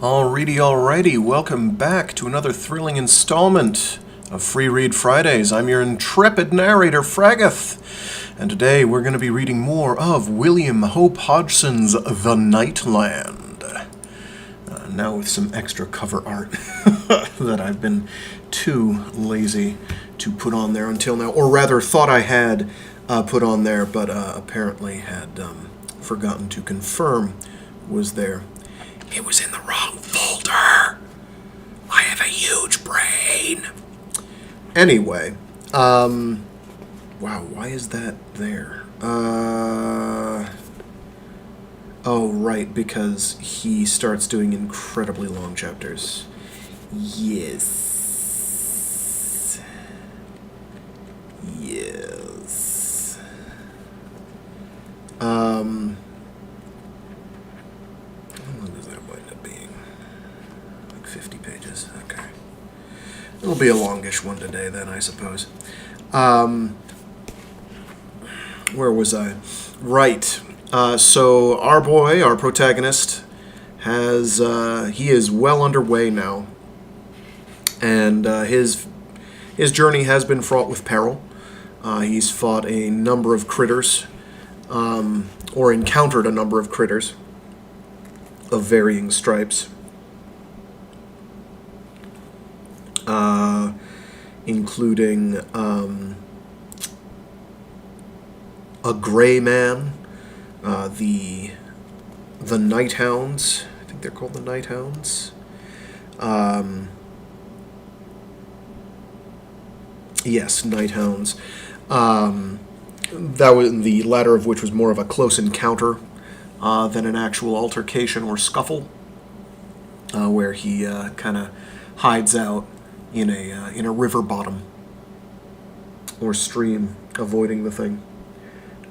Alrighty, welcome back to another thrilling installment of Free Read Fridays. I'm your intrepid narrator, Fraggeth, and today we're going to be reading more of William Hope Hodgson's The Nightland. Now with some extra cover art that I've been too lazy to put on there until now, or rather thought I had put on there, but apparently had forgotten to confirm was there. It was in the wrong folder. I have a huge brain. Anyway, wow, why is that there? Oh, right, because he starts doing incredibly long chapters. Yes. How long does that wind up being? Like 50 pages. Okay. It'll be a longish one today then, I suppose. Where was I? Right. So our boy, our protagonist, he is well underway now. And his journey has been fraught with peril. He's fought a number of critters, or encountered a number of critters of varying stripes, including a gray man, the night hounds. I think they're called the night hounds. Yes, night hounds. That was the latter of which was more of a close encounter than an actual altercation or scuffle, where he kind of hides out in a river bottom or stream, avoiding the thing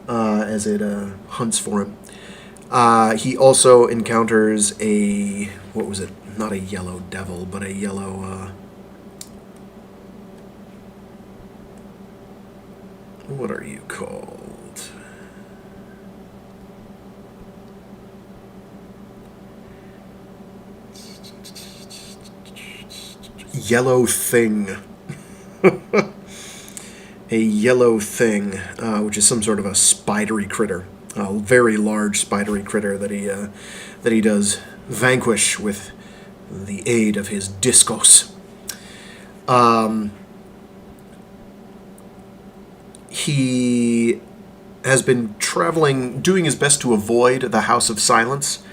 as it hunts for him. He also encounters what was it? Not a yellow devil, but a yellow. What are you called? Yellow thing. A yellow thing, which is some sort of a spidery critter, a very large spidery critter that he does vanquish with the aid of his Diskos. He has been traveling, doing his best to avoid the House of Silence,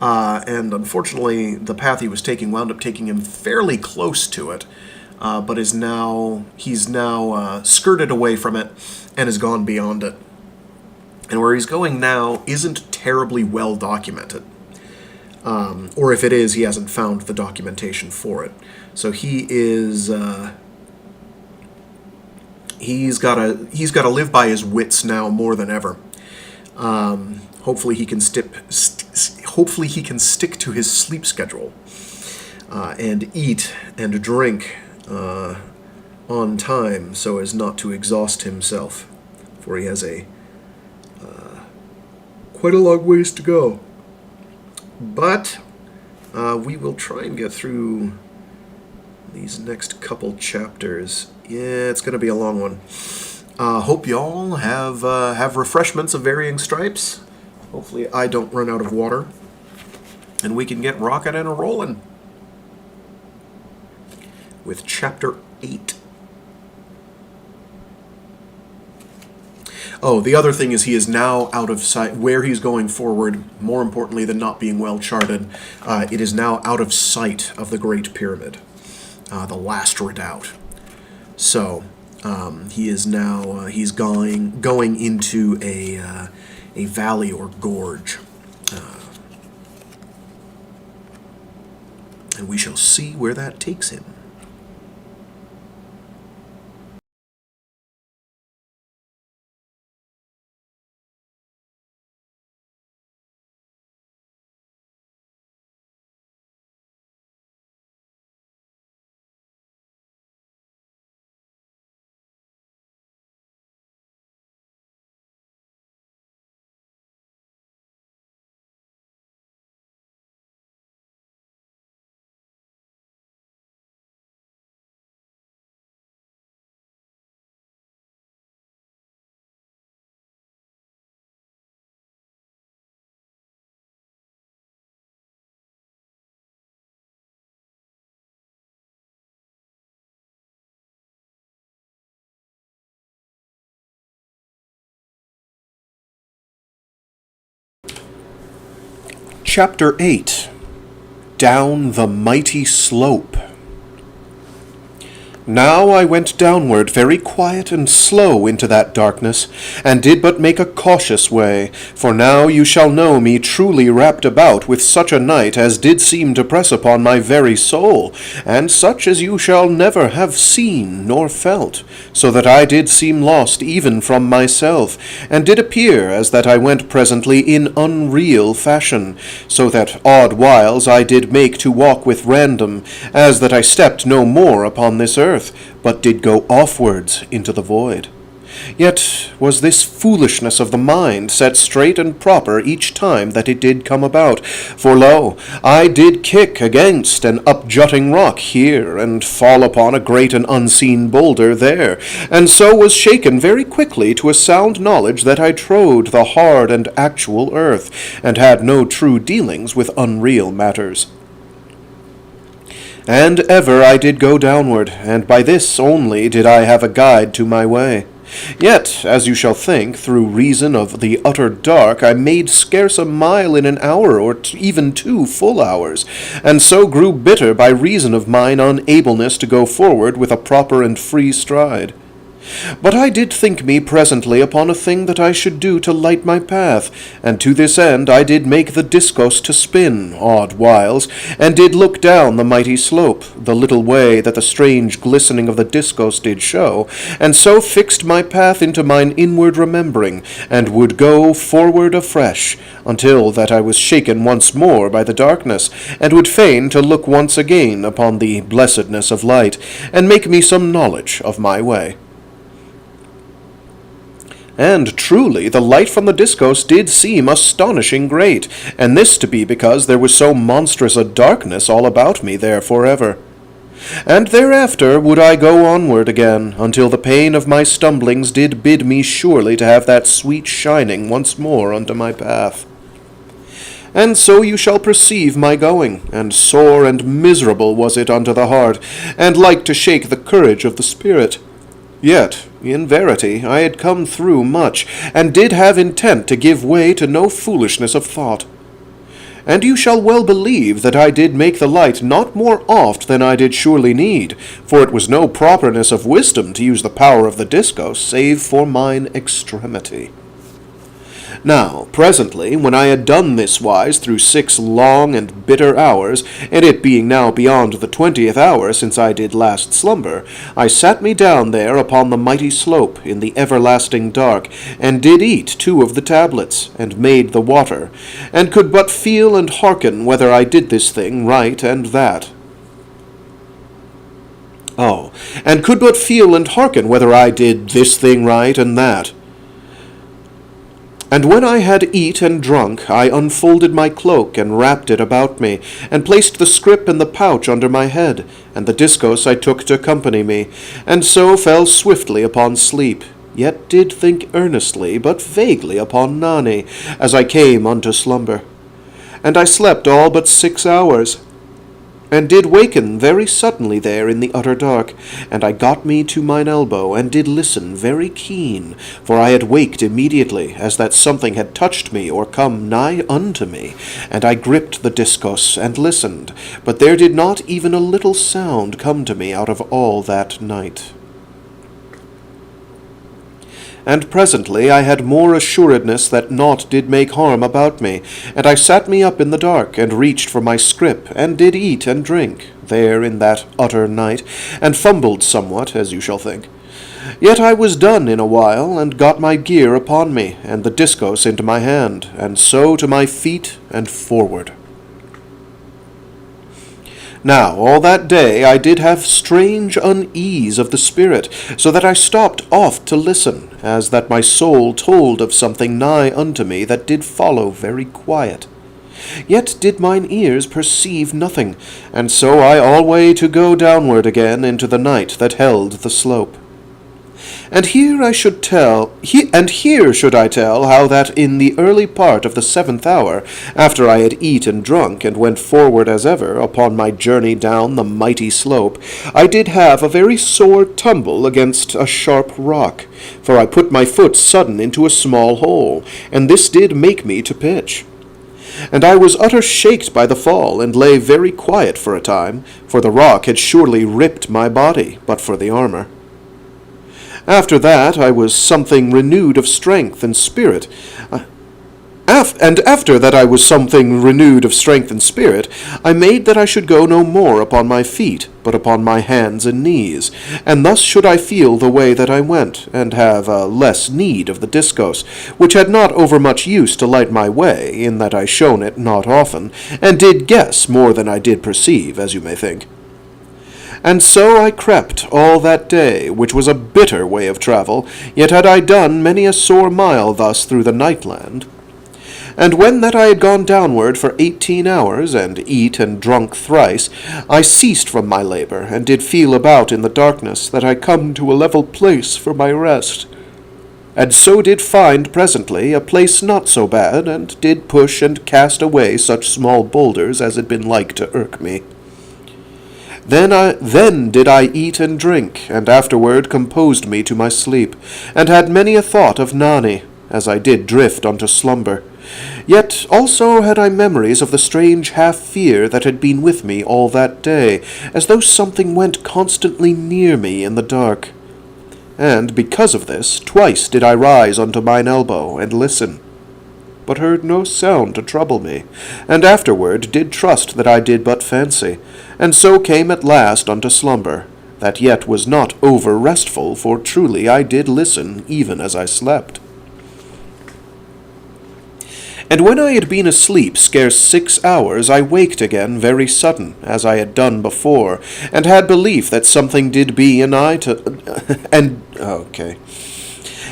and unfortunately the path he was taking wound up taking him fairly close to it, but he's now skirted away from it and has gone beyond it. And where he's going now isn't terribly well documented, or if it is, he hasn't found the documentation for it. So he is he's got to live by his wits now more than ever. Hopefully he can stick to his sleep schedule, and eat and drink on time so as not to exhaust himself, for he has quite a long ways to go. But we will try and get through these next couple chapters. Yeah, it's going to be a long one. Hope y'all have refreshments of varying stripes. Hopefully I don't run out of water, and we can get rocking and a-rolling with Chapter 8. Oh, the other thing is he is now out of sight. Where he's going forward, more importantly than not being well charted, it is now out of sight of the Great Pyramid, the last redoubt. So he is now he's going into a valley or gorge, and we shall see where that takes him. Chapter 8. Down the Mighty Slope. Now I went downward very quiet and slow into that darkness, and did but make a cautious way, for now you shall know me truly wrapped about with such a night as did seem to press upon my very soul, and such as you shall never have seen nor felt, so that I did seem lost even from myself, and did appear as that I went presently in unreal fashion, so that odd whiles I did make to walk with random, as that I stepped no more upon this earth, but did go offwards into the void. Yet was this foolishness of the mind set straight and proper each time that it did come about, for lo, I did kick against an upjutting rock here, and fall upon a great and unseen boulder there, and so was shaken very quickly to a sound knowledge that I trode the hard and actual earth, and had no true dealings with unreal matters. And ever I did go downward, and by this only did I have a guide to my way. Yet, as you shall think, through reason of the utter dark, I made scarce a mile in an hour, or even 2 full hours, and so grew bitter by reason of mine unableness to go forward with a proper and free stride. But I did think me presently upon a thing that I should do to light my path, and to this end I did make the Diskos to spin odd whiles, and did look down the mighty slope, the little way that the strange glistening of the Diskos did show, and so fixed my path into mine inward remembering, and would go forward afresh, until that I was shaken once more by the darkness, and would fain to look once again upon the blessedness of light, and make me some knowledge of my way. And truly the light from the Diskos did seem astonishing great, and this to be because there was so monstrous a darkness all about me there forever. And thereafter would I go onward again, until the pain of my stumblings did bid me surely to have that sweet shining once more unto my path. And so you shall perceive my going, and sore and miserable was it unto the heart, and like to shake the courage of the spirit. Yet, in verity, I had come through much, and did have intent to give way to no foolishness of thought. And you shall well believe that I did make the light not more oft than I did surely need, for it was no properness of wisdom to use the power of the Diskos, save for mine extremity. Now, presently, when I had done this wise through 6 long and bitter hours, and it being now beyond the 20th hour since I did last slumber, I sat me down there upon the mighty slope in the everlasting dark, and did eat 2 of the tablets, and made the water, and could but feel and hearken whether I did this thing right and that. And could but feel and hearken whether I did this thing right and that. And when I had eat and drunk, I unfolded my cloak, and wrapped it about me, and placed the scrip and the pouch under my head, and the Diskos I took to accompany me, and so fell swiftly upon sleep, yet did think earnestly, but vaguely upon Nani, as I came unto slumber. And I slept all but 6 hours, and did waken very suddenly there in the utter dark, and I got me to mine elbow, and did listen very keen, for I had waked immediately, as that something had touched me or come nigh unto me, and I gripped the Diskos, and listened, but there did not even a little sound come to me out of all that night. And presently I had more assuredness that naught did make harm about me, and I sat me up in the dark, and reached for my scrip, and did eat and drink, there in that utter night, and fumbled somewhat, as you shall think. Yet I was done in a while, and got my gear upon me, and the Diskos into my hand, and so to my feet and forward. Now, all that day I did have strange unease of the spirit, so that I stopped oft to listen, as that my soul told of something nigh unto me that did follow very quiet. Yet did mine ears perceive nothing, and so I alway to go downward again into the night that held the slope. And here should I tell how that in the early part of the 7th hour, after I had eat and drunk, and went forward as ever upon my journey down the mighty slope, I did have a very sore tumble against a sharp rock, for I put my foot sudden into a small hole, and this did make me to pitch. And I was utter shaked by the fall, and lay very quiet for a time, for the rock had surely ripped my body, but for the armor. After that I was something renewed of strength and spirit. After that I was something renewed of strength and spirit, I made that I should go no more upon my feet, but upon my hands and knees, and thus should I feel the way that I went, and have less need of the Diskos, which had not overmuch use to light my way, in that I shone it not often, and did guess more than I did perceive, as you may think. And so I crept all that day, which was a bitter way of travel, yet had I done many a sore mile thus through the nightland. And when that I had gone downward for 18 hours, and eat and drunk thrice, I ceased from my labour, and did feel about in the darkness, that I come to a level place for my rest. And so did find presently a place not so bad, and did push and cast away such small boulders as had been like to irk me. Then did I eat and drink, and afterward composed me to my sleep, and had many a thought of Nani, as I did drift unto slumber. Yet also had I memories of the strange half-fear that had been with me all that day, as though something went constantly near me in the dark. And because of this, twice did I rise unto mine elbow, and listen, but heard no sound to trouble me, and afterward did trust that I did but fancy, and so came at last unto slumber, that yet was not over restful, for truly I did listen even as I slept. And when I had been asleep scarce 6 hours, I waked again very sudden, as I had done before, and had belief that something did be anigh to...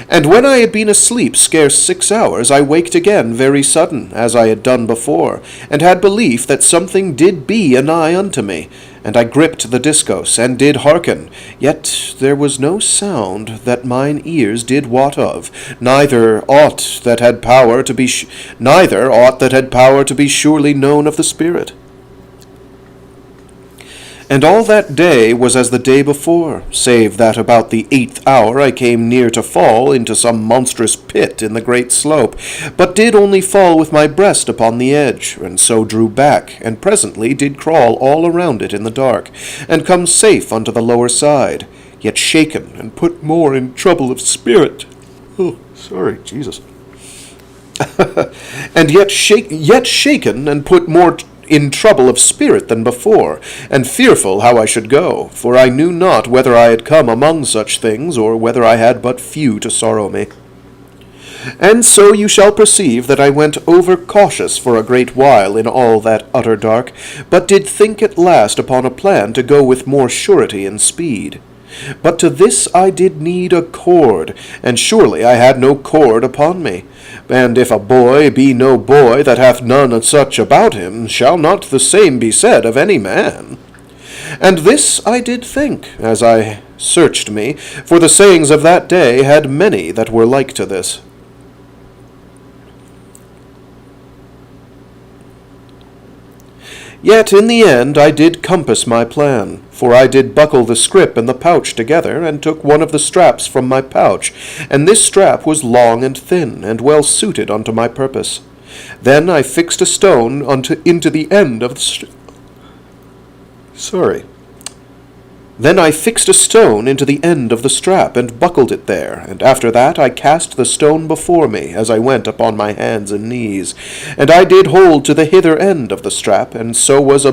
And when I had been asleep scarce 6 hours, I waked again very sudden, as I had done before, and had belief that something did be anigh unto me, and I gripped the Diskos, and did hearken, yet there was no sound that mine ears did wot of, neither aught that had power to be surely known of the spirit. And all that day was as the day before, save that about the 8th hour I came near to fall into some monstrous pit in the great slope, but did only fall with my breast upon the edge, and so drew back, and presently did crawl all around it in the dark, and come safe unto the lower side, yet shaken and put more in trouble of spirit. Oh, sorry, Jesus. And yet shaken and put more in trouble of spirit than before, and fearful how I should go, for I knew not whether I had come among such things, or whether I had but few to sorrow me. And so you shall perceive that I went over cautious for a great while in all that utter dark, but did think at last upon a plan to go with more surety and speed. But to this I did need a cord, and surely I had no cord upon me. And if a boy be no boy that hath none such about him, shall not the same be said of any man? And this I did think, as I searched me, for the sayings of that day had many that were like to this. Yet in the end I did compass my plan, for I did buckle the scrip and the pouch together, and took one of the straps from my pouch, and this strap was long and thin, and well suited unto my purpose. Then I fixed a stone into the end of the Then I fixed a stone into the end of the strap, and buckled it there, and after that I cast the stone before me, as I went upon my hands and knees, and I did hold to the hither end of the strap, and so was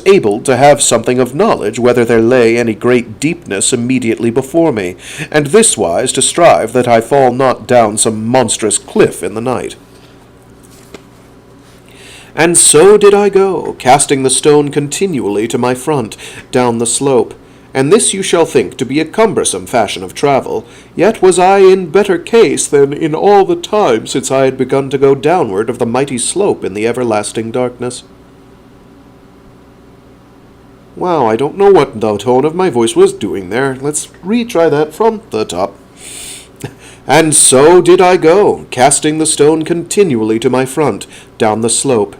able to have something of knowledge whether there lay any great deepness immediately before me, and this wise to strive that I fall not down some monstrous cliff in the night. And so did I go, casting the stone continually to my front, down the slope. And this you shall think to be a cumbersome fashion of travel, yet was I in better case than in all the time since I had begun to go downward of the mighty slope in the everlasting darkness. Wow, I don't know what the tone of my voice was doing there. Let's retry that from the top. And so did I go, casting the stone continually to my front, down the slope.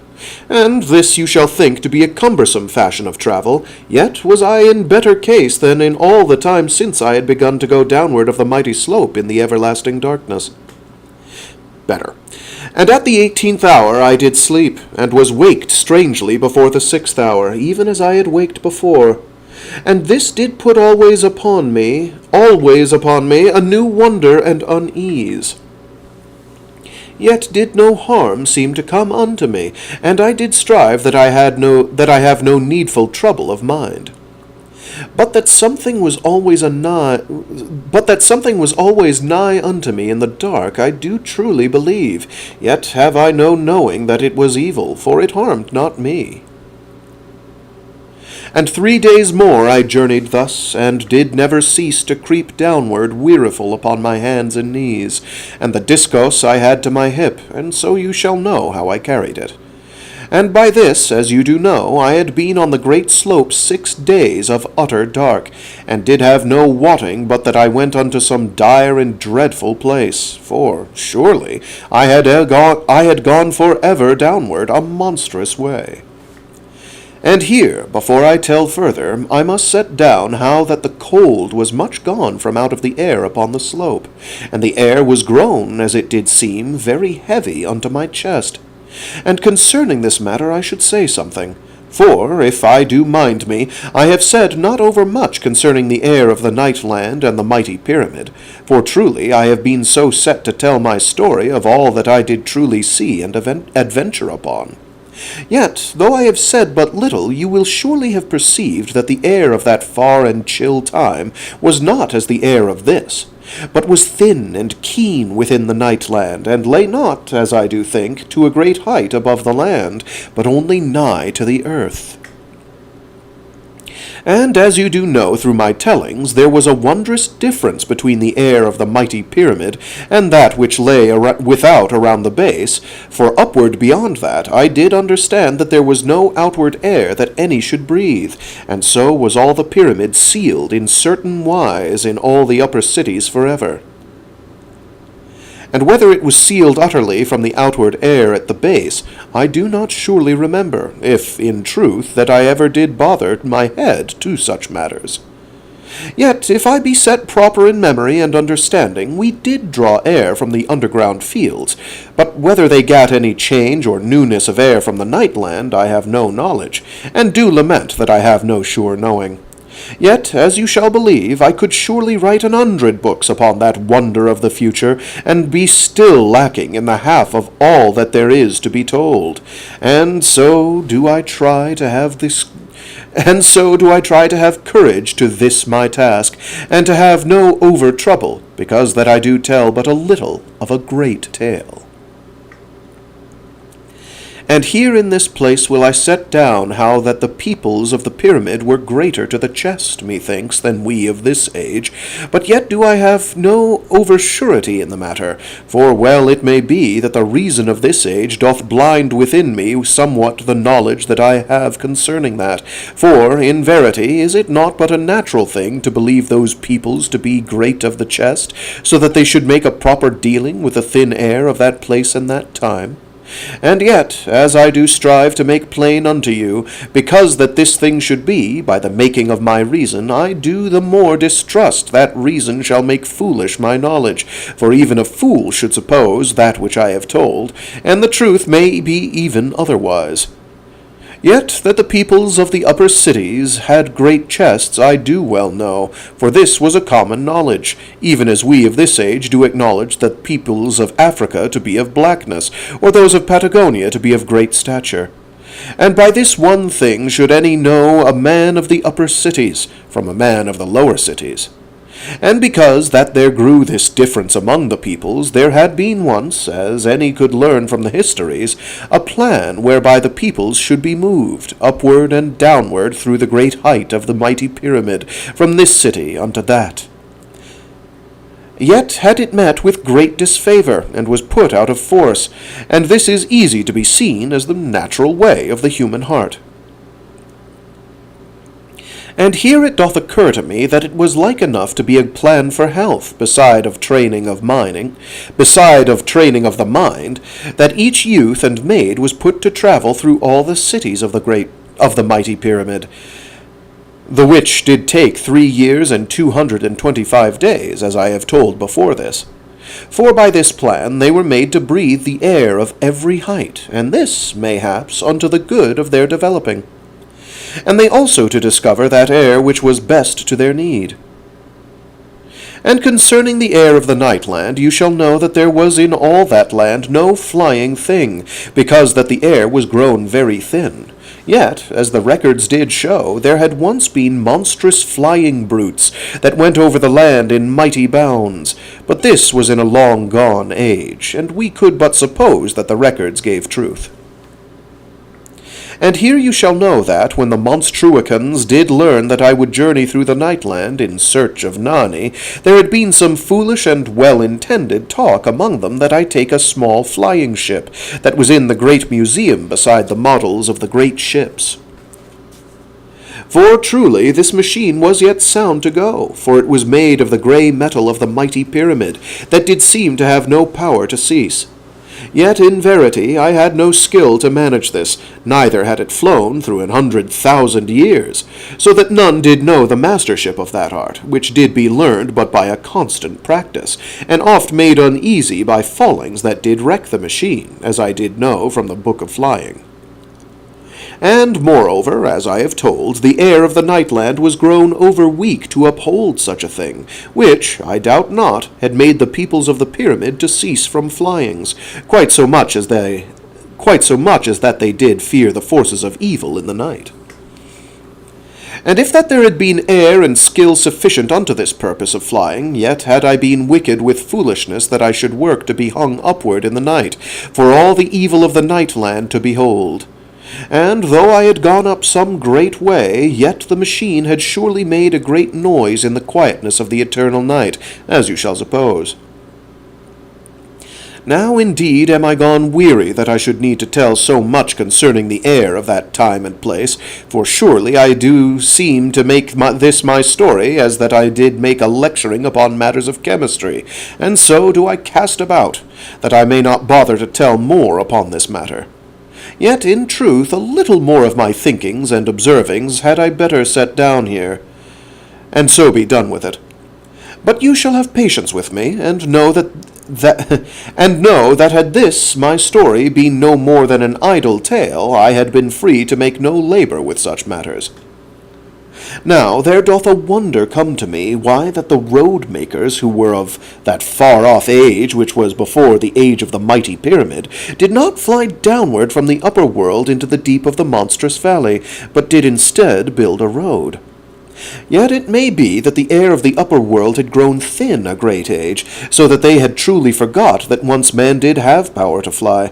And this you shall think to be a cumbersome fashion of travel, yet was I in better case than in all the time since I had begun to go downward of the mighty slope in the everlasting darkness. better. And at the 18th hour I did sleep, and was waked strangely before the 6th hour, even as I had waked before. And this did put always upon me, a new wonder and unease. Yet did no harm seem to come unto me, and I did strive that I have no needful trouble of mind. But that something was always nigh unto me in the dark, I do truly believe. Yet have I no knowing that it was evil, for it harmed not me. And 3 days more I journeyed thus, and did never cease to creep downward weariful upon my hands and knees, and the Diskos I had to my hip, and so you shall know how I carried it. And by this, as you do know, I had been on the great slope 6 days of utter dark, and did have no wotting but that I went unto some dire and dreadful place, for, surely, I had gone for ever downward a monstrous way. And here, before I tell further, I must set down how that the cold was much gone from out of the air upon the slope, and the air was grown, as it did seem, very heavy unto my chest. And concerning this matter I should say something. For, if I do mind me, I have said not over much concerning the air of the night land and the mighty pyramid, for truly I have been so set to tell my story of all that I did truly see and adventure upon. Yet, though I have said but little, you will surely have perceived that the air of that far and chill time was not as the air of this, but was thin and keen within the night land, and lay not, as I do think, to a great height above the land, but only nigh to the earth. And as you do know through my tellings, there was a wondrous difference between the air of the mighty pyramid and that which lay without around the base, for upward beyond that I did understand that there was no outward air that any should breathe, and so was all the pyramid sealed in certain wise in all the upper cities forever. And whether it was sealed utterly from the outward air at the base, I do not surely remember, if, in truth, that I ever did bother my head to such matters. Yet, if I be set proper in memory and understanding, we did draw air from the underground fields, but whether they gat any change or newness of air from the night land, I have no knowledge, and do lament that I have no sure knowing. Yet, as you shall believe, I could surely write 100 books upon that wonder of the future, and be still lacking in the half of all that there is to be told. And so do I try to have courage to this my task, and to have no over trouble, because that I do tell but a little of a great tale. And here in this place will I set down how that the peoples of the pyramid were greater to the chest, methinks, than we of this age, but yet do I have no oversurety in the matter, for well it may be that the reason of this age doth blind within me somewhat the knowledge that I have concerning that, for, in verity, is it not but a natural thing to believe those peoples to be great of the chest, so that they should make a proper dealing with the thin air of that place and that time? And yet, as I do strive to make plain unto you, because that this thing should be, by the making of my reason, I do the more distrust that reason shall make foolish my knowledge, for even a fool should suppose that which I have told, and the truth may be even otherwise. Yet that the peoples of the upper cities had great chests I do well know, for this was a common knowledge, even as we of this age do acknowledge the peoples of Africa to be of blackness, or those of Patagonia to be of great stature. And by this one thing should any know a man of the upper cities from a man of the lower cities. And because that there grew this difference among the peoples, there had been once, as any could learn from the histories, a plan whereby the peoples should be moved upward and downward through the great height of the mighty pyramid, from this city unto that. Yet had it met with great disfavor, and was put out of force, and this is easy to be seen as the natural way of the human heart. And here it doth occur to me that it was like enough to be a plan for health, beside of training of the mind, that each youth and maid was put to travel through all the cities of the mighty pyramid, the which did take 3 years and 225 days, as I have told before this. For by this plan they were made to breathe the air of every height, and this, mayhaps, unto the good of their developing. And they also to discover that air which was best to their need. And concerning the air of the Nightland, you shall know that there was in all that land no flying thing, because that the air was grown very thin. Yet, as the records did show, there had once been monstrous flying brutes that went over the land in mighty bounds, but this was in a long gone age, and we could but suppose that the records gave truth. And here you shall know that, when the Monstruicans did learn that I would journey through the Nightland in search of Nani, there had been some foolish and well-intended talk among them that I take a small flying ship that was in the great museum beside the models of the great ships. For truly this machine was yet sound to go, for it was made of the grey metal of the mighty pyramid, that did seem to have no power to cease. Yet in verity I had no skill to manage this, neither had it flown through 100,000 years, so that none did know the mastership of that art, which did be learned but by a constant practice, and oft made uneasy by fallings that did wreck the machine, as I did know from the Book of Flying. And, moreover, as I have told, the air of the Nightland was grown over weak to uphold such a thing, which, I doubt not, had made the peoples of the pyramid to cease from flyings, quite so much as that they did fear the forces of evil in the night. And if that there had been air and skill sufficient unto this purpose of flying, yet had I been wicked with foolishness that I should work to be hung upward in the night, for all the evil of the Nightland to behold. And though I had gone up some great way, yet the machine had surely made a great noise in the quietness of the eternal night, as you shall suppose. Now indeed am I gone weary that I should need to tell so much concerning the air of that time and place, for surely I do seem to make this my story, as that I did make a lecturing upon matters of chemistry, and so do I cast about, that I may not bother to tell more upon this matter. Yet, in truth, a little more of my thinkings and observings had I better set down here, and so be done with it. But you shall have patience with me, and know that had this my story been no more than an idle tale, I had been free to make no labour with such matters. Now there doth a wonder come to me, why that the road-makers, who were of that far-off age which was before the age of the mighty pyramid, did not fly downward from the upper world into the deep of the monstrous valley, but did instead build a road. Yet it may be that the air of the upper world had grown thin a great age, so that they had truly forgot that once man did have power to fly.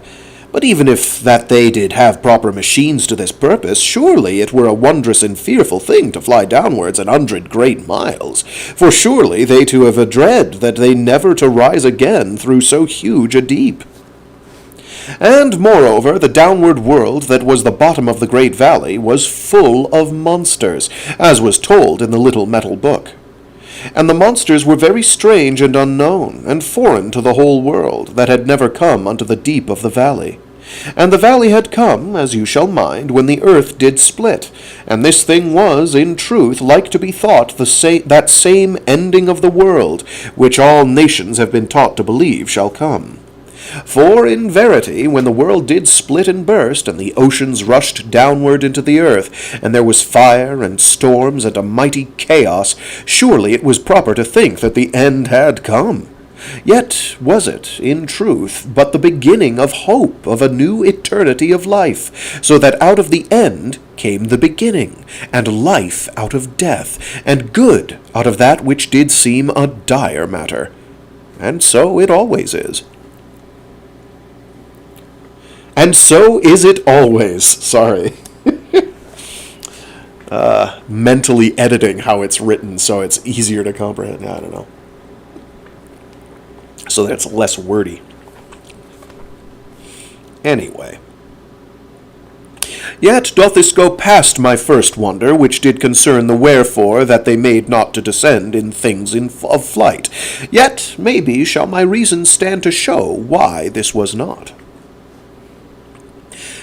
But even if that they did have proper machines to this purpose, surely it were a wondrous and fearful thing to fly downwards 100 great miles, for surely they to have a dread that they never to rise again through so huge a deep. And moreover, the downward world that was the bottom of the great valley was full of monsters, as was told in the little metal book. And the monsters were very strange and unknown, and foreign to the whole world, that had never come unto the deep of the valley. And the valley had come, as you shall mind, when the earth did split, and this thing was, in truth, like to be thought that same ending of the world, which all nations have been taught to believe shall come. For, in verity, when the world did split and burst, and the oceans rushed downward into the earth, and there was fire and storms and a mighty chaos, surely it was proper to think that the end had come. Yet was it, in truth, but the beginning of hope of a new eternity of life, so that out of the end came the beginning, and life out of death, and good out of that which did seem a dire matter. And so it always is. And so is it always. Sorry. Mentally editing how it's written so it's easier to comprehend. I don't know. So that it's less wordy. Anyway. Yet doth this go past my first wonder, which did concern the wherefore that they made not to descend in things of flight. Yet, maybe, shall my reason stand to show why this was not.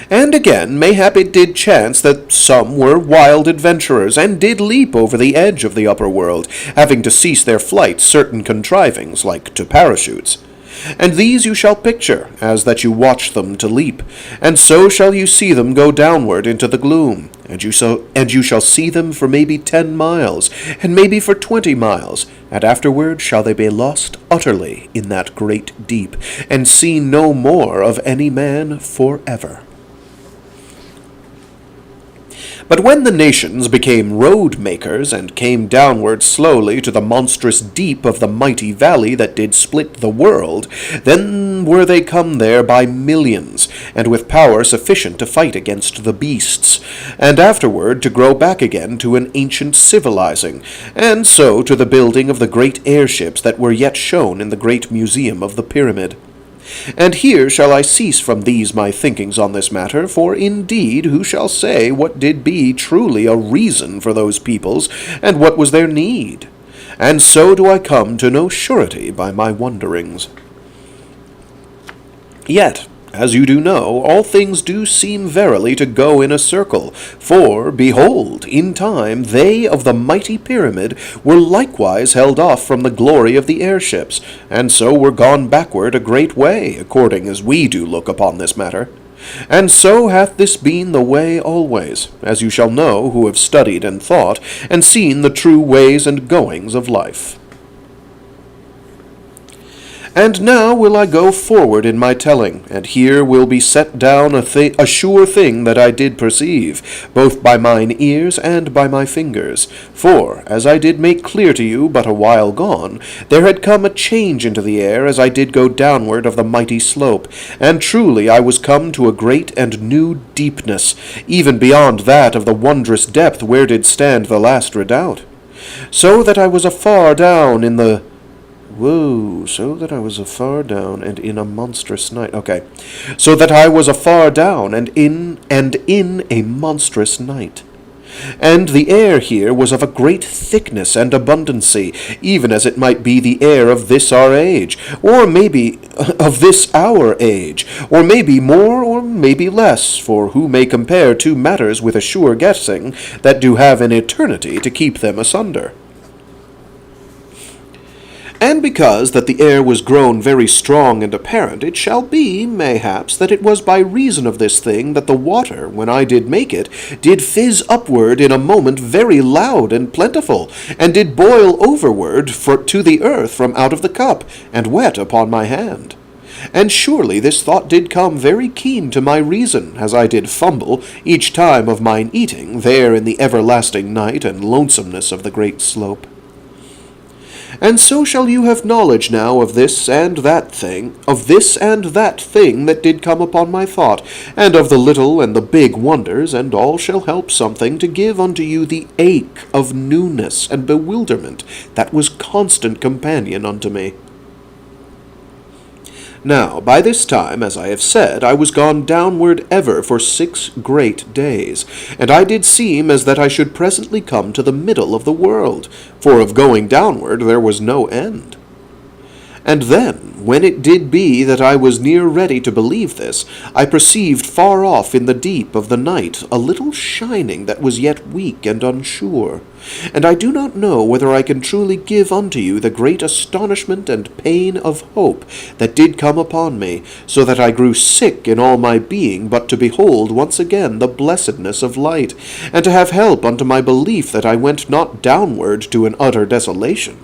And again, mayhap it did chance that some were wild adventurers, and did leap over the edge of the upper world, having to cease their flight certain contrivings, like to parachutes. And these you shall picture, as that you watch them to leap, and so shall you see them go downward into the gloom, and you shall see them for maybe 10 miles, and maybe for 20 miles, and afterward shall they be lost utterly in that great deep, and seen no more of any man forever. But when the nations became road makers, and came downward slowly to the monstrous deep of the mighty valley that did split the world, then were they come there by millions, and with power sufficient to fight against the beasts, and afterward to grow back again to an ancient civilizing, and so to the building of the great airships that were yet shown in the great museum of the pyramid. And here shall I cease from these my thinkings on this matter, for indeed who shall say what did be truly a reason for those peoples, and what was their need? And so do I come to no surety by my wonderings. Yet, as you do know, all things do seem verily to go in a circle, for, behold, in time they of the mighty pyramid were likewise held off from the glory of the airships, and so were gone backward a great way, according as we do look upon this matter. And so hath this been the way always, as you shall know who have studied and thought, and seen the true ways and goings of life. And now will I go forward in my telling, and here will be set down a sure thing that I did perceive, both by mine ears and by my fingers. For, as I did make clear to you but a while gone, there had come a change into the air as I did go downward of the mighty slope, and truly I was come to a great and new deepness, even beyond that of the wondrous depth where did stand the last redoubt. So that I was afar down in the... So that I was afar down and in a monstrous night. Okay. So that I was afar down and in a monstrous night. And the air here was of a great thickness and abundancy, even as it might be the air of this our age, or maybe of this our age, or maybe more or maybe less, for who may compare two matters with a sure guessing that do have an eternity to keep them asunder? And because that the air was grown very strong and apparent, it shall be, mayhaps, that it was by reason of this thing that the water, when I did make it, did fizz upward in a moment very loud and plentiful, and did boil overward to the earth from out of the cup, and wet upon my hand. And surely this thought did come very keen to my reason, as I did fumble, each time of mine eating, there in the everlasting night and lonesomeness of the great slope. And so shall you have knowledge now of this and that thing that did come upon my thought, and of the little and the big wonders, and all shall help something to give unto you the ache of newness and bewilderment that was constant companion unto me. Now, by this time, as I have said, I was gone downward ever for 6 great days, and I did seem as that I should presently come to the middle of the world, for of going downward there was no end. And then, when it did be that I was near ready to believe this, I perceived far off in the deep of the night a little shining that was yet weak and unsure. And I do not know whether I can truly give unto you the great astonishment and pain of hope that did come upon me, so that I grew sick in all my being but to behold once again the blessedness of light, and to have help unto my belief that I went not downward to an utter desolation.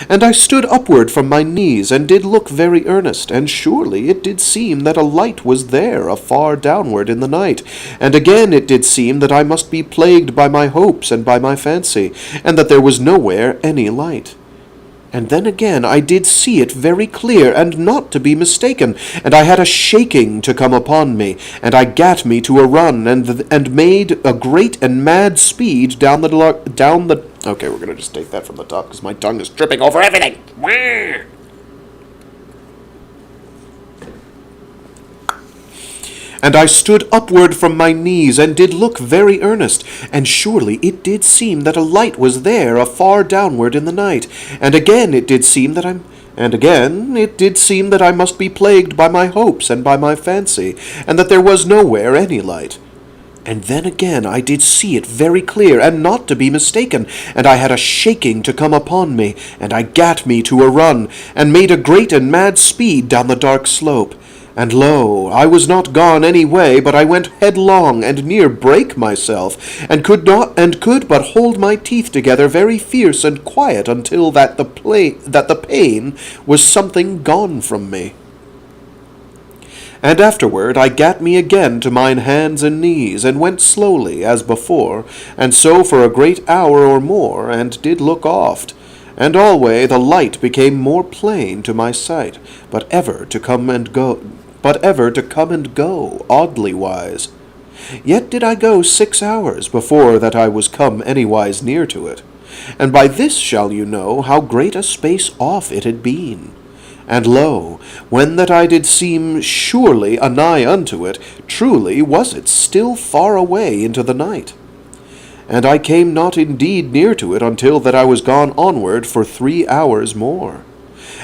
And I stood upward from my knees, and did look very earnest, and surely it did seem that a light was there afar downward in the night, and again it did seem that I must be plagued by my hopes and by my fancy, and that there was nowhere any light. And then again I did see it very clear, and not to be mistaken, and I had a shaking to come upon me, and I gat me to a run, and made a great and mad speed down the Okay, we're gonna just take that from the top, because my tongue is tripping over everything. And I stood upward from my knees, and did look very earnest, and surely it did seem that a light was there afar downward in the night, and again it did seem that I must be plagued by my hopes and by my fancy, and that there was nowhere any light. And then again I did see it very clear, and not to be mistaken, and I had a shaking to come upon me, and I gat me to a run, and made a great and mad speed down the dark slope. And lo, I was not gone any way, but I went headlong, and near brake myself, and could but hold my teeth together very fierce and quiet until that the pain was something gone from me. And afterward I gat me again to mine hands and knees, and went slowly as before, and so for a great hour or more, and did look oft. And alway the light became more plain to my sight, but ever to come and go, oddly wise. Yet did I go 6 hours before that I was come anywise near to it. And by this shall you know how great a space off it had been. And lo, when that I did seem surely anigh unto it, truly was it still far away into the night. And I came not indeed near to it until that I was gone onward for 3 hours more.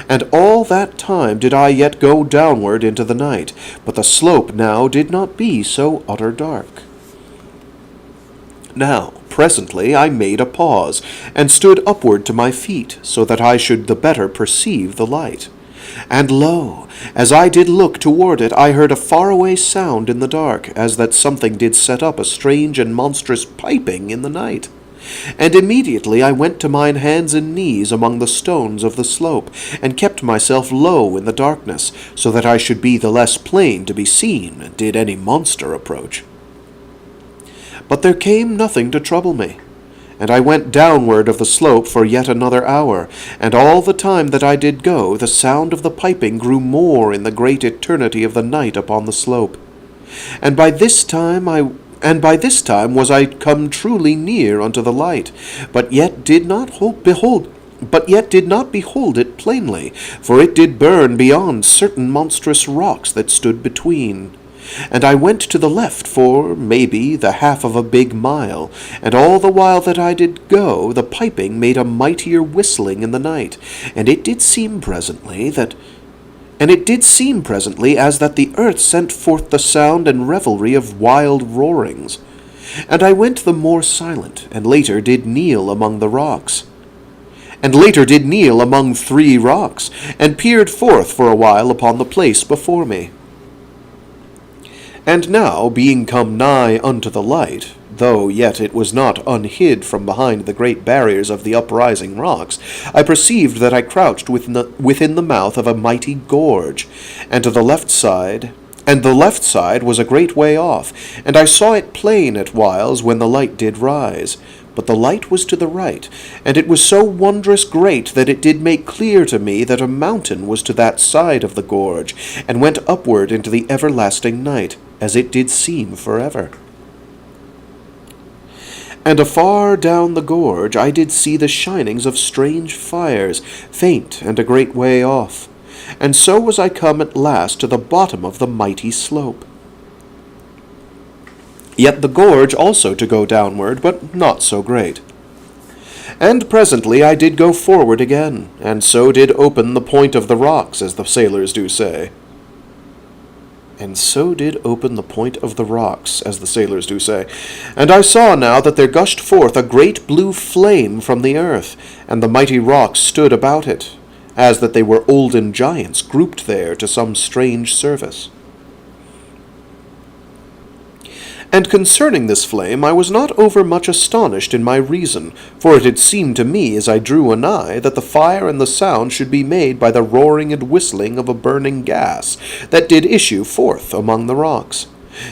And all that time did I yet go downward into the night, but the slope now did not be so utter dark. Now, presently I made a pause, and stood upward to my feet, so that I should the better perceive the light. And lo, as I did look toward it, I heard a faraway sound in the dark, as that something did set up a strange and monstrous piping in the night. And immediately I went to mine hands and knees among the stones of the slope, and kept myself low in the darkness, so that I should be the less plain to be seen, did any monster approach. But there came nothing to trouble me. And I went downward of the slope for yet another hour, and all the time that I did go, the sound of the piping grew more in the great eternity of the night upon the slope. And by this time was I come truly near unto the light, but yet did not behold it plainly, for it did burn beyond certain monstrous rocks that stood between. And I went to the left for, maybe, the half of a big mile, and all the while that I did go, the piping made a mightier whistling in the night, and it did seem presently as that the earth sent forth the sound and revelry of wild roarings. And I went the more silent, and later did kneel among 3 rocks, and peered forth for a while upon the place before me. And now, being come nigh unto the light, though yet it was not unhid from behind the great barriers of the uprising rocks, I perceived that I crouched within the mouth of a mighty gorge, and the left side was a great way off, and I saw it plain at whiles when the light did rise. But the light was to the right, and it was so wondrous great that it did make clear to me that a mountain was to that side of the gorge, and went upward into the everlasting night, as it did seem forever. And afar down the gorge I did see the shinings of strange fires, faint and a great way off, and so was I come at last to the bottom of the mighty slope. Yet the gorge also to go downward, but not so great. And presently I did go forward again, and so did open the point of the rocks, as the sailors do say. And I saw now that there gushed forth a great blue flame from the earth, and the mighty rocks stood about it, as that they were olden giants grouped there to some strange service. And concerning this flame I was not overmuch astonished in my reason, for it had seemed to me as I drew anigh that the fire and the sound should be made by the roaring and whistling of a burning gas that did issue forth among the rocks.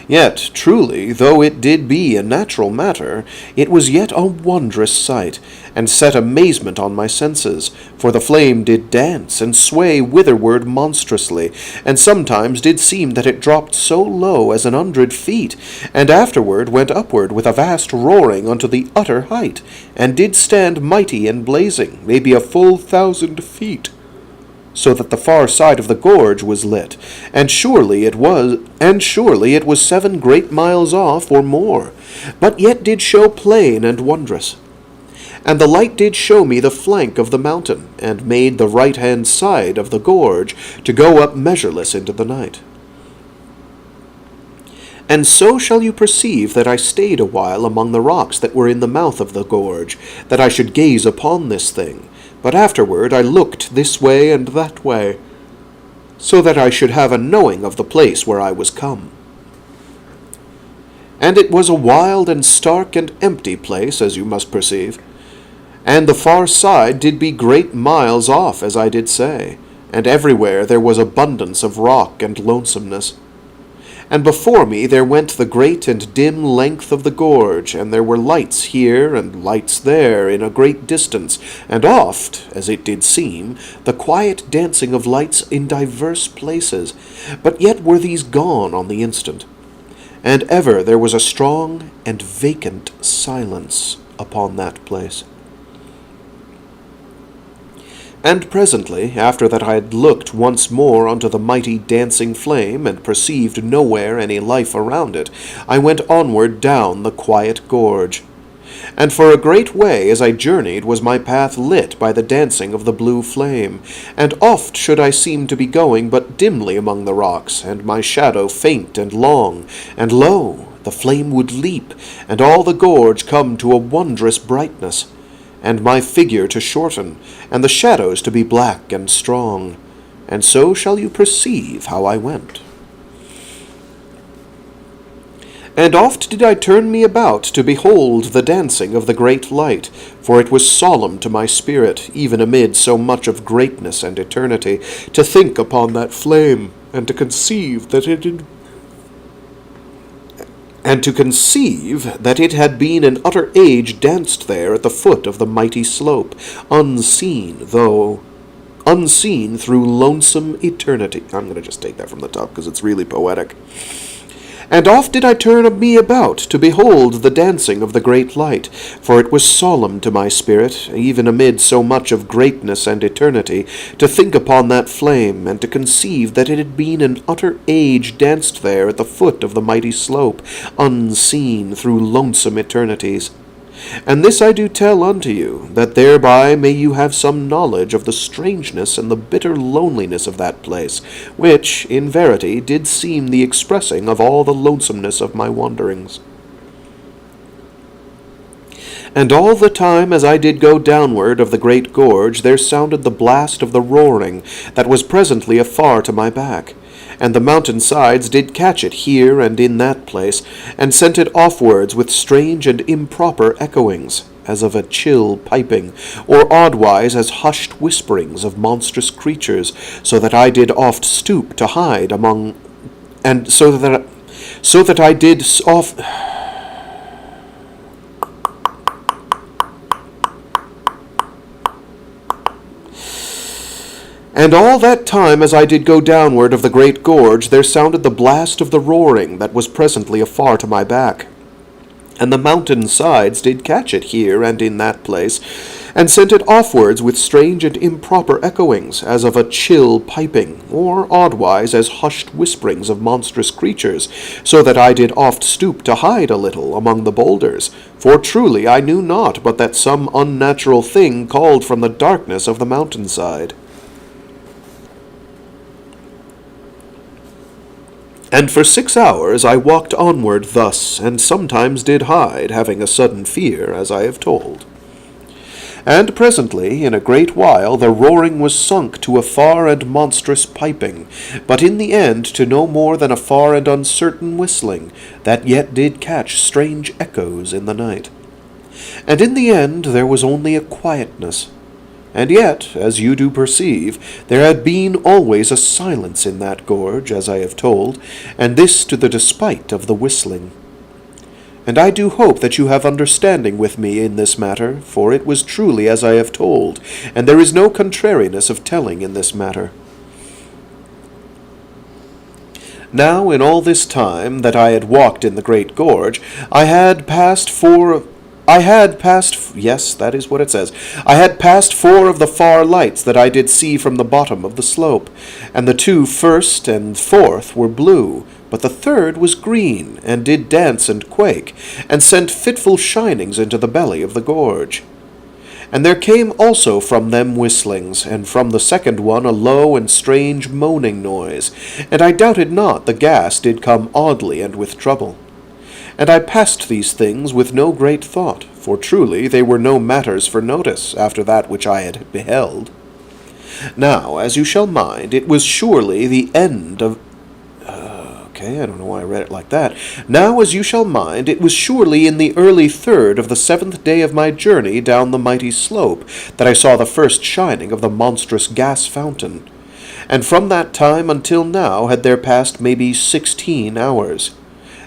Yet, truly, though it did be a natural matter, it was yet a wondrous sight, and set amazement on my senses, for the flame did dance and sway whitherward monstrously, and sometimes did seem that it dropped so low as 100 feet, and afterward went upward with a vast roaring unto the utter height, and did stand mighty and blazing, maybe a full 1,000 feet. So that the far side of the gorge was lit, and surely it was 7 great miles off or more, but yet did show plain and wondrous. And the light did show me the flank of the mountain, and made the right-hand side of the gorge to go up measureless into the night. And so shall you perceive that I stayed a while among the rocks that were in the mouth of the gorge, that I should gaze upon this thing. But afterward I looked this way and that way, so that I should have a knowing of the place where I was come. And it was a wild and stark and empty place, as you must perceive. And the far side did be great miles off, as I did say, and everywhere there was abundance of rock and lonesomeness. And before me there went the great and dim length of the gorge, and there were lights here and lights there in a great distance, and oft, as it did seem, the quiet dancing of lights in divers places, but yet were these gone on the instant. And ever there was a strong and vacant silence upon that place. And presently, after that I had looked once more unto the mighty dancing flame, and perceived nowhere any life around it, I went onward down the quiet gorge. And for a great way as I journeyed was my path lit by the dancing of the blue flame, and oft should I seem to be going but dimly among the rocks, and my shadow faint and long, and lo, the flame would leap, and all the gorge come to a wondrous brightness, and my figure to shorten, and the shadows to be black and strong. And so shall you perceive how I went. And oft did I turn me about to behold the dancing of the great light, for it was solemn to my spirit, even amid so much of greatness and eternity, to think upon that flame, and to conceive that it had been an utter age danced there at the foot of the mighty slope, unseen through lonesome eternity. I'm going to just take that from the top because it's really poetic. And oft did I turn me about to behold the dancing of the great light, for it was solemn to my spirit, even amid so much of greatness and eternity, to think upon that flame, and to conceive that it had been an utter age danced there at the foot of the mighty slope, unseen through lonesome eternities. And this I do tell unto you, that thereby may you have some knowledge of the strangeness and the bitter loneliness of that place, which, in verity, did seem the expressing of all the lonesomeness of my wanderings. And all the time as I did go downward of the great gorge, there sounded the blast of the roaring, that was presently afar to my back. And the mountain sides did catch it here and in that place, and sent it offwards with strange and improper echoings, as of a chill piping, or oddwise as hushed whisperings of monstrous creatures, so that I did oft stoop to hide among, and so that I did oft. And all that time as I did go downward of the great gorge, there sounded the blast of the roaring, that was presently afar to my back. And the mountain sides did catch it here and in that place, and sent it offwards with strange and improper echoings, as of a chill piping, or oddwise as hushed whisperings of monstrous creatures, so that I did oft stoop to hide a little among the boulders, for truly I knew not but that some unnatural thing called from the darkness of the mountain side. And for 6 hours I walked onward thus, and sometimes did hide, having a sudden fear, as I have told. And presently, in a great while, the roaring was sunk to a far and monstrous piping, but in the end to no more than a far and uncertain whistling, that yet did catch strange echoes in the night. And in the end there was only a quietness. And yet, as you do perceive, there had been always a silence in that gorge, as I have told, and this to the despite of the whistling. And I do hope that you have understanding with me in this matter, for it was truly as I have told, and there is no contrariness of telling in this matter. Now, in all this time that I had walked in the great gorge, I had passed four of the far lights that I did see from the bottom of the slope, and the 2 first and 4th were blue, but the 3rd was green, and did dance and quake, and sent fitful shinings into the belly of the gorge. And there came also from them whistlings, and from the second one a low and strange moaning noise, and I doubted not the gas did come oddly and with trouble. And I passed these things with no great thought, for truly they were no matters for notice after that which I had beheld. Now, as you shall mind, it was surely the end of... I don't know why I read it like that. Now, as you shall mind, it was surely in the early third of the 7th day of my journey down the mighty slope that I saw the first shining of the monstrous gas fountain. And from that time until now had there passed maybe 16 hours.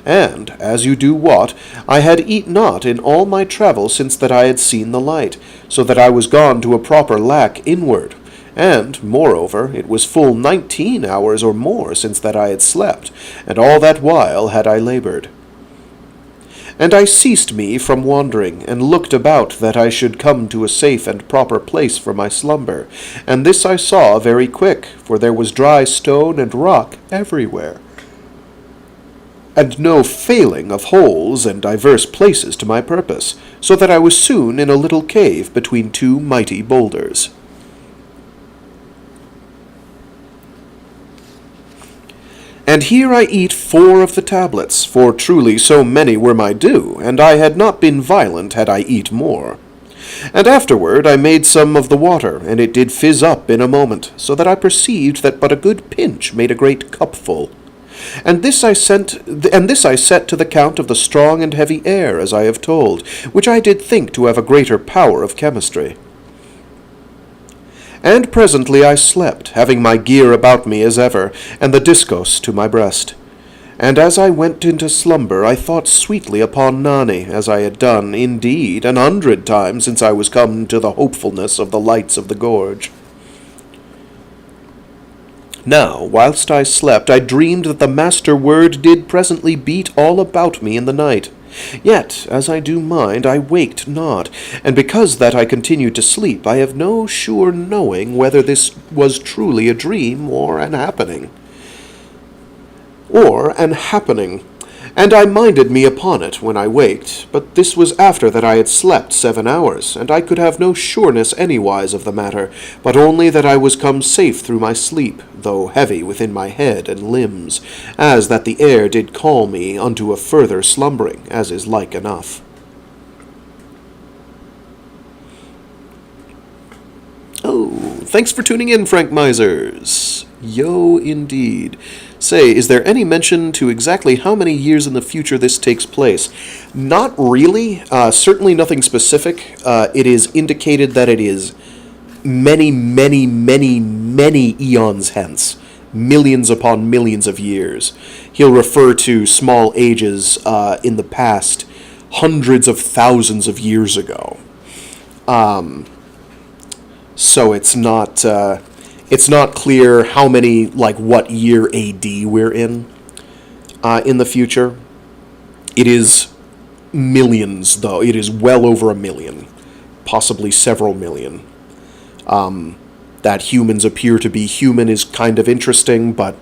And, as you do wot, I had eat not in all my travel since that I had seen the light, so that I was gone to a proper lack inward. And, moreover, it was full 19 hours or more since that I had slept, and all that while had I laboured. And I ceased me from wandering, and looked about that I should come to a safe and proper place for my slumber, and this I saw very quick, for there was dry stone and rock everywhere, and no failing of holes and divers places to my purpose, so that I was soon in a little cave between two mighty boulders. And here I eat 4 of the tablets, for truly so many were my due, and I had not been violent had I eat more. And afterward I made some of the water, and it did fizz up in a moment, so that I perceived that but a good pinch made a great cupful. And this I set to the count of the strong and heavy air, as I have told, which I did think to have a greater power of chemistry. And presently I slept, having my gear about me as ever, and the Diskos to my breast. And as I went into slumber, I thought sweetly upon Nani, as I had done, indeed, 100 times since I was come to the hopefulness of the lights of the gorge. Now, whilst I slept, I dreamed that the master word did presently beat all about me in the night. Yet, as I do mind, I waked not, and because that I continued to sleep, I have no sure knowing whether this was truly a dream or an happening. And I minded me upon it when I waked, but this was after that I had slept 7 hours, and I could have no sureness anywise of the matter, but only that I was come safe through my sleep, though heavy within my head and limbs, as that the air did call me unto a further slumbering, as is like enough. Oh, thanks for tuning in, Frank Misers. Yo, indeed. Say, is there any mention to exactly how many years in the future this takes place? Not really. Certainly nothing specific. It is indicated that it is many, many, many, many eons hence. Millions upon millions of years. He'll refer to small ages in the past, hundreds of thousands of years ago. So it's not clear how many, what year AD we're in the future. It is millions, though. It is well over 1 million, possibly several million. That humans appear to be human is kind of interesting, but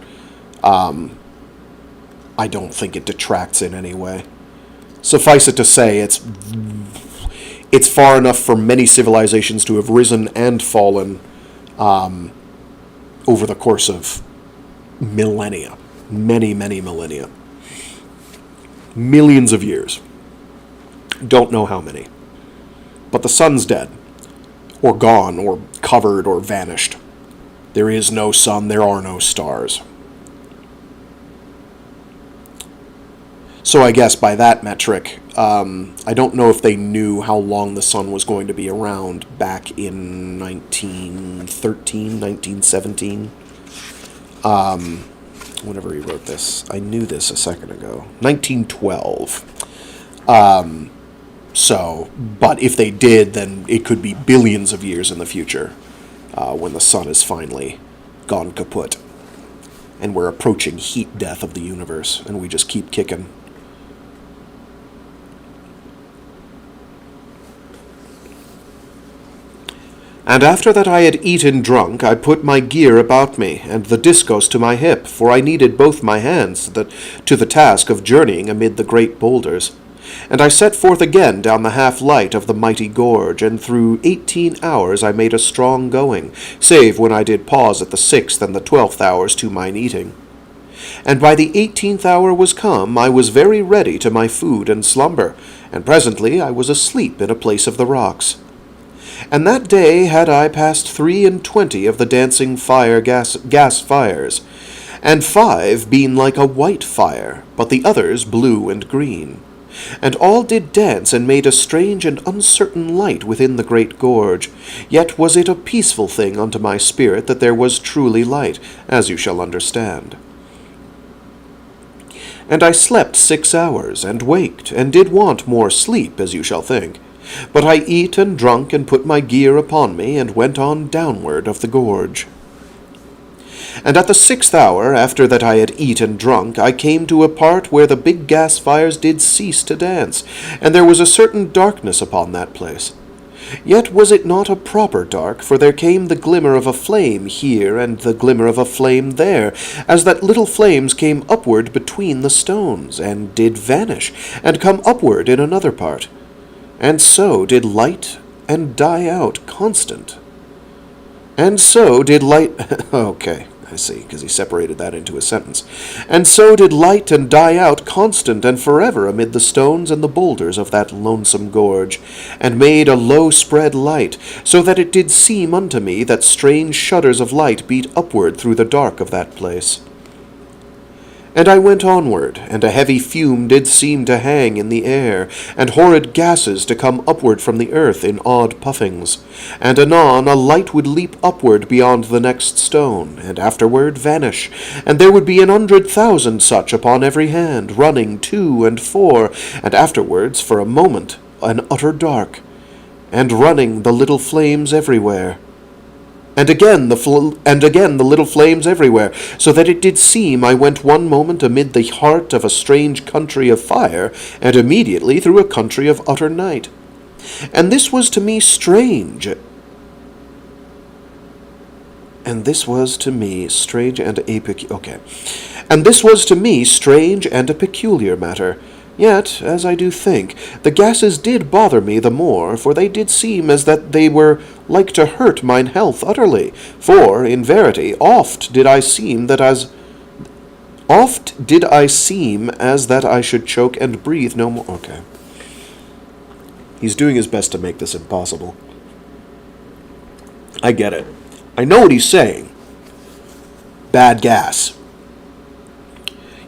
I don't think it detracts in any way. Suffice it to say, it's far enough for many civilizations to have risen and fallen over the course of millennia. Many, many millennia. Millions of years. Don't know how many. But the sun's dead. Or gone, or covered, or vanished. There is no sun, there are no stars. So I guess by that metric, I don't know if they knew how long the sun was going to be around back in 1913, 1917. Whenever he wrote this. I knew this a second ago. 1912. But if they did, then it could be billions of years in the future, when the sun is finally gone kaput. And we're approaching heat death of the universe, and we just keep kicking. And after that I had eaten and drunk, I put my gear about me, and the Diskos to my hip, for I needed both my hands to the task of journeying amid the great boulders. And I set forth again down the half-light of the mighty gorge, and through 18 hours I made a strong going, save when I did pause at the 6th and the 12th hours to mine eating. And by the 18th hour was come, I was very ready to my food and slumber, and presently I was asleep in a place of the rocks. And that day had I passed 23 of the dancing gas fires, and 5 being like a white fire, but the others blue and green. And all did dance and made a strange and uncertain light within the great gorge. Yet was it a peaceful thing unto my spirit that there was truly light, as you shall understand. And I slept 6 hours, and waked, and did want more sleep, as you shall think. But I eat and drunk, and put my gear upon me, and went on downward of the gorge. And at the 6th hour, after that I had eat and drunk, I came to a part where the big gas fires did cease to dance, and there was a certain darkness upon that place. Yet was it not a proper dark, for there came the glimmer of a flame here, and the glimmer of a flame there, as that little flames came upward between the stones, and did vanish, and come upward in another part. And so did light and die out constant. And so did light... okay, I see, because he separated that into a sentence. And so did light and die out constant and forever amid the stones and the boulders of that lonesome gorge, and made a low spread light, so that it did seem unto me that strange shudders of light beat upward through the dark of that place. And I went onward, and a heavy fume did seem to hang in the air, and horrid gases to come upward from the earth in odd puffings. And anon a light would leap upward beyond the next stone, and afterward vanish, and there would be 100,000 such upon every hand, running to and fore, and afterwards for a moment an utter dark, and running the little flames everywhere. And again the little flames everywhere, so that it did seem I went one moment amid the heart of a strange country of fire, and immediately through a country of utter night. And this was to me strange. And this was to me strange and a peculiar matter. Yet, as I do think, the gases did bother me the more, for they did seem as that they were like to hurt mine health utterly. For, in verity, oft did I seem as that I should choke and breathe no more. Okay. He's doing his best to make this impossible. I get it. I know what he's saying. Bad gas.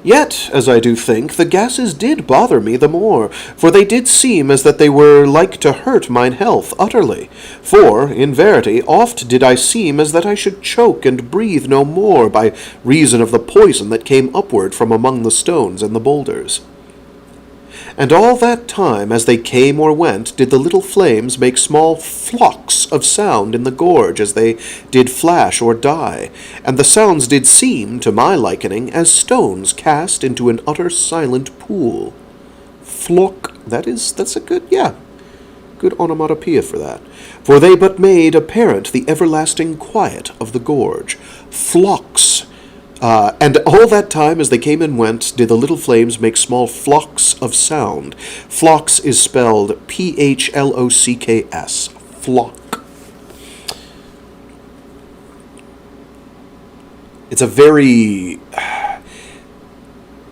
Yet, as I do think, the gases did bother me the more, for they did seem as that they were like to hurt mine health utterly. For, in verity, oft did I seem as that I should choke and breathe no more, by reason of the poison that came upward from among the stones and the boulders. And all that time, as they came or went, did the little flames make small flocks of sound in the gorge, as they did flash or die, and the sounds did seem, to my likening, as stones cast into an utter silent pool. Flock, that's a good onomatopoeia for that. For they but made apparent the everlasting quiet of the gorge. Flocks. And all that time, as they came and went, did the little flames make small flocks of sound. Flocks is spelled Phlocks. Flock. It's a very...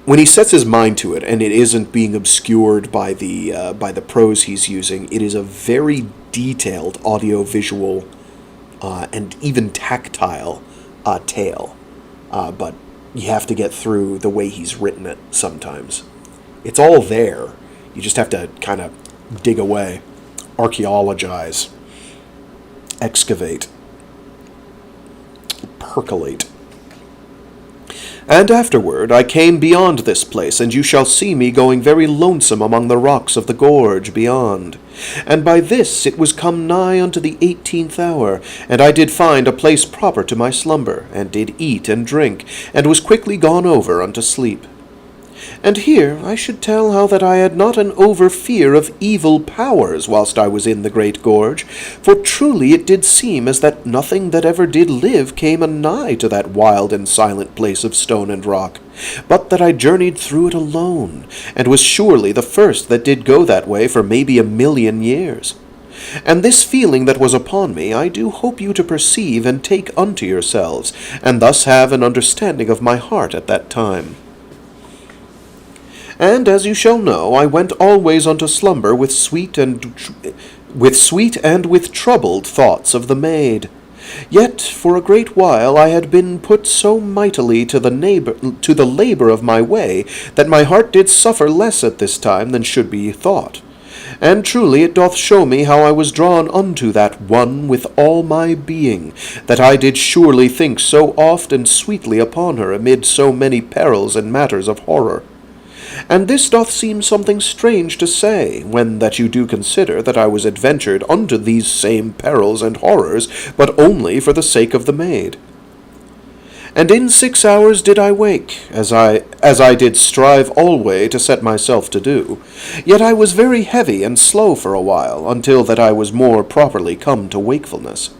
when he sets his mind to it, and it isn't being obscured by the prose he's using, it is a very detailed audio-visual and even tactile tale. But you have to get through the way he's written it sometimes. It's all there. You just have to kind of dig away, archaeologize, excavate, percolate. And afterward I came beyond this place, and you shall see me going very lonesome among the rocks of the gorge beyond. And by this it was come nigh unto the 18th hour, and I did find a place proper to my slumber, and did eat and drink, and was quickly gone over unto sleep. And here I should tell how that I had not an over fear of evil powers whilst I was in the great gorge, for truly it did seem as that nothing that ever did live came anigh to that wild and silent place of stone and rock, but that I journeyed through it alone, and was surely the first that did go that way for maybe 1,000,000 years. And this feeling that was upon me I do hope you to perceive and take unto yourselves, and thus have an understanding of my heart at that time. And as you shall know, I went always unto slumber with sweet and with troubled thoughts of the maid. Yet for a great while I had been put so mightily to the labour of my way, that my heart did suffer less at this time than should be thought. And truly it doth show me how I was drawn unto that one with all my being, that I did surely think so oft and sweetly upon her amid so many perils and matters of horror. And this doth seem something strange to say, when that you do consider that I was adventured unto these same perils and horrors, but only for the sake of the maid. And in 6 hours did I wake, as I did strive alway to set myself to do. Yet I was very heavy and slow for a while, until that I was more properly come to wakefulness.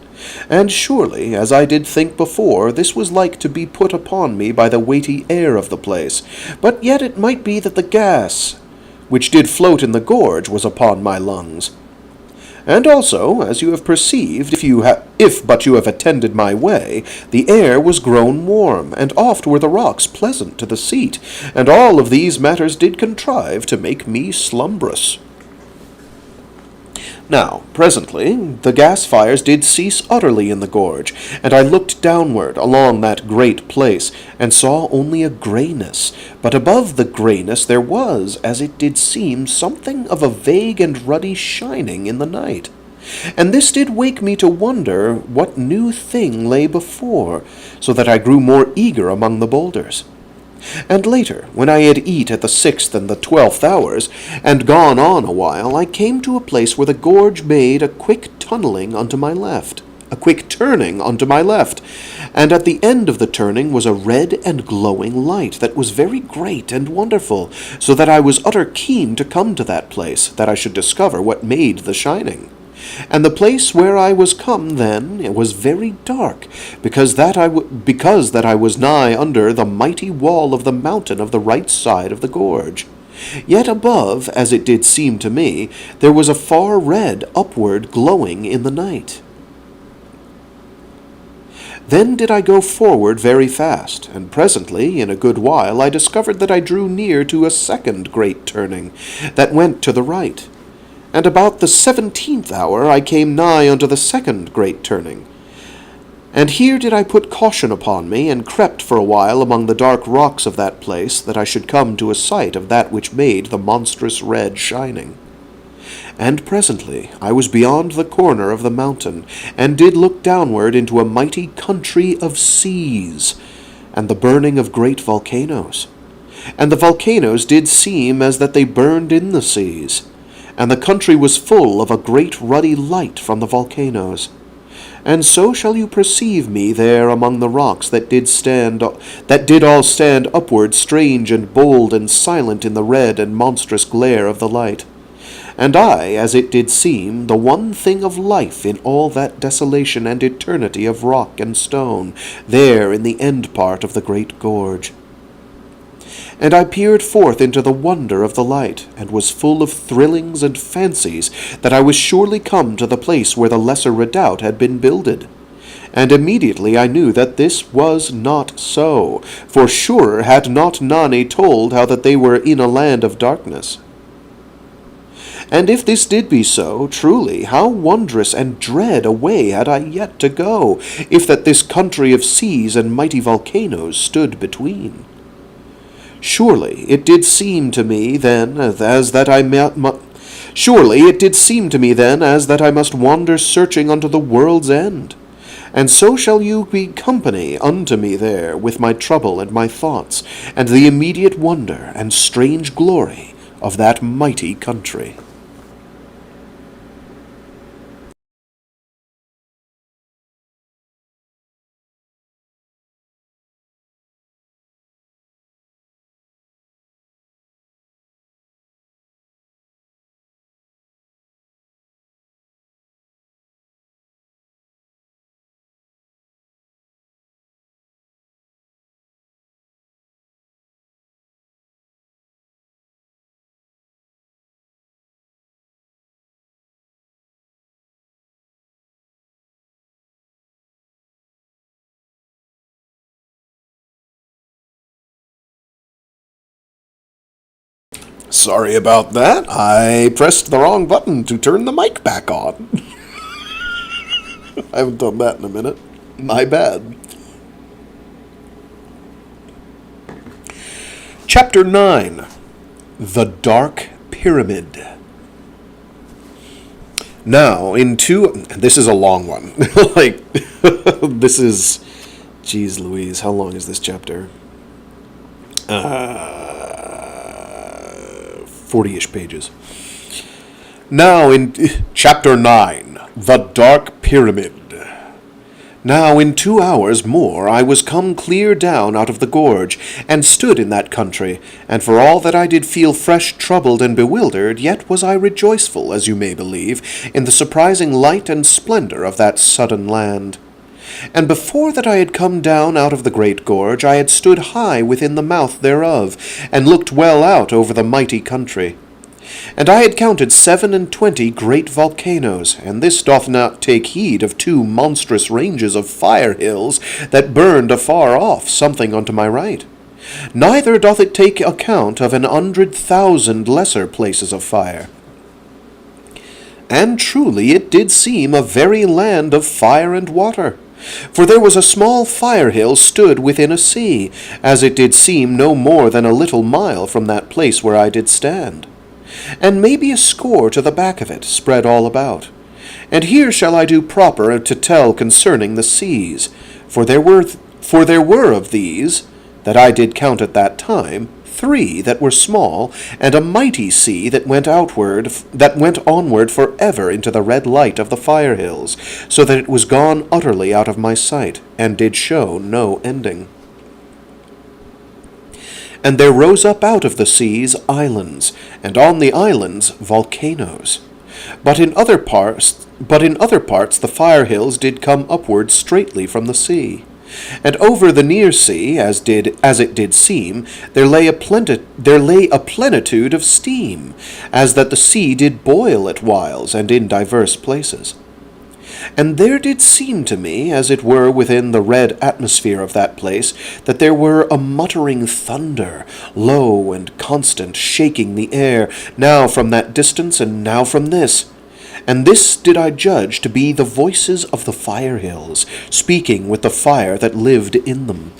And surely, as I did think before, this was like to be put upon me by the weighty air of the place, but yet it might be that the gas, which did float in the gorge, was upon my lungs. And also, as you have perceived, if but you have attended my way, the air was grown warm, and oft were the rocks pleasant to the seat, and all of these matters did contrive to make me slumbrous. Now, presently, the gas fires did cease utterly in the gorge, and I looked downward along that great place, and saw only a greyness, but above the greyness there was, as it did seem, something of a vague and ruddy shining in the night. And this did wake me to wonder what new thing lay before, so that I grew more eager among the boulders. And later, when I had eat at the 6th and the 12th hours, and gone on a while, I came to a place where the gorge made a quick turning unto my left, and at the end of the turning was a red and glowing light that was very great and wonderful, so that I was utter keen to come to that place, that I should discover what made the shining. And the place where I was come then was very dark, because that I was nigh under the mighty wall of the mountain of the right side of the gorge. Yet above, as it did seem to me, there was a far red upward glowing in the night. Then did I go forward very fast, and presently, in a good while, I discovered that I drew near to a second great turning, that went to the right. And about the 17th hour I came nigh unto the second great turning. And here did I put caution upon me, and crept for a while among the dark rocks of that place, that I should come to a sight of that which made the monstrous red shining. And presently I was beyond the corner of the mountain, and did look downward into a mighty country of seas, and the burning of great volcanoes. And the volcanoes did seem as that they burned in the seas, and the country was full of a great ruddy light from the volcanoes. And so shall you perceive me there among the rocks that did all stand upward, strange and bold and silent in the red and monstrous glare of the light. And I, as it did seem, the one thing of life in all that desolation and eternity of rock and stone, there in the end part of the great gorge. And I peered forth into the wonder of the light, and was full of thrillings and fancies that I was surely come to the place where the lesser redoubt had been builded. And immediately I knew that this was not so, for surer had not Nani told how that they were in a land of darkness. And if this did be so, truly, how wondrous and dread a way had I yet to go, if that this country of seas and mighty volcanoes stood between. Surely it did seem to me then as that I must wander searching unto the world's end. And so shall you be company unto me there with my trouble and my thoughts, and the immediate wonder and strange glory of that mighty country. sorry about that. I pressed the wrong button to turn the mic back on. I haven't done that in a minute. My bad. Chapter 9. The Dark Pyramid. Now, this is a long one. This is... Jeez Louise, how long is this chapter? 40-ish pages. Now, in Chapter 9. The Dark Pyramid. Now in 2 hours more I was come clear down out of the gorge, and stood in that country, and for all that I did feel fresh troubled and bewildered, yet was I rejoiceful, as you may believe, in the surprising light and splendor of that sudden land. And before that I had come down out of the great gorge, I had stood high within the mouth thereof, and looked well out over the mighty country. And I had counted 27 great volcanoes, and this doth not take heed of 2 monstrous ranges of fire hills that burned afar off something unto my right. Neither doth it take account of 100,000 lesser places of fire. And truly it did seem a very land of fire and water. For there was a small fire hill stood within a sea, as it did seem no more than a little mile from that place where I did stand. And maybe a score to the back of it, spread all about. And here shall I do proper to tell concerning the seas, for there were of these, that I did count at that time, 3 that were small, and a mighty sea that went onward for ever into the red light of the fire hills, so that it was gone utterly out of my sight, and did show no ending. And there rose up out of the seas islands, and on the islands volcanoes. But in other parts the fire hills did come upward straightly from the sea. And over the near sea, as it did seem, there lay a plenitude of steam, as that the sea did boil at whiles, and in divers places. And there did seem to me, as it were within the red atmosphere of that place, that there were a muttering thunder, low and constant, shaking the air, now from that distance, and now from this. And this did I judge to be the voices of the fire hills, speaking with the fire that lived in them.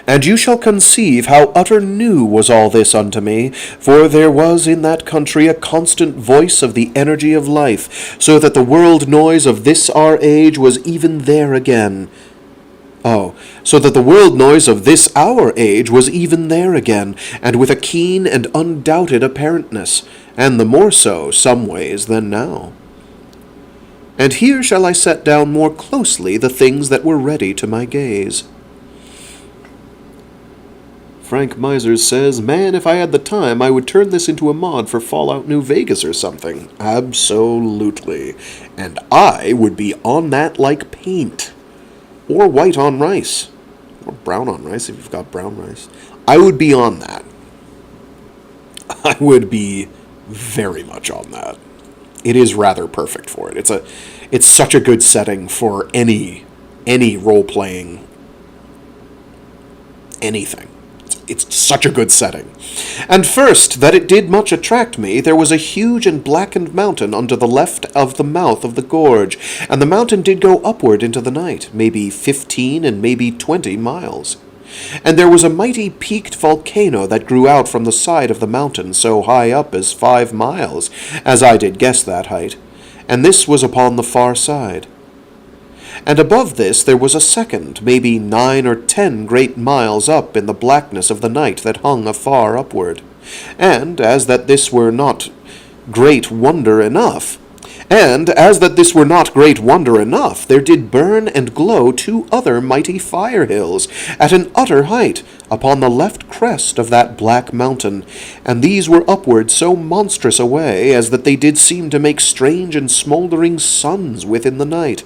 And you shall conceive how utter new was all this unto me, for there was in that country a constant voice of the energy of life, so that the world noise of this our age was even there again. So that the world noise of this our age was even there again, and with a keen and undoubted apparentness, and the more so, some ways, than now. And here shall I set down more closely the things that were ready to my gaze. Frank Misers says, man, if I had the time, I would turn this into a mod for Fallout New Vegas or something. Absolutely. And I would be on that like paint. Or white on rice. Or brown on rice if you've got brown rice. I would be on that. I would be very much on that. It is rather perfect for it. It's such a good setting for any role-playing anything. It's such a good setting. And first, that it did much attract me, there was a huge and blackened mountain unto the left of the mouth of the gorge, and the mountain did go upward into the night, maybe 15 and maybe 20 miles. And there was a mighty peaked volcano that grew out from the side of the mountain so high up as 5 miles, as I did guess that height, and this was upon the far side. And above this there was a second, maybe 9 or 10 great miles up in the blackness of the night that hung afar upward. And as that this were not great wonder enough, there did burn and glow 2 other mighty fire hills, at an utter height, upon the left crest of that black mountain, and these were upward so monstrous a way, as that they did seem to make strange and smouldering suns within the night.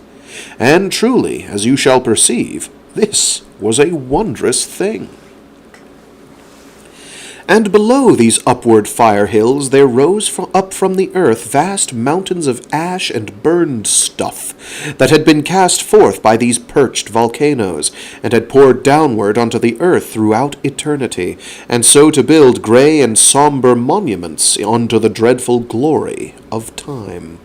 And truly, as you shall perceive, this was a wondrous thing. And below these upward fire hills there rose up from the earth vast mountains of ash and burned stuff that had been cast forth by these perched volcanoes, and had poured downward onto the earth throughout eternity, and so to build grey and sombre monuments unto the dreadful glory of time.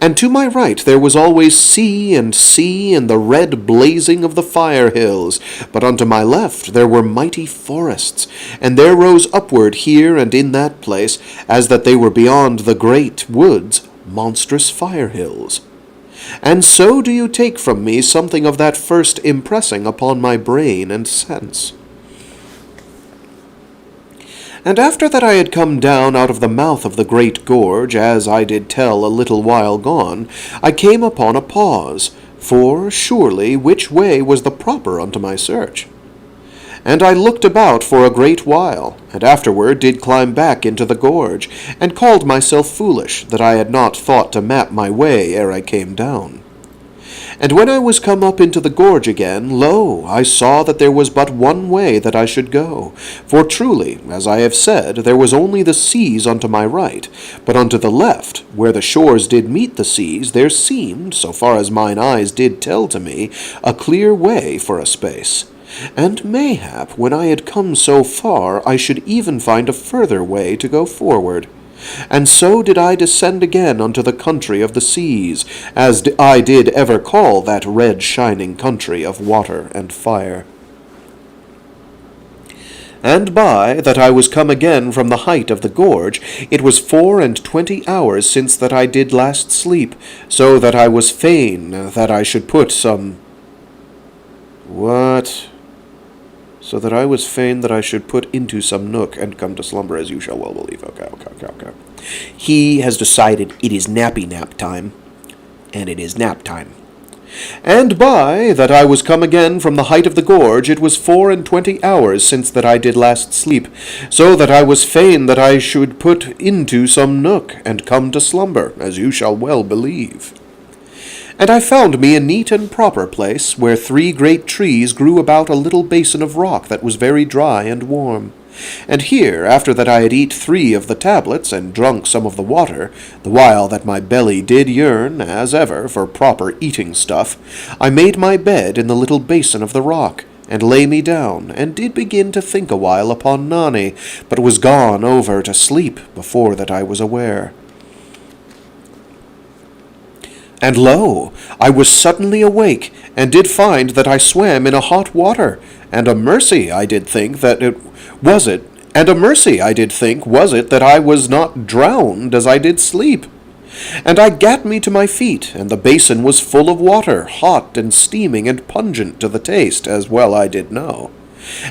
And to my right there was always sea, and the red blazing of the fire hills. But unto my left there were mighty forests, and there rose upward here and in that place, as that they were beyond the great woods, monstrous fire hills. And so do you take from me something of that first impressing upon my brain and sense. And after that I had come down out of the mouth of the great gorge, as I did tell a little while gone, I came upon a pause, for surely which way was the proper unto my search? And I looked about for a great while, and afterward did climb back into the gorge, and called myself foolish, that I had not thought to map my way ere I came down. And when I was come up into the gorge again, lo, I saw that there was but one way that I should go. For truly, as I have said, there was only the seas unto my right, but unto the left, where the shores did meet the seas, there seemed, so far as mine eyes did tell to me, a clear way for a space. And mayhap, when I had come so far, I should even find a further way to go forward. And so did I descend again unto the country of the seas, as I did ever call that red shining country of water and fire. And by that I was come again from the height of the gorge, it was 24 hours since that I did last sleep, so that I was fain that I should put some... What? So that I was fain that I should put into some nook and come to slumber, as you shall well believe. Okay. He has decided it is nappy nap time, and it is nap time. And by that I was come again from the height of the gorge, it was 24 hours since that I did last sleep, so that I was fain that I should put into some nook and come to slumber, as you shall well believe. And I found me a neat and proper place, where 3 great trees grew about a little basin of rock that was very dry and warm. And here, after that I had eat 3 of the tablets, and drunk some of the water, the while that my belly did yearn, as ever, for proper eating stuff, I made my bed in the little basin of the rock, and lay me down, and did begin to think a while upon Nani, but was gone over to sleep before that I was aware. And lo, I was suddenly awake, and did find that I swam in a hot water, and a mercy I did think that it was it, that I was not drowned as I did sleep. And I gat me to my feet, and the basin was full of water, hot and steaming and pungent to the taste, as well I did know.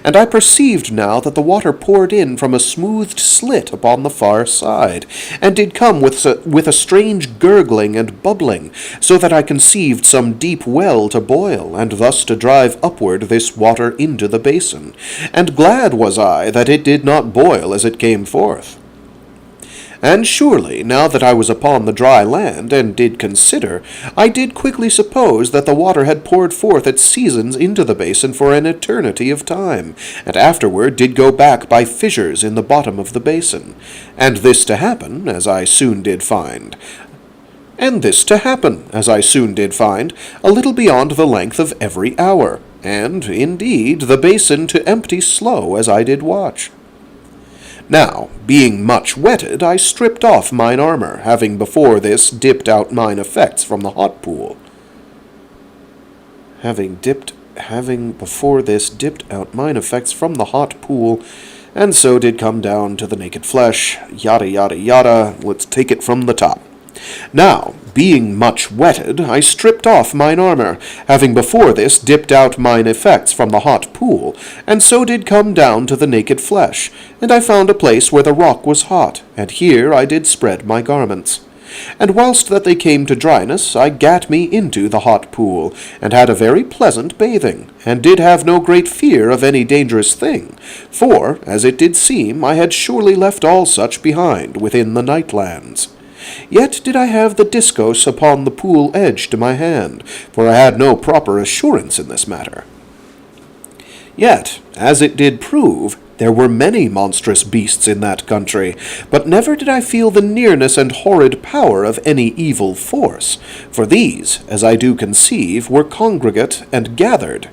And I perceived now that the water poured in from a smoothed slit upon the far side, and did come with a strange gurgling and bubbling, so that I conceived some deep well to boil, and thus to drive upward this water into the basin. And glad was I that it did not boil as it came forth. And surely, now that I was upon the dry land, and did consider, I did quickly suppose that the water had poured forth its seasons into the basin for an eternity of time, and afterward did go back by fissures in the bottom of the basin, and this to happen, as I soon did find, a little beyond the length of every hour, and, indeed, the basin to empty slow as I did watch. Now, being much wetted, I stripped off mine armor, having before this dipped out mine effects from the hot pool. And so did come down to the naked flesh, yada yada yada, let's take it from the top. Now, being much wetted, I stripped off mine armor, having before this dipped out mine effects from the hot pool, and so did come down to the naked flesh, and I found a place where the rock was hot, and here I did spread my garments. And whilst that they came to dryness, I gat me into the hot pool, and had a very pleasant bathing, and did have no great fear of any dangerous thing, for, as it did seem, I had surely left all such behind within the nightlands. Yet did I have the Diskos upon the pool edge to my hand, for I had no proper assurance in this matter. Yet, as it did prove, there were many monstrous beasts in that country, but never did I feel the nearness and horrid power of any evil force, for these, as I do conceive, were congregate and gathered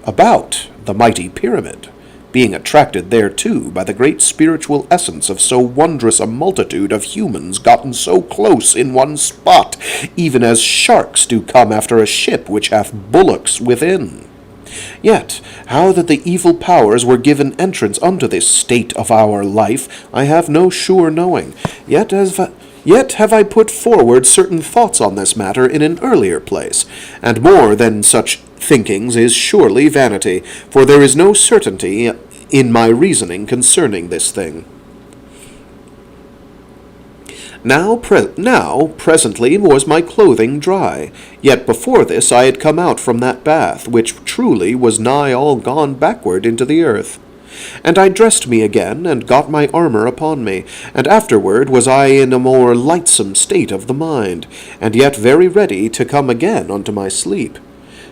about the mighty pyramid, being attracted thereto by the great spiritual essence of so wondrous a multitude of humans gotten so close in one spot, even as sharks do come after a ship which hath bullocks within. Yet, how that the evil powers were given entrance unto this state of our life, I have no sure knowing. Yet have I put forward certain thoughts on this matter in an earlier place, and more than such thinkings is surely vanity, for there is no certainty in my reasoning concerning this thing. Now presently was my clothing dry, yet before this I had come out from that bath, which truly was nigh all gone backward into the earth. And I dressed me again, and got my armour upon me, and afterward was I in a more lightsome state of the mind, and yet very ready to come again unto my sleep.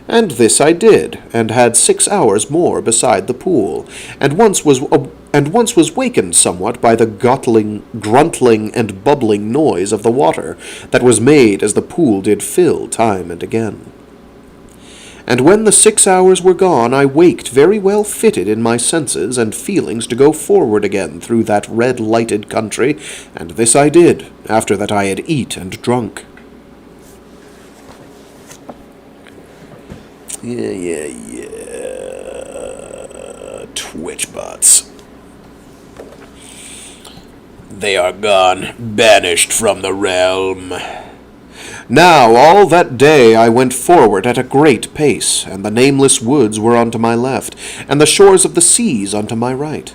And this I did, and had 6 hours more beside the pool, and once was wakened somewhat by the gruntling and bubbling noise of the water, that was made as the pool did fill time and again. And when the 6 hours were gone, I waked very well fitted in my senses and feelings to go forward again through that red-lighted country, and this I did, after that I had eat and drunk. Yeah. Twitch bots. They are gone, banished from the realm. Now all that day I went forward at a great pace, and the nameless woods were unto my left, and the shores of the seas unto my right.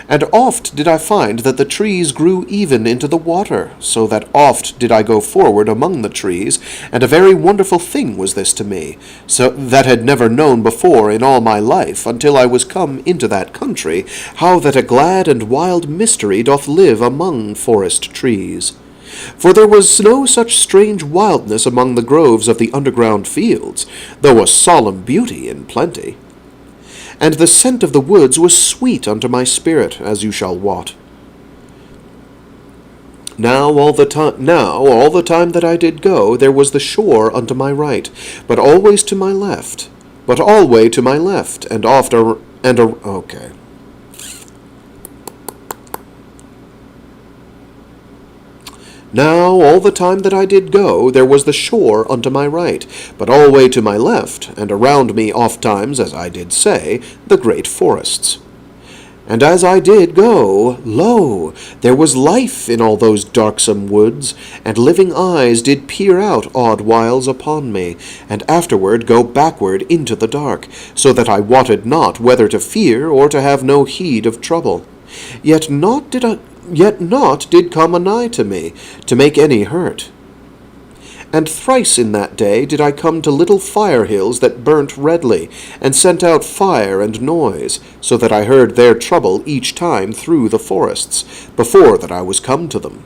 And oft did I find that the trees grew even into the water, so that oft did I go forward among the trees, and a very wonderful thing was this to me, so that had never known before in all my life, until I was come into that country, how that a glad and wild mystery doth live among forest trees. For there was no such strange wildness among the groves of the underground fields, though a solemn beauty in plenty. And the scent of the woods was sweet unto my spirit, as you shall wot. Now all the time that I did go, there was the shore unto my right, but always to my left, and okay. Now all the time that I did go, there was the shore unto my right, but alway to my left, and around me ofttimes, as I did say, the great forests. And as I did go, lo, there was life in all those darksome woods, and living eyes did peer out odd whiles upon me, and afterward go backward into the dark, so that I wotted not whether to fear or to have no heed of trouble. Yet naught did come anigh to me, to make any hurt. And thrice in that day did I come to little fire hills that burnt redly, and sent out fire and noise, so that I heard their trouble each time through the forests, before that I was come to them.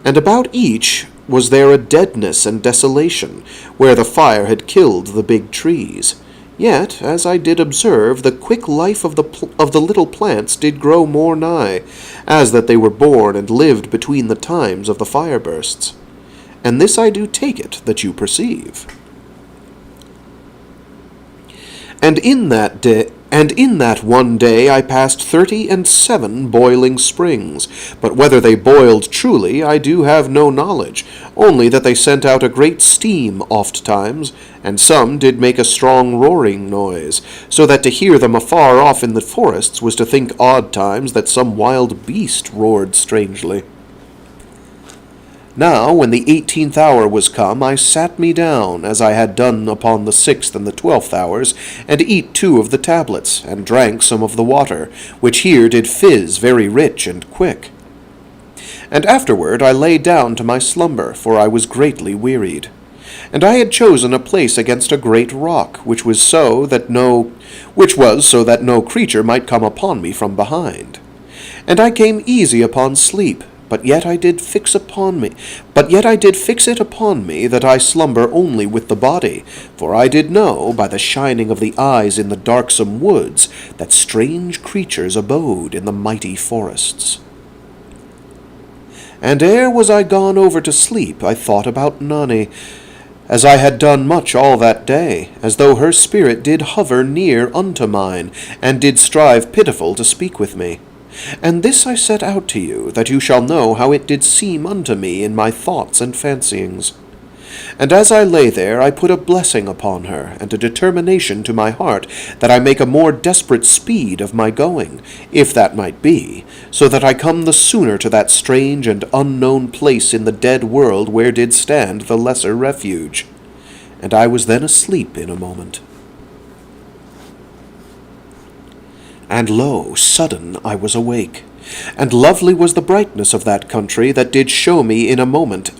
And about each was there a deadness and desolation, where the fire had killed the big trees. Yet, as I did observe, the quick life of the little plants did grow more nigh, as that they were born and lived between the times of the fire bursts. And this I do take it that you perceive. And in that one day I passed 37 boiling springs, but whether they boiled truly I do have no knowledge, only that they sent out a great steam oft-times, and some did make a strong roaring noise, so that to hear them afar off in the forests was to think odd times that some wild beast roared strangely. Now, when the 18th hour was come, I sat me down, as I had done upon the 6th and the 12th hours, and eat 2 of the tablets, and drank some of the water, which here did fizz very rich and quick. And afterward I lay down to my slumber, for I was greatly wearied. And I had chosen a place against a great rock, which was so that no creature might come upon me from behind. And I came easy upon sleep, But yet I did fix it upon me that I slumber only with the body, for I did know, by the shining of the eyes in the darksome woods, that strange creatures abode in the mighty forests. And ere was I gone over to sleep, I thought about Nanny, as I had done much all that day, as though her spirit did hover near unto mine, and did strive pitiful to speak with me. And this I set out to you, that you shall know how it did seem unto me in my thoughts and fancyings. And as I lay there, I put a blessing upon her, and a determination to my heart, that I make a more desperate speed of my going, if that might be, so that I come the sooner to that strange and unknown place in the dead world where did stand the lesser refuge. And I was then asleep in a moment. And lo, sudden I was awake, and lovely was the brightness of that country that did show me in a moment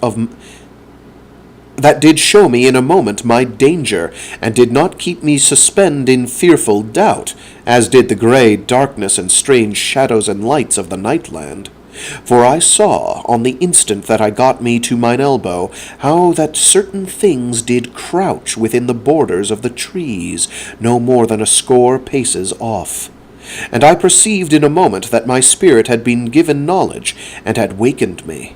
my danger, and did not keep me suspend in fearful doubt, as did the grey darkness and strange shadows and lights of the nightland. For I saw, on the instant that I got me to mine elbow, how that certain things did crouch within the borders of the trees, no more than a score paces off. And I perceived in a moment that my spirit had been given knowledge, and had wakened me.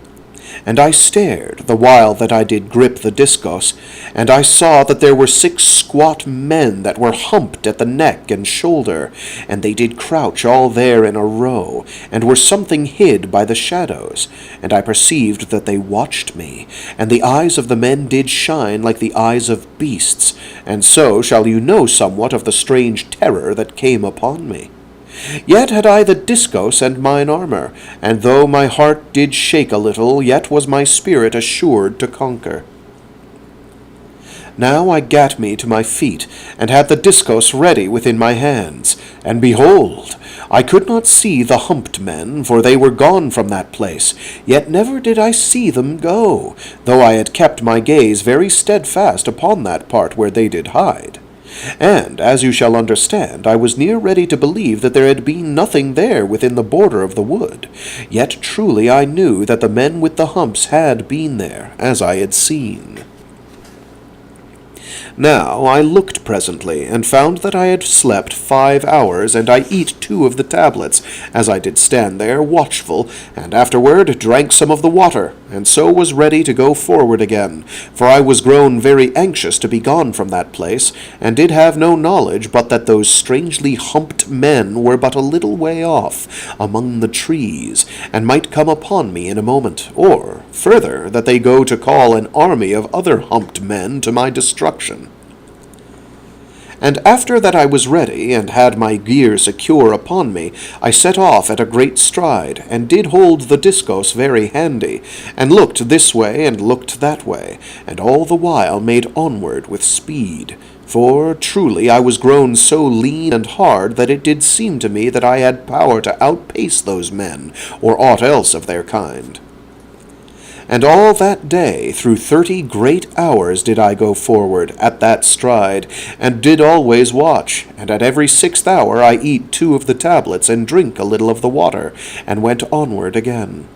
And I stared, the while that I did grip the Diskos, and I saw that there were 6 squat men that were humped at the neck and shoulder, and they did crouch all there in a row, and were something hid by the shadows, and I perceived that they watched me, and the eyes of the men did shine like the eyes of beasts, and so shall you know somewhat of the strange terror that came upon me. Yet had I the Diskos and mine armor, and though my heart did shake a little, yet was my spirit assured to conquer. Now I gat me to my feet, and had the Diskos ready within my hands, and behold, I could not see the humped men, for they were gone from that place, yet never did I see them go, though I had kept my gaze very steadfast upon that part where they did hide. And, as you shall understand, I was near ready to believe that there had been nothing there within the border of the wood. Yet truly I knew that the men with the humps had been there, as I had seen. Now I looked presently, and found that I had slept 5 hours, and I eat 2 of the tablets, as I did stand there watchful, and afterward drank some of the water, and so was ready to go forward again, for I was grown very anxious to be gone from that place, and did have no knowledge but that those strangely humped men were but a little way off, among the trees, and might come upon me in a moment, or, further, that they go to call an army of other humped men to my destruction. And after that I was ready, and had my gear secure upon me, I set off at a great stride, and did hold the Diskos very handy, and looked this way and looked that way, and all the while made onward with speed. For truly I was grown so lean and hard that it did seem to me that I had power to outpace those men, or aught else of their kind. And all that day, through 30 great hours, did I go forward, at that stride, and did always watch, and at every 6th hour I eat 2 of the tablets, and drink a little of the water, and went onward again.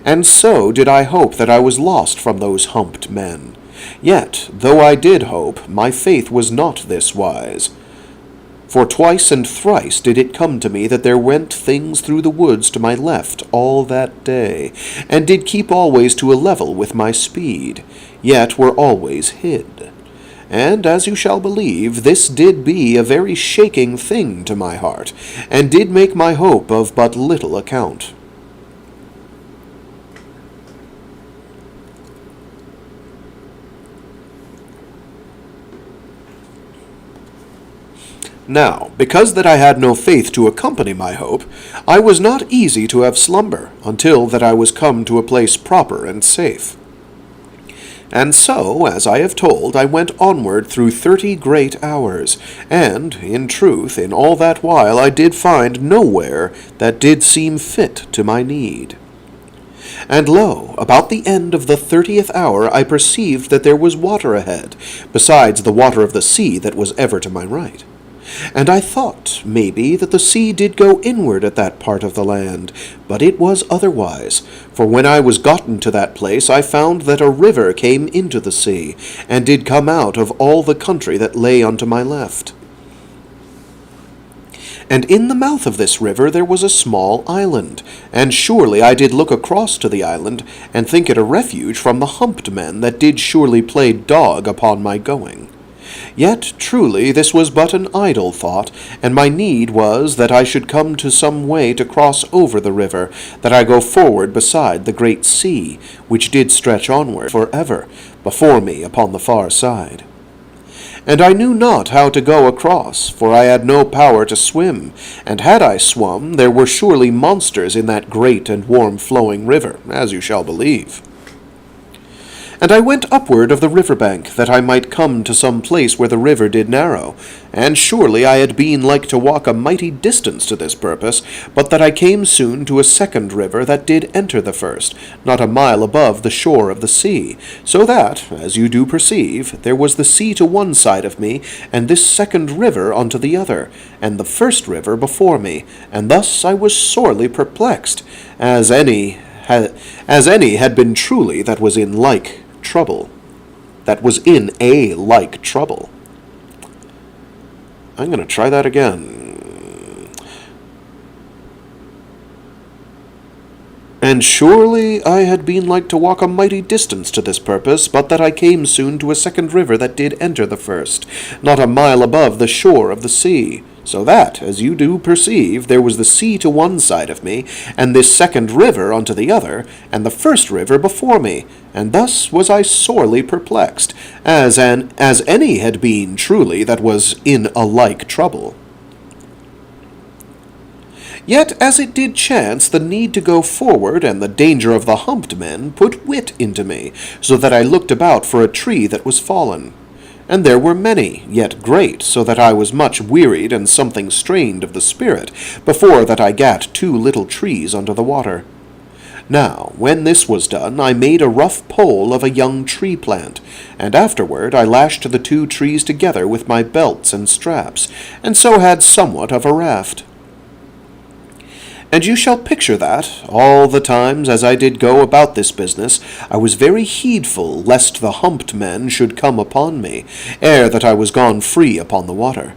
And so did I hope that I was lost from those humped men. Yet, though I did hope, my faith was not this wise. For twice and thrice did it come to me that there went things through the woods to my left all that day, and did keep always to a level with my speed, yet were always hid. And, as you shall believe, this did be a very shaking thing to my heart, and did make my hope of but little account. Now, because that I had no faith to accompany my hope, I was not easy to have slumber, until that I was come to a place proper and safe. And so, as I have told, I went onward through 30 great hours, and, in truth, in all that while I did find nowhere that did seem fit to my need. And lo, about the end of the 30th hour I perceived that there was water ahead, besides the water of the sea that was ever to my right. And I thought, maybe, that the sea did go inward at that part of the land, but it was otherwise. For when I was gotten to that place, I found that a river came into the sea, and did come out of all the country that lay unto my left. And in the mouth of this river there was a small island, and surely I did look across to the island, and think it a refuge from the humped men that did surely play dog upon my going. Yet truly this was but an idle thought, and my need was that I should come to some way to cross over the river, that I go forward beside the great sea, which did stretch onward for ever before me upon the far side. And I knew not how to go across, for I had no power to swim, and had I swum, there were surely monsters in that great and warm-flowing river, as you shall believe. And I went upward of the river bank, that I might come to some place where the river did narrow. And surely I had been like to walk a mighty distance to this purpose, but that I came soon to a second river that did enter the first, not a mile above the shore of the sea, so that, as you do perceive, there was the sea to one side of me, and this second river unto the other, and the first river before me, and thus I was sorely perplexed, as any had been truly that was in like trouble. That was in a like trouble. I'm going to try that again. And surely I had been like to walk a mighty distance to this purpose, but that I came soon to a second river that did enter the first, not a mile above the shore of the sea. So that, as you do perceive, there was the sea to one side of me, and this second river unto the other, and the first river before me, and thus was I sorely perplexed, as any had been truly that was in a like trouble. Yet as it did chance, the need to go forward and the danger of the humped men put wit into me, so that I looked about for a tree that was fallen. And there were many, yet great, so that I was much wearied and something strained of the spirit, before that I gat 2 little trees under the water. Now, when this was done, I made a rough pole of a young tree plant, and afterward I lashed the 2 trees together with my belts and straps, and so had somewhat of a raft. And you shall picture that, all the times as I did go about this business, I was very heedful lest the humped men should come upon me, ere that I was gone free upon the water.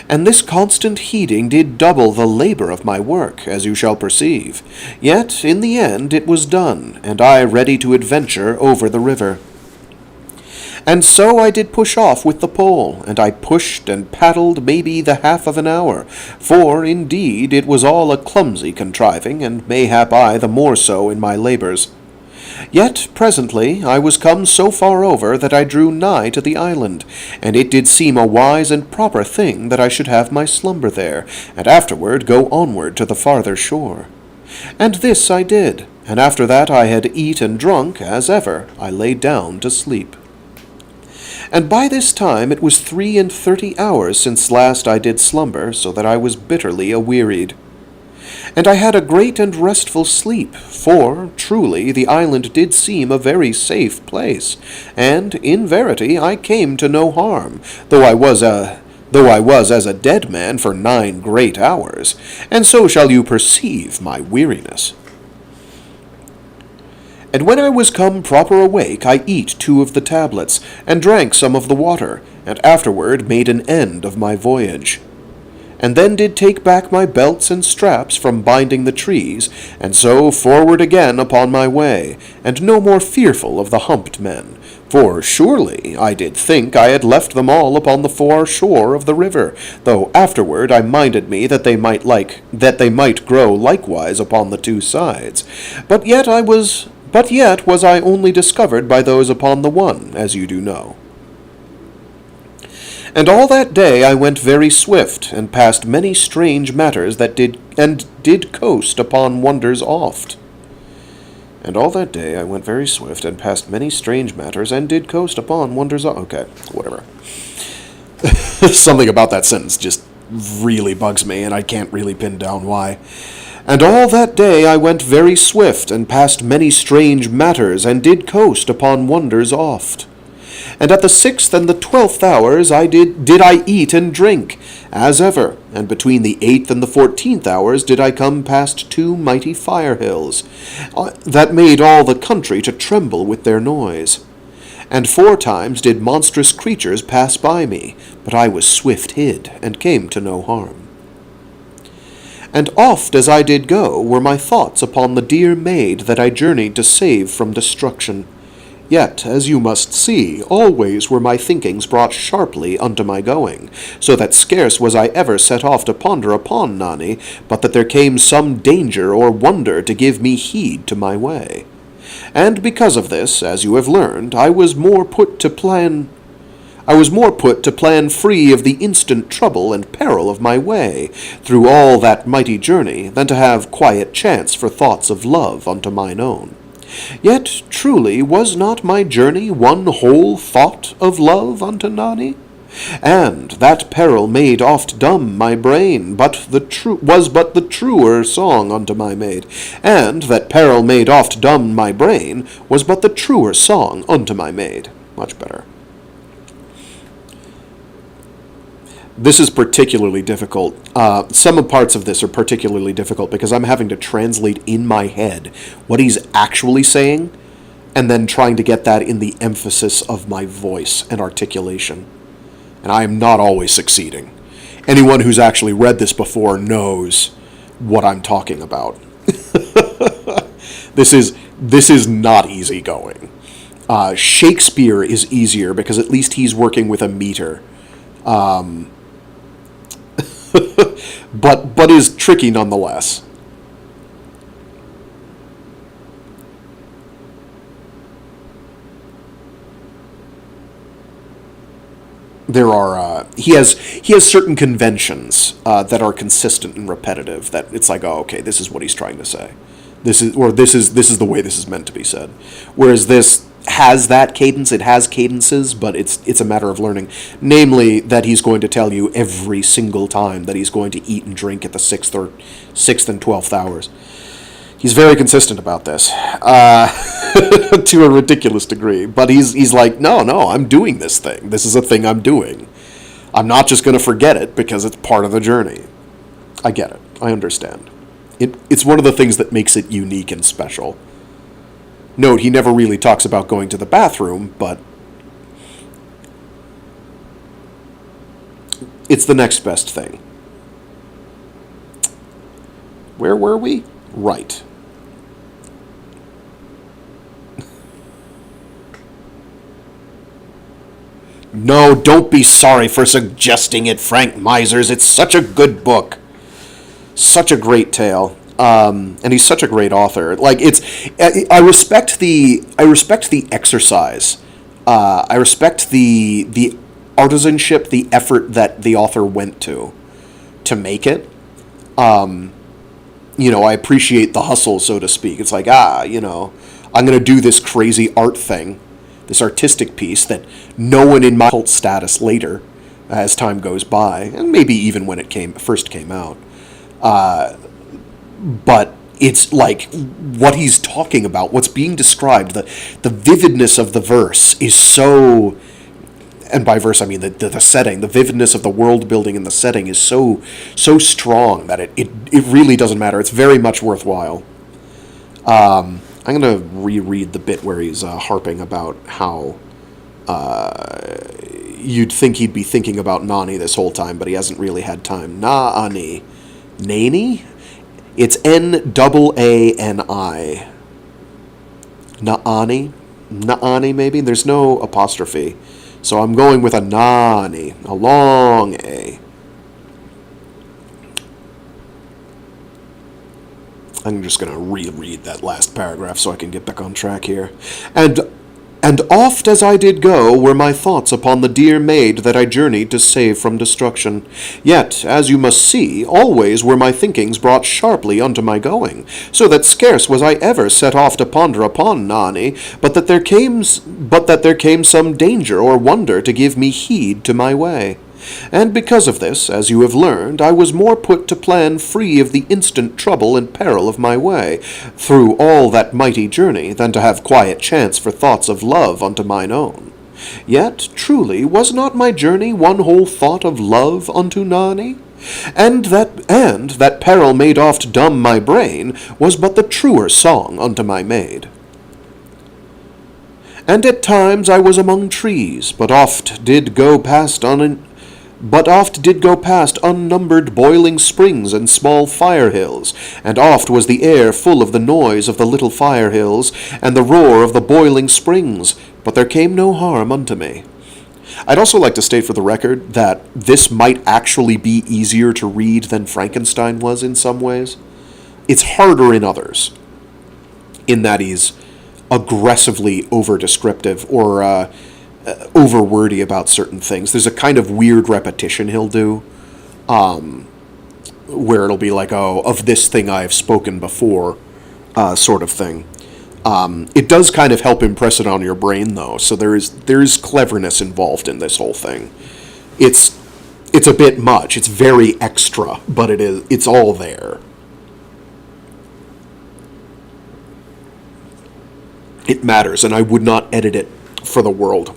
And this constant heeding did double the labour of my work, as you shall perceive. Yet in the end it was done, and I ready to adventure over the river. And so I did push off with the pole, and I pushed and paddled maybe the half of an hour, for indeed it was all a clumsy contriving, and mayhap I the more so in my labours. Yet presently I was come so far over that I drew nigh to the island, and it did seem a wise and proper thing that I should have my slumber there, and afterward go onward to the farther shore. And this I did, and after that I had eat and drunk, as ever, I lay down to sleep. And by this time it was 33 hours since last I did slumber, so that I was bitterly awearied. And I had a great and restful sleep, for, truly, the island did seem a very safe place, and, in verity, I came to no harm, though I was as a dead man for 9 great hours, and so shall you perceive my weariness. And when I was come proper awake, I eat 2 of the tablets, and drank some of the water, and afterward made an end of my voyage. And then did take back my belts and straps from binding the trees, and so forward again upon my way, and no more fearful of the humped men. For surely I did think I had left them all upon the far shore of the river, though afterward I minded me that they might grow likewise upon the 2 sides. But yet was I only discovered by those upon the one, as you do know. And all that day I went very swift, and passed many strange matters that did coast upon wonders oft. And all that day I went very swift, and passed many strange matters, and did coast upon wonders oft. Okay, whatever. Something about that sentence just really bugs me, and I can't really pin down why. And all that day I went very swift, and passed many strange matters, and did coast upon wonders oft. And at the 6th and the 12th hours did I eat and drink, as ever, and between the 8th and the 14th hours did I come past 2 mighty fire hills, that made all the country to tremble with their noise. And 4 times did monstrous creatures pass by me, but I was swift hid, and came to no harm. And oft as I did go were my thoughts upon the dear maid that I journeyed to save from destruction. Yet, as you must see, always were my thinkings brought sharply unto my going, so that scarce was I ever set off to ponder upon Nani, but that there came some danger or wonder to give me heed to my way. And because of this, as you have learned, I was more put to plan free of the instant trouble and peril of my way, through all that mighty journey, than to have quiet chance for thoughts of love unto mine own. Yet truly was not my journey one whole thought of love unto Nani? And that peril made oft dumb my brain, was but the truer song unto my maid. And that peril made oft dumb my brain, was but the truer song unto my maid. Much better. This is particularly difficult. Some parts of this are particularly difficult because I'm having to translate in my head what he's actually saying and then trying to get that in the emphasis of my voice and articulation. And I am not always succeeding. Anyone who's actually read this before knows what I'm talking about. This is not easy going. Shakespeare is easier because at least he's working with a meter. But is tricky nonetheless. There are he has certain conventions that are consistent and repetitive. That it's like, oh, okay, this is what he's trying to say. This is the way this is meant to be said. Whereas this has that cadence, it has cadences, but it's a matter of learning. Namely, that he's going to tell you every single time that he's going to eat and drink at the 6th and 12th hours. He's very consistent about this, to a ridiculous degree. But he's like, no, I'm doing this thing. This is a thing I'm doing. I'm not just going to forget it because it's part of the journey. I get it. I understand. It's one of the things that makes it unique and special. Note, he never really talks about going to the bathroom, but it's the next best thing. Where were we? Right. No, don't be sorry for suggesting it, Frank Misers. It's such a good book. Such a great tale. And he's such a great author. Like, I respect the exercise. I respect the artisanship, the effort that the author went to make it. I appreciate the hustle, so to speak. It's like, I'm going to do this crazy art thing, this artistic piece that no one in my cult status later, as time goes by, and maybe even when it first came out, but it's like what he's talking about, what's being described, the vividness of the verse is so, and by verse I mean the setting, the vividness of the world building and the setting is so strong that it really doesn't matter. It's very much worthwhile. I'm going to reread the bit where he's harping about how you'd think he'd be thinking about Nani this whole time, but he hasn't really had time. Nani. Nani? It's Naani. Naani, maybe? There's no apostrophe. So I'm going with a Nani, a long A. I'm just going to reread that last paragraph so I can get back on track here. And oft as I did go were my thoughts upon the dear maid that I journeyed to save from destruction. Yet, as you must see, always were my thinkings brought sharply unto my going, so that scarce was I ever set off to ponder upon Nani, but that there came some danger or wonder to give me heed to my way. And because of this, as you have learned, I was more put to plan free of the instant trouble and peril of my way, through all that mighty journey, than to have quiet chance for thoughts of love unto mine own. Yet, truly, was not my journey one whole thought of love unto Nani? And that peril made oft dumb my brain was but the truer song unto my maid. And at times I was among trees, but oft did go past unnumbered boiling springs and small fire hills, and oft was the air full of the noise of the little fire hills, and the roar of the boiling springs, but there came no harm unto me. I'd also like to state for the record that this might actually be easier to read than Frankenstein was in some ways. It's harder in others, in that he's aggressively over-descriptive or over-wordy about certain things. There's a kind of weird repetition he'll do, where it'll be like, oh, of this thing I have spoken before, sort of thing. It does kind of help impress it on your brain, though, so there is cleverness involved in this whole thing. It's a bit much. It's very extra, but it's all there. It matters, and I would not edit it for the world.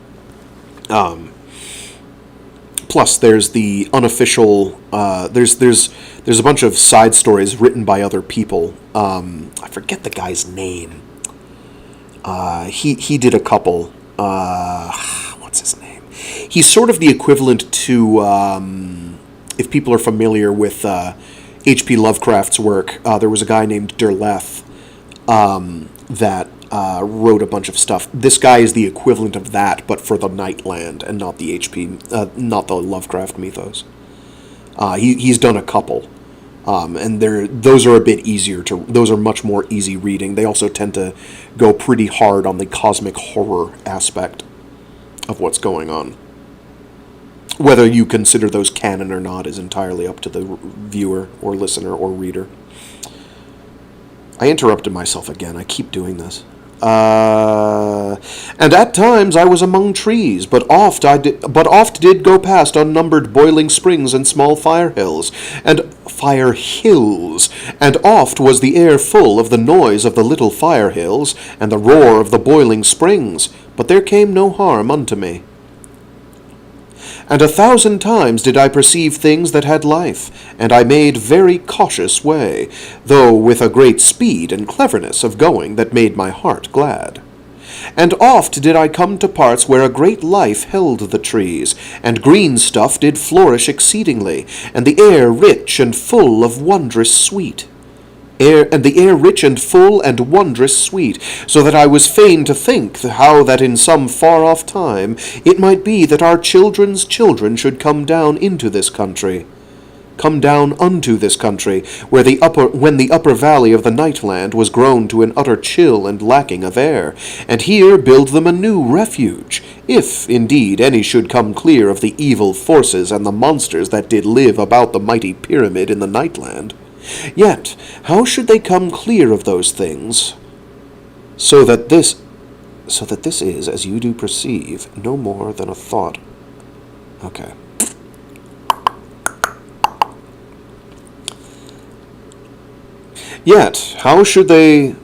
Plus, there's the unofficial. There's a bunch of side stories written by other people. I forget the guy's name. He did a couple. What's his name? He's sort of the equivalent to, if people are familiar with H.P. Lovecraft's work, there was a guy named Derleth that wrote a bunch of stuff. This guy is the equivalent of that, but for the Nightland and not the not the Lovecraft mythos. He's done a couple, and those are a bit easier those are much more easy reading. They also tend to go pretty hard on the cosmic horror aspect of what's going on. Whether you consider those canon or not is entirely up to the viewer or listener or reader. I interrupted myself again. I keep doing this. And at times I was among trees, but oft did go past unnumbered boiling springs and small fire hills, and oft was the air full of the noise of the little fire hills, and the roar of the boiling springs, but there came no harm unto me. And 1,000 times did I perceive things that had life, and I made very cautious way, though with a great speed and cleverness of going that made my heart glad. And oft did I come to parts where a great life held the trees, and green stuff did flourish exceedingly, and the air rich and full of wondrous sweet. The air rich and full and wondrous sweet, so that I was fain to think how that in some far-off time it might be that our children's children should come down unto this country, when the upper valley of the Nightland was grown to an utter chill and lacking of air, and here build them a new refuge, if, indeed, any should come clear of the evil forces and the monsters that did live about the mighty pyramid in the Nightland. Yet, how should they come clear of those things, so that this is, as you do perceive, no more than a thought. Okay. Yet, how should they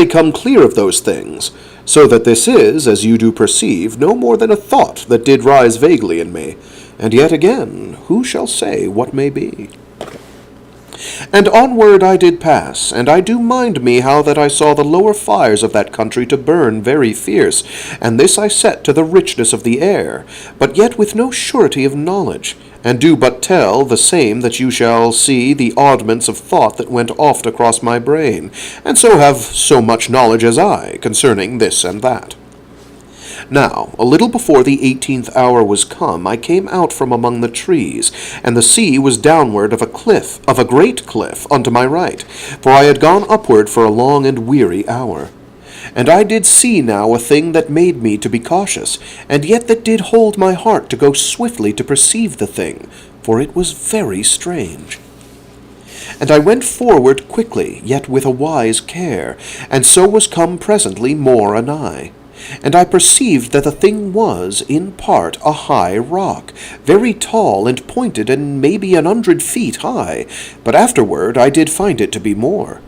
come clear of those things, so that this is, as you do perceive, no more than a thought that did rise vaguely in me, and yet again, who shall say what may be? And onward I did pass, and I do mind me how that I saw the lower fires of that country to burn very fierce, and this I set to the richness of the air, but yet with no surety of knowledge, and do but tell the same that you shall see the oddments of thought that went oft across my brain, and so have so much knowledge as I concerning this and that. Now, a little before the 18th hour was come, I came out from among the trees, and the sea was downward of a great cliff, unto my right, for I had gone upward for a long and weary hour. And I did see now a thing that made me to be cautious, and yet that did hold my heart to go swiftly to perceive the thing, for it was very strange. And I went forward quickly, yet with a wise care, and so was come presently more anigh. And I perceived that the thing was, in part, a high rock, very tall and pointed, and maybe 100 feet high, but afterward I did find it to be more.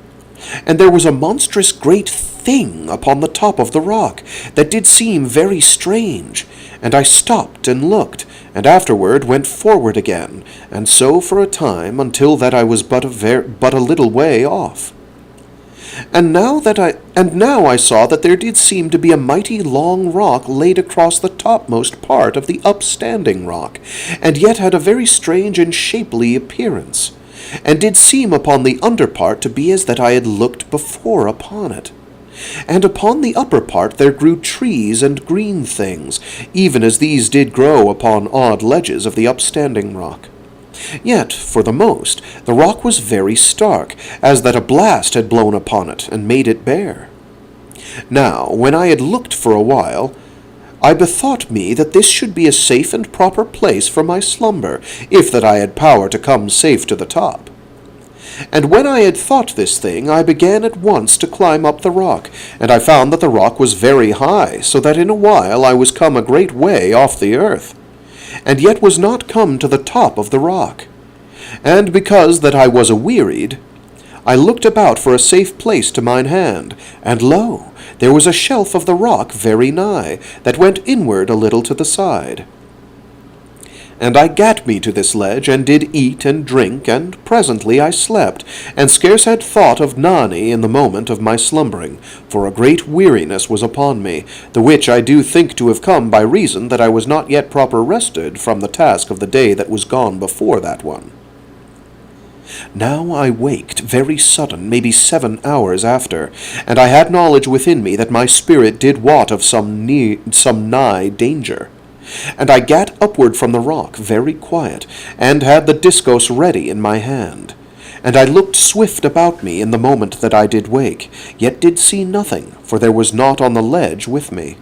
And there was a monstrous great thing upon the top of the rock, that did seem very strange. And I stopped and looked, and afterward went forward again, and so for a time, until that I was but a little way off. And now I saw that there did seem to be a mighty long rock laid across the topmost part of the upstanding rock, and yet had a very strange and shapely appearance, and did seem upon the under part to be as that I had looked before upon it. And upon the upper part there grew trees and green things, even as these did grow upon odd ledges of the upstanding rock. Yet, for the most, the rock was very stark, as that a blast had blown upon it, and made it bare. Now, when I had looked for a while, I bethought me that this should be a safe and proper place for my slumber, if that I had power to come safe to the top. And when I had thought this thing, I began at once to climb up the rock, and I found that the rock was very high, so that in a while I was come a great way off the earth, and yet was not come to the top of the rock. And because that I was awearied, I looked about for a safe place to mine hand, and lo, there was a shelf of the rock very nigh, that went inward a little to the side. And I gat me to this ledge, and did eat and drink, and presently I slept, and scarce had thought of Nani in the moment of my slumbering, for a great weariness was upon me, the which I do think to have come by reason that I was not yet proper rested from the task of the day that was gone before that one. Now I waked very sudden, maybe 7 hours after, and I had knowledge within me that my spirit did wot of some nigh danger. And I gat upward from the rock very quiet, and had the Diskos ready in my hand. And I looked swift about me in the moment that I did wake, yet did see nothing, for there was naught on the ledge with me.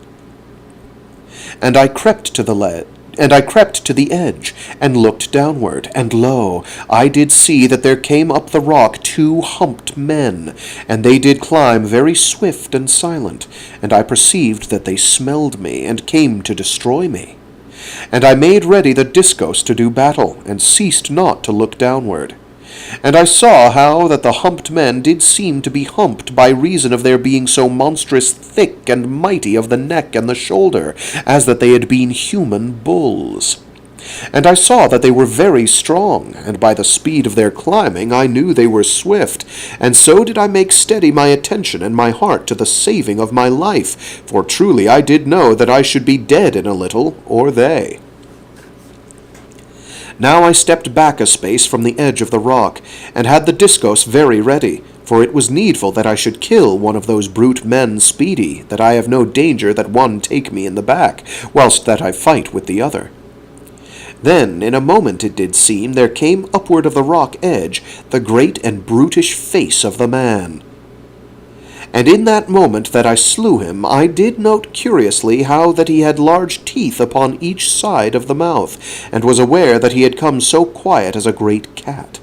And I crept to the edge, and looked downward, and lo, I did see that there came up the rock 2 humped men, and they did climb very swift and silent, and I perceived that they smelled me, and came to destroy me. And I made ready the Diskos to do battle, and ceased not to look downward. And I saw how that the humped men did seem to be humped by reason of their being so monstrous thick and mighty of the neck and the shoulder, as that they had been human bulls. And I saw that they were very strong, and by the speed of their climbing I knew they were swift, and so did I make steady my attention and my heart to the saving of my life, for truly I did know that I should be dead in a little, or they. Now I stepped back a space from the edge of the rock, and had the Diskos very ready, for it was needful that I should kill one of those brute men speedy, that I have no danger that one take me in the back, whilst that I fight with the other. Then in a moment it did seem there came upward of the rock edge the great and brutish face of the man. And in that moment that I slew him, I did note curiously how that he had large teeth upon each side of the mouth, and was aware that he had come so quiet as a great cat.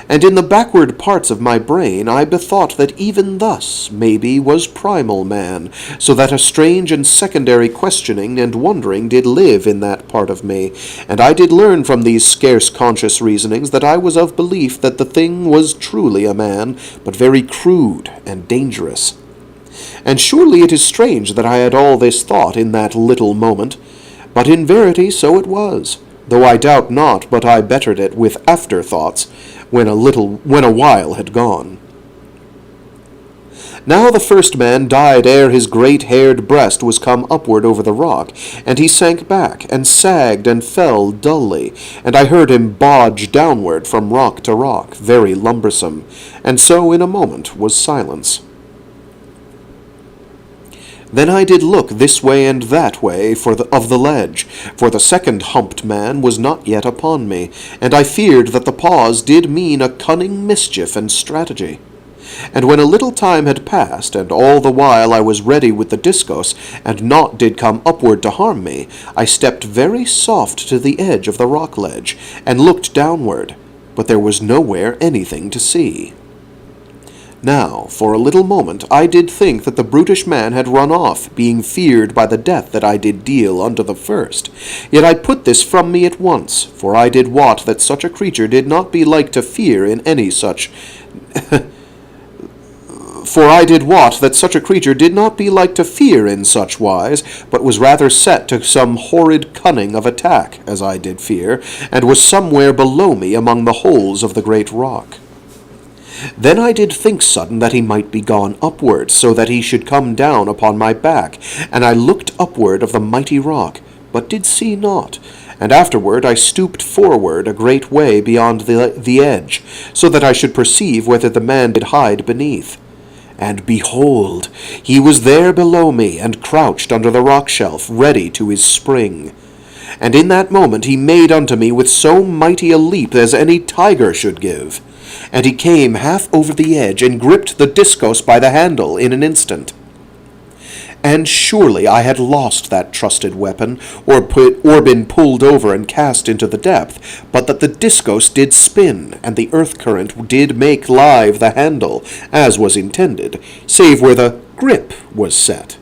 And in the backward parts of my brain I bethought that even thus, maybe, was primal man, so that a strange and secondary questioning and wondering did live in that part of me, and I did learn from these scarce conscious reasonings that I was of belief that the thing was truly a man, but very crude and dangerous. And surely it is strange that I had all this thought in that little moment, but in verity so it was, though I doubt not but I bettered it with afterthoughts, when a while had gone. Now the first man died ere his great-haired breast was come upward over the rock, and he sank back, and sagged, and fell dully, and I heard him bodge downward from rock to rock, very lumbersome, and so in a moment was silence. Then I did look this way and that way of the ledge, for the second humped man was not yet upon me, and I feared that the pause did mean a cunning mischief and strategy. And when a little time had passed, and all the while I was ready with the Diskos, and naught did come upward to harm me, I stepped very soft to the edge of the rock ledge, and looked downward, but there was nowhere anything to see. Now, for a little moment, I did think that the brutish man had run off, being feared by the death that I did deal unto the first. Yet I put this from me at once, for I did wot that such a creature did not be like to fear in any such For I did wot that such a creature did not be like to fear in such wise, but was rather set to some horrid cunning of attack, as I did fear, and was somewhere below me among the holes of the great rock. Then I did think sudden that he might be gone upward, so that he should come down upon my back, and I looked upward of the mighty rock, but did see naught, and afterward I stooped forward a great way beyond the edge, so that I should perceive whether the man did hide beneath. And behold, he was there below me, and crouched under the rock shelf, ready to his spring. And in that moment he made unto me with so mighty a leap as any tiger should give. And he came half over the edge, and gripped the Diskos by the handle in an instant. And surely I had lost that trusted weapon, or been pulled over and cast into the depth, but that the Diskos did spin, and the earth current did make live the handle, as was intended, save where the grip was set.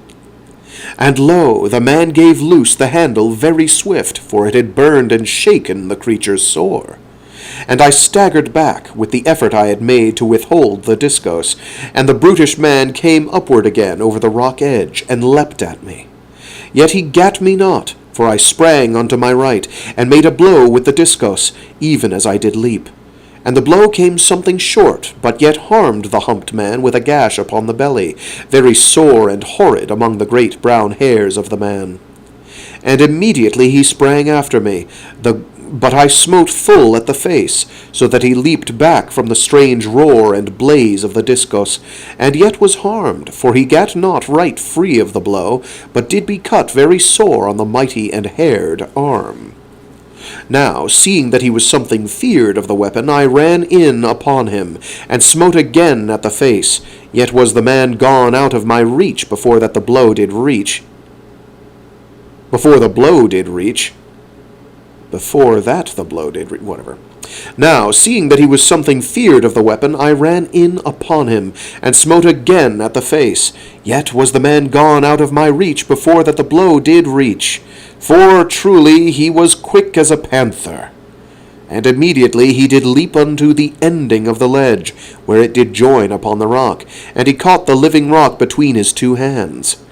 And lo, the man gave loose the handle very swift, for it had burned and shaken the creature's sore. And I staggered back with the effort I had made to withhold the Diskos, and the brutish man came upward again over the rock edge, and leapt at me. Yet he gat me not, for I sprang unto my right, and made a blow with the Diskos, even as I did leap. And the blow came something short, but yet harmed the humped man with a gash upon the belly, very sore and horrid among the great brown hairs of the man. And immediately he sprang after me, but I smote full at the face, so that he leaped back from the strange roar and blaze of the Diskos, and yet was harmed, for he gat not right free of the blow, but did be cut very sore on the mighty and haired arm. Now, seeing that he was something feared of the weapon, I ran in upon him, and smote again at the face, yet was the man gone out of my reach before that the blow did reach. Whatever. Now, seeing that he was something feared of the weapon, I ran in upon him, and smote again at the face. Yet was the man gone out of my reach before that the blow did reach. For truly he was quick as a panther. And immediately he did leap unto the ending of the ledge, where it did join upon the rock, and he caught the living rock between his two hands.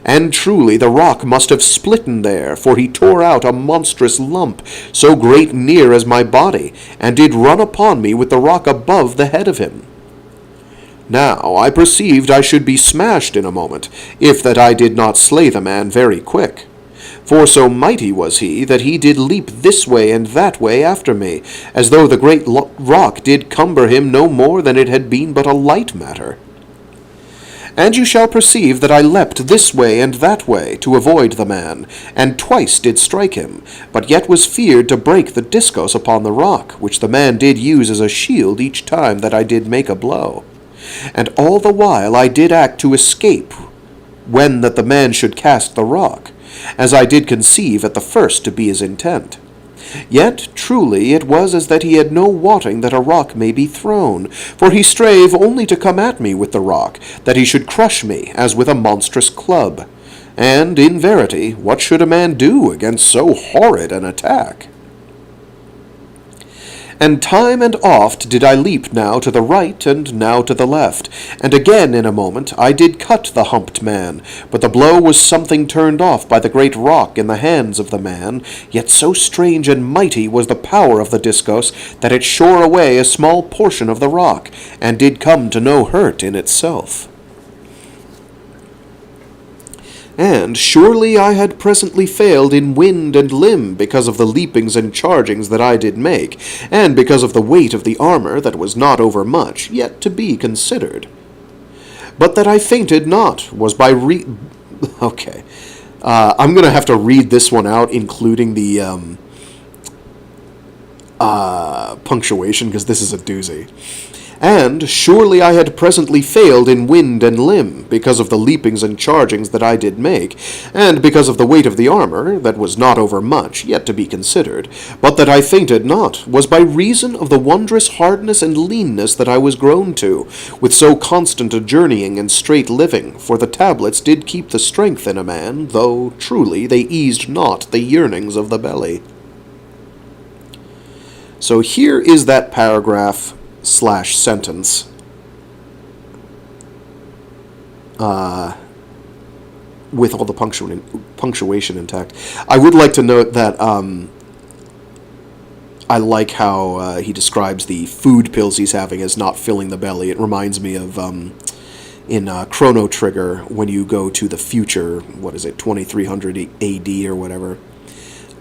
And truly the rock must have splitten there, for he tore out a monstrous lump, so great near as my body, and did run upon me with the rock above the head of him. Now I perceived I should be smashed in a moment, if that I did not slay the man very quick. For so mighty was he, that he did leap this way and that way after me, as though the great rock did cumber him no more than it had been but a light matter. And you shall perceive that I leapt this way and that way to avoid the man, and twice did strike him, but yet was feared to break the Diskos upon the rock, which the man did use as a shield each time that I did make a blow. And all the while I did act to escape when that the man should cast the rock, as I did conceive at the first to be his intent. Yet truly it was as that he had no wotting that a rock may be thrown, for he strave only to come at me with the rock, that he should crush me as with a monstrous club. And in verity, what should a man do against so horrid an attack? And time and oft did I leap now to the right and now to the left, and again in a moment I did cut the humped man, but the blow was something turned off by the great rock in the hands of the man, yet so strange and mighty was the power of the Diskos that it shore away a small portion of the rock, and did come to no hurt in itself. And surely I had presently failed in wind and limb because of the leapings and chargings that I did make, and because of the weight of the armor that was not overmuch, yet to be considered. But that I fainted not was by Okay. I'm going to have to read this one out, including the punctuation, because this is a doozy. And surely I had presently failed in wind and limb, because of the leapings and chargings that I did make, and because of the weight of the armor, that was not overmuch, yet to be considered. But that I fainted not, was by reason of the wondrous hardness and leanness that I was grown to, with so constant a journeying and straight living, for the tablets did keep the strength in a man, though, truly, they eased not the yearnings of the belly. So here is that paragraph /sentence. with all the punctuation intact. I would like to note that I like how he describes the food pills he's having as not filling the belly. It reminds me of in Chrono Trigger, when you go to the future, 2300 AD or whatever,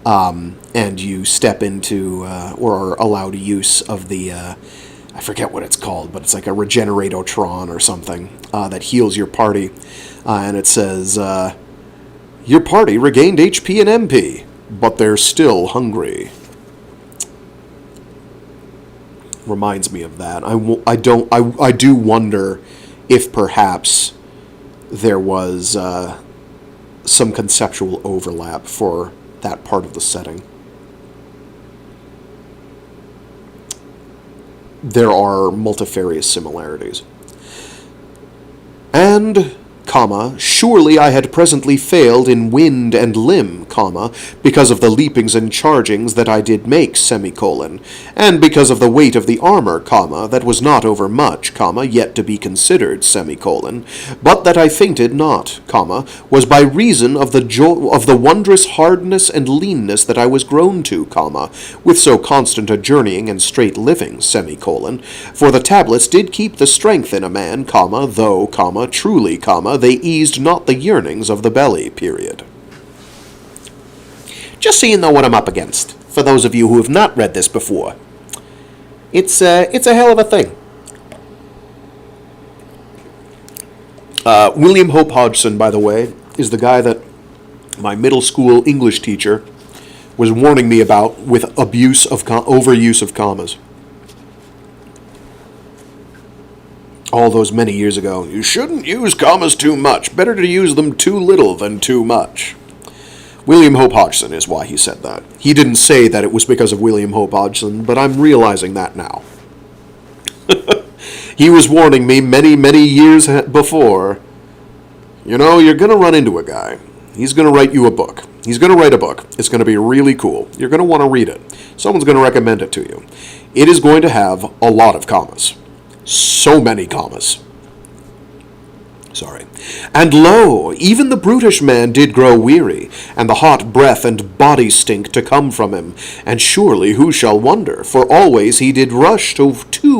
and you step into, or are allowed use of the, I forget what it's called, but it's like a Regeneratotron or something, that heals your party, and it says, your party regained HP and MP, but they're still hungry. Reminds me of that. I do wonder if perhaps there was some conceptual overlap for that part of the setting. There are multifarious similarities. And, surely I had presently failed in wind and limb, because of the leapings and chargings that I did make, and because of the weight of the armor, that was not overmuch, yet to be considered, but that I fainted not, was by reason of the wondrous hardness and leanness that I was grown to, with so constant a journeying and straight living, for the tablets did keep the strength in a man, though, truly, they eased not the yearnings of the belly, period. Just so you know what I'm up against, for those of you who have not read this before. It's a hell of a thing. William Hope Hodgson, by the way, is the guy that my middle school English teacher was warning me about with overuse of commas. All those many years ago. You shouldn't use commas too much. Better to use them too little than too much. William Hope Hodgson is why he said that. He didn't say that it was because of William Hope Hodgson, but I'm realizing that now. He was warning me many, many years before. You're going to run into a guy. He's going to write you a book. He's going to write a book. It's going to be really cool. You're going to want to read it. Someone's going to recommend it to you. It is going to have a lot of commas. So many commas. Sorry. And lo, even the brutish man did grow weary, and the hot breath and body stink to come from him. And surely who shall wonder, for always he did rush to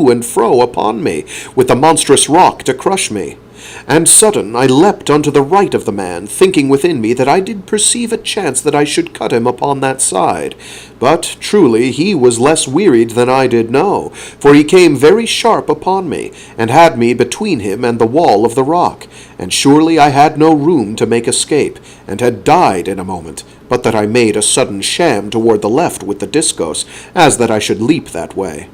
and fro upon me, with the monstrous rock to crush me. And sudden I leapt unto the right of the man, thinking within me that I did perceive a chance that I should cut him upon that side. But truly he was less wearied than I did know, for he came very sharp upon me, and had me between him and the wall of the rock. And surely I had no room to make escape, and had died in a moment, but that I made a sudden sham toward the left with the Diskos, as that I should leap that way.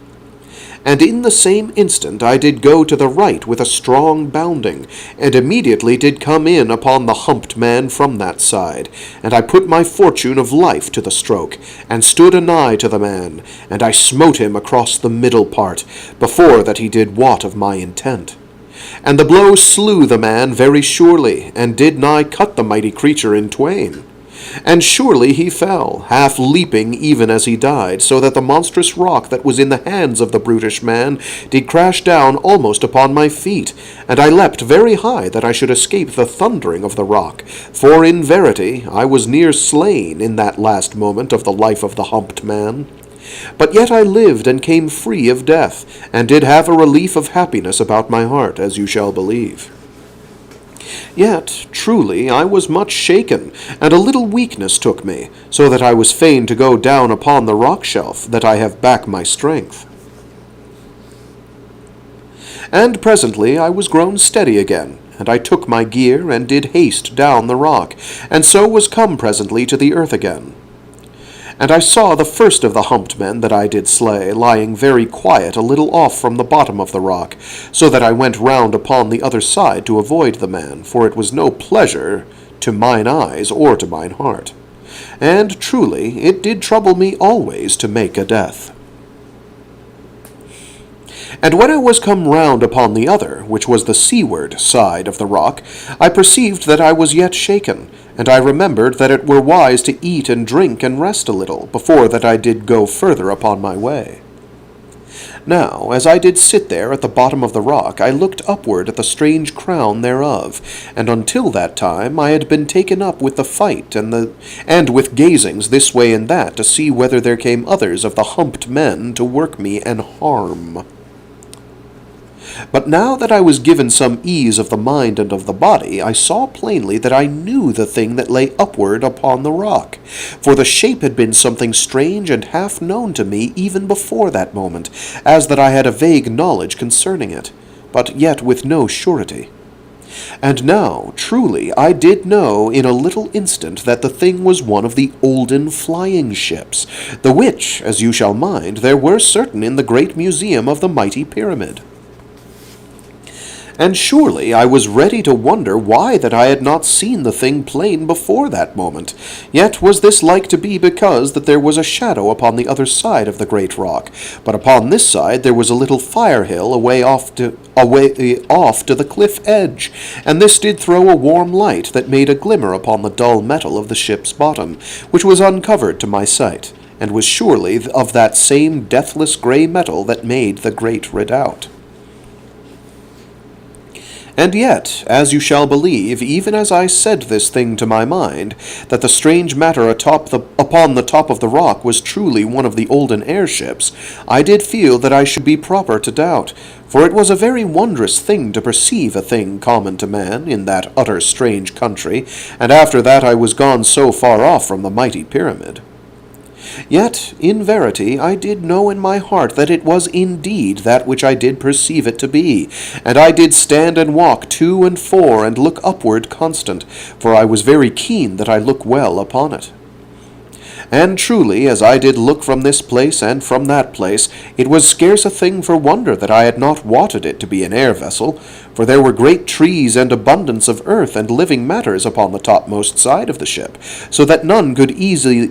And in the same instant I did go to the right with a strong bounding, and immediately did come in upon the humped man from that side. And I put my fortune of life to the stroke, and stood anigh to the man, and I smote him across the middle part, before that he did wot of my intent. And the blow slew the man very surely, and did nigh cut the mighty creature in twain. And surely he fell, half leaping even as he died, so that the monstrous rock that was in the hands of the brutish man did crash down almost upon my feet, and I leapt very high that I should escape the thundering of the rock, for in verity I was near slain in that last moment of the life of the humped man. But yet I lived and came free of death, and did have a relief of happiness about my heart, as you shall believe. Yet, truly, I was much shaken, and a little weakness took me, so that I was fain to go down upon the rock-shelf, that I have back my strength. And presently I was grown steady again, and I took my gear, and did haste down the rock, and so was come presently to the earth again. And I saw the first of the humped men that I did slay, lying very quiet a little off from the bottom of the rock, so that I went round upon the other side to avoid the man, for it was no pleasure to mine eyes or to mine heart. And truly it did trouble me always to make a death. And when I was come round upon the other, which was the seaward side of the rock, I perceived that I was yet shaken, and I remembered that it were wise to eat and drink and rest a little, before that I did go further upon my way. Now, as I did sit there at the bottom of the rock, I looked upward at the strange crown thereof, and until that time I had been taken up with the fight and with gazings this way and that to see whether there came others of the humped men to work me an harm. But now that I was given some ease of the mind and of the body, I saw plainly that I knew the thing that lay upward upon the rock, for the shape had been something strange and half known to me even before that moment, as that I had a vague knowledge concerning it, but yet with no surety. And now, truly, I did know in a little instant that the thing was one of the olden flying ships, the which, as you shall mind, there were certain in the great museum of the mighty pyramid. And surely I was ready to wonder why that I had not seen the thing plain before that moment. Yet was this like to be because that there was a shadow upon the other side of the great rock, but upon this side there was a little fire hill away off to the cliff edge, and this did throw a warm light that made a glimmer upon the dull metal of the ship's bottom, which was uncovered to my sight, and was surely of that same deathless grey metal that made the great redoubt. And yet, as you shall believe, even as I said this thing to my mind, that the strange matter upon the top of the rock was truly one of the olden airships, I did feel that I should be proper to doubt, for it was a very wondrous thing to perceive a thing common to man in that utter strange country, and after that I was gone so far off from the mighty pyramid. Yet, in verity, I did know in my heart that it was indeed that which I did perceive it to be, and I did stand and walk to and fore and look upward constant, for I was very keen that I look well upon it. And truly, as I did look from this place and from that place, it was scarce a thing for wonder that I had not wotted it to be an air vessel, for there were great trees and abundance of earth and living matters upon the topmost side of the ship, so that none could easy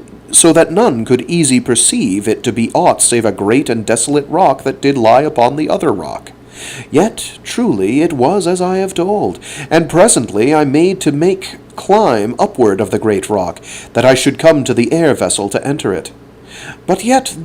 perceive it to be aught save a great and desolate rock that did lie upon the other rock. Yet, truly, it was as I have told, and presently I made to climb upward of the great rock, that I should come to the air vessel to enter it. But yet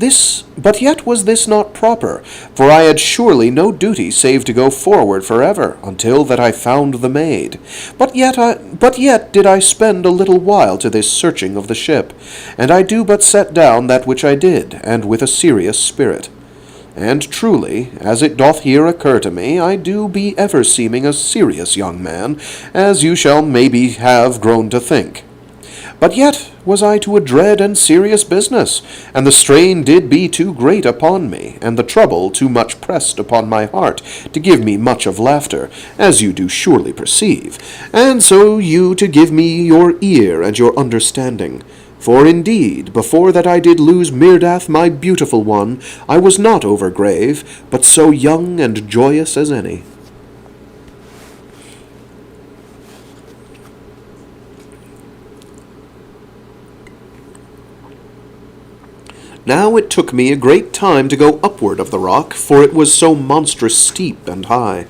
was this not proper, for I had surely no duty save to go forward forever, until that I found the maid. But yet did I spend a little while to this searching of the ship, and I do but set down that which I did, and with a serious spirit. And truly, as it doth here occur to me, I do be ever seeming a serious young man, as you shall maybe have grown to think. But yet was I to a dread and serious business, and the strain did be too great upon me, and the trouble too much pressed upon my heart, to give me much of laughter, as you do surely perceive, and so you to give me your ear and your understanding. For indeed, before that I did lose Mirdath, my beautiful one, I was not over grave, but so young and joyous as any. Now it took me a great time to go upward of the rock, for it was so monstrous steep and high.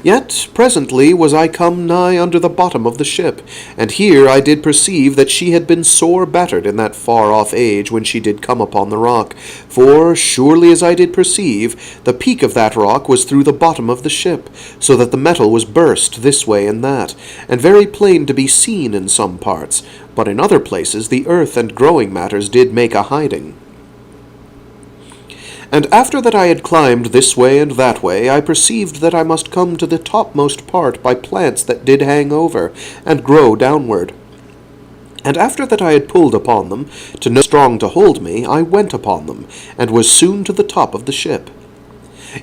Yet presently was I come nigh under the bottom of the ship, and here I did perceive that she had been sore battered in that far-off age when she did come upon the rock, for, surely as I did perceive, the peak of that rock was through the bottom of the ship, so that the metal was burst this way and that, and very plain to be seen in some parts, but in other places the earth and growing matters did make a hiding. And after that I had climbed this way and that way, I perceived that I must come to the topmost part by plants that did hang over, and grow downward. And after that I had pulled upon them, to no strong to hold me, I went upon them, and was soon to the top of the ship.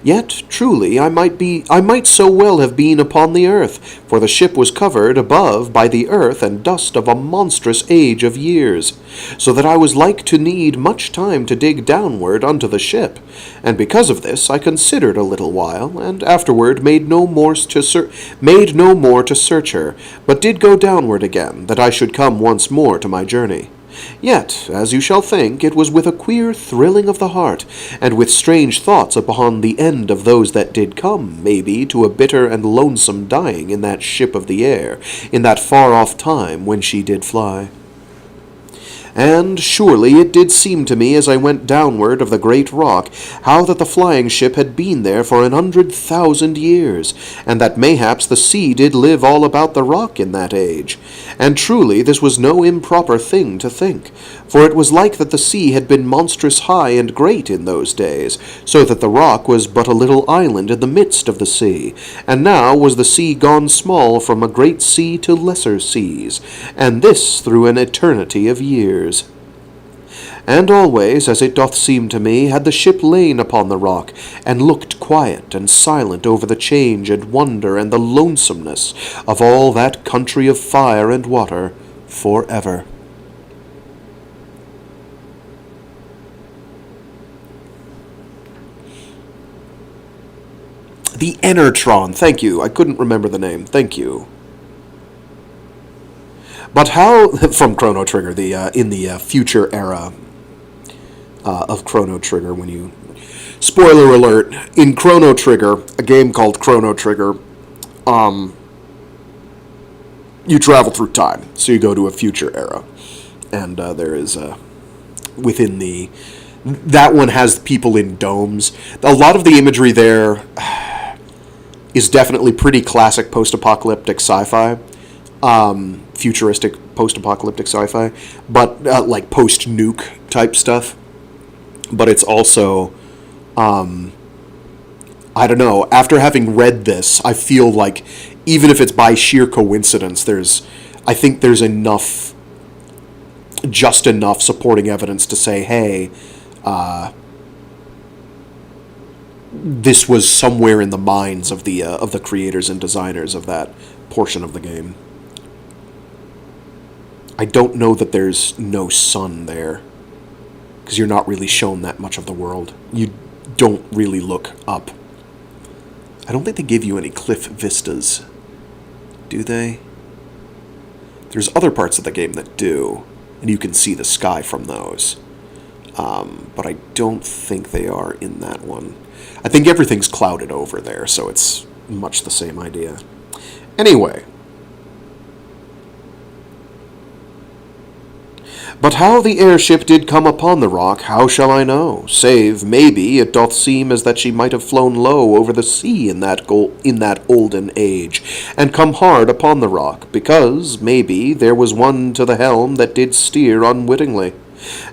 Yet, truly, I might so well have been upon the earth, for the ship was covered above by the earth and dust of a monstrous age of years, so that I was like to need much time to dig downward unto the ship, and because of this I considered a little while, and afterward made no more to search her, but did go downward again, that I should come once more to my journey. Yet, as you shall think, it was with a queer thrilling of the heart, and with strange thoughts upon the end of those that did come, maybe, to a bitter and lonesome dying in that ship of the air, in that far-off time when she did fly. And surely it did seem to me as I went downward of the great rock, how that the flying ship had been there for 100,000 years, and that mayhaps the sea did live all about the rock in that age. And truly this was no improper thing to think, for it was like that the sea had been monstrous high and great in those days, so that the rock was but a little island in the midst of the sea, and now was the sea gone small from a great sea to lesser seas, and this through an eternity of years. And always, as it doth seem to me, had the ship lain upon the rock, and looked quiet and silent over the change and wonder and the lonesomeness of all that country of fire and water for ever. The Enertron, thank you. I couldn't remember the name. Thank you. But how, from Chrono Trigger, in the future era of Chrono Trigger, when you, spoiler alert, in Chrono Trigger, a game called Chrono Trigger, you travel through time, so you go to a future era, and there is, within that one has people in domes. A lot of the imagery there is definitely pretty classic post-apocalyptic sci-fi. Futuristic post-apocalyptic sci-fi, but like post-nuke type stuff. But it's also, I don't know, after having read this, I feel like, even if it's by sheer coincidence, I think there's just enough supporting evidence to say, hey, this was somewhere in the minds of the creators and designers of that portion of the game. I don't know that there's no sun there, because you're not really shown that much of the world. You don't really look up. I don't think they give you any cliff vistas, do they? There's other parts of the game that do, and you can see the sky from those. But I don't think they are in that one. I think everything's clouded over there, so it's much the same idea. Anyway. But how the airship did come upon the rock, how shall I know? Save, maybe, it doth seem as that she might have flown low over the sea in that olden age, and come hard upon the rock, because, maybe, there was one to the helm that did steer unwittingly.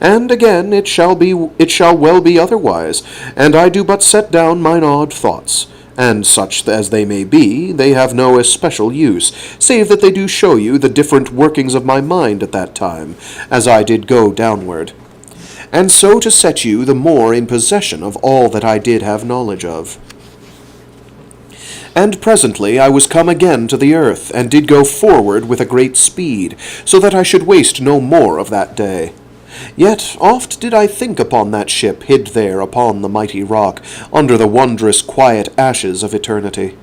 And again, it shall well be otherwise, and I do but set down mine odd thoughts. And such as they may be, they have no especial use, save that they do show you the different workings of my mind at that time, as I did go downward, and so to set you the more in possession of all that I did have knowledge of. And presently I was come again to the earth, and did go forward with a great speed, so that I should waste no more of that day. Yet oft did I think upon that ship hid there upon the mighty rock, under the wondrous quiet ashes of eternity.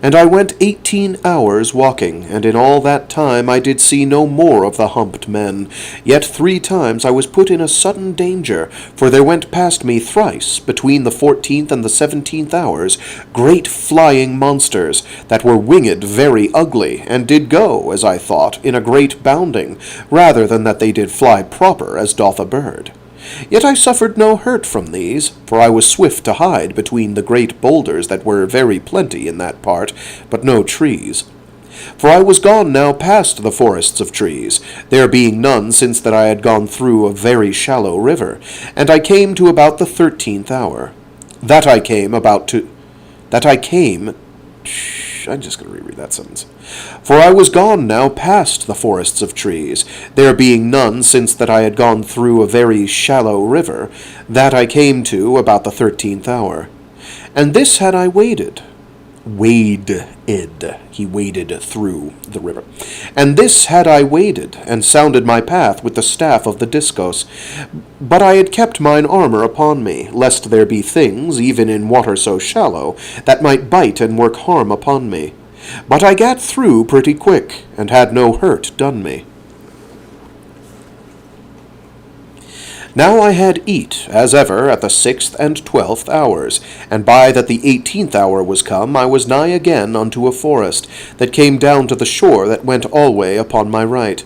And I went 18 hours walking, and in all that time I did see no more of the humped men. Yet 3 times I was put in a sudden danger, for there went past me thrice, between the 14th and the 17th hours, great flying monsters, that were winged very ugly, and did go, as I thought, in a great bounding, rather than that they did fly proper, as doth a bird. Yet I suffered no hurt from these, for I was swift to hide between the great boulders that were very plenty in that part, but no trees. For I was gone now past the forests of trees, there being none since that I had gone through a very shallow river, and I came to about the 13th hour. I'm just going to reread that sentence. For I was gone now past the forests of trees, there being none since that I had gone through a very shallow river, that I came to about the 13th hour. And this had I waded. He waded through the river. And this had I waded, and sounded my path with the staff of the Diskos. But I had kept mine armor upon me, lest there be things, even in water so shallow, that might bite and work harm upon me. But I gat through pretty quick, and had no hurt done me. Now I had eat, as ever, at the 6th and 12th hours, and by that the 18th hour was come, I was nigh again unto a forest, that came down to the shore that went alway upon my right.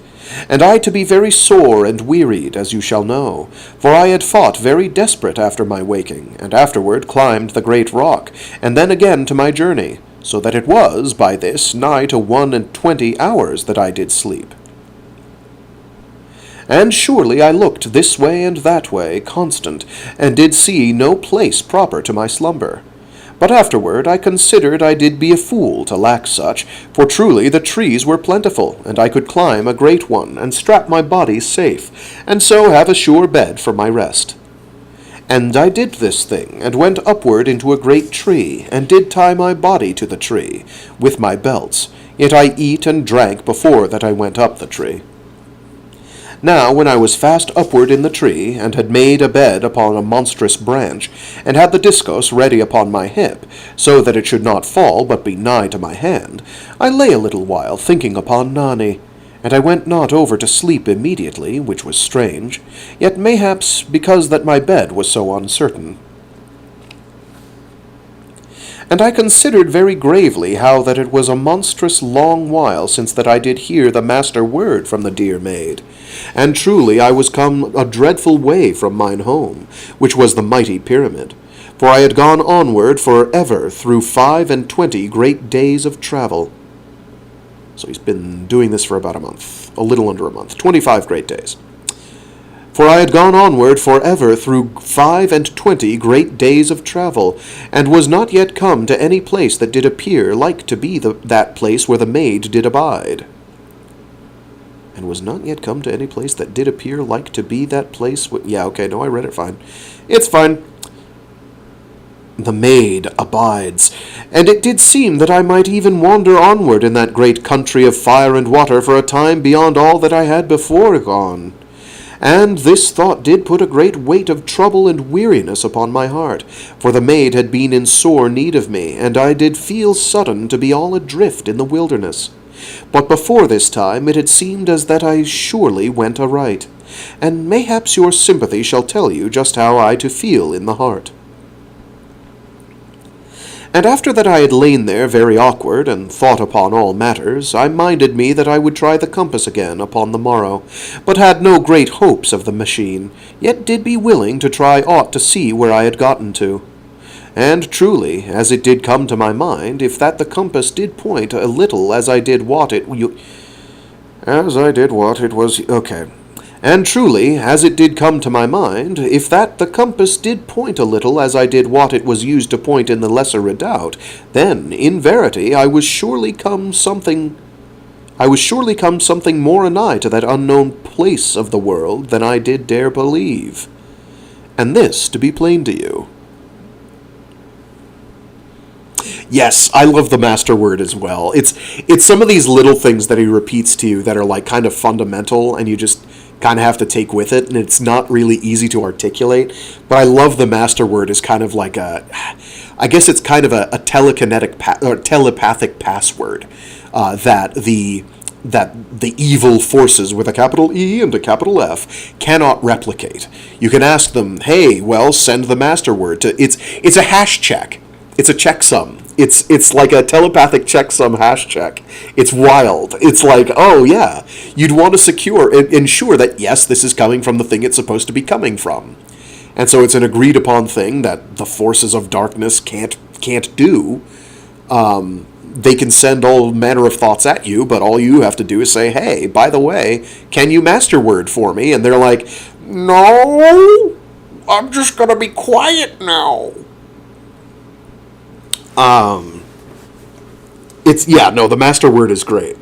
and I to be very sore and wearied, as you shall know, for I had fought very desperate after my waking, and afterward climbed the great rock, and then again to my journey, so that it was, by this, nigh to 21 hours that I did sleep. And surely I looked this way and that way, constant, and did see no place proper to my slumber. But afterward I considered I did be a fool to lack such, for truly the trees were plentiful, and I could climb a great one, and strap my body safe, and so have a sure bed for my rest. And I did this thing, and went upward into a great tree, and did tie my body to the tree, with my belts, yet I eat and drank before that I went up the tree. Now, when I was fast upward in the tree, and had made a bed upon a monstrous branch, and had the Diskos ready upon my hip, so that it should not fall, but be nigh to my hand, I lay a little while thinking upon Nani, and I went not over to sleep immediately, which was strange, yet mayhaps because that my bed was so uncertain. And I considered very gravely how that it was a monstrous long while since that I did hear the master word from the dear maid. And truly I was come a dreadful way from mine home, which was the mighty pyramid. For I had gone onward for ever through 25 great days of travel. So he's been doing this for about a month, a little under a month, 25 great days. For I had gone onward for ever through 25 great days of travel, and was not yet come to any place that did appear like to be that place where the maid did abide. And was not yet come to any place that did appear like to be that place. I read it fine. It's fine. The maid abides, and it did seem that I might even wander onward in that great country of fire and water for a time beyond all that I had before gone. And this thought did put a great weight of trouble and weariness upon my heart, for the maid had been in sore need of me, and I did feel sudden to be all adrift in the wilderness. But before this time it had seemed as that I surely went aright, and mayhaps your sympathy shall tell you just how I to feel in the heart. And after that I had lain there very awkward, and thought upon all matters, I minded me that I would try the compass again upon the morrow, but had no great hopes of the machine, yet did be willing to try aught to see where I had gotten to. And truly, as it did come to my mind, if that the compass did point a little as I did wot it was... Okay. And truly, as it did come to my mind, if that the compass did point a little as I did wot it was used to point in the lesser redoubt, then, in verity, I was surely come something more anigh to that unknown place of the world than I did dare believe. And this, to be plain to you. Yes, I love the master word as well. It's some of these little things that he repeats to you that are like kind of fundamental, and you just kind of have to take with it, and it's not really easy to articulate. But I love the master word as kind of like I guess it's kind of a telekinetic or telepathic password that the evil forces with a capital E and a capital F cannot replicate. You can ask them, hey, well, send the master word to... It's a hash check. It's a checksum. It's like a telepathic checksum hash check. It's wild. It's like, oh yeah, you'd want to ensure that, yes, this is coming from the thing it's supposed to be coming from. And so it's an agreed upon thing that the forces of darkness can't do. They can send all manner of thoughts at you, but all you have to do is say, hey, by the way, can you master word for me? And they're like, no, I'm just going to be quiet now. The master word is great.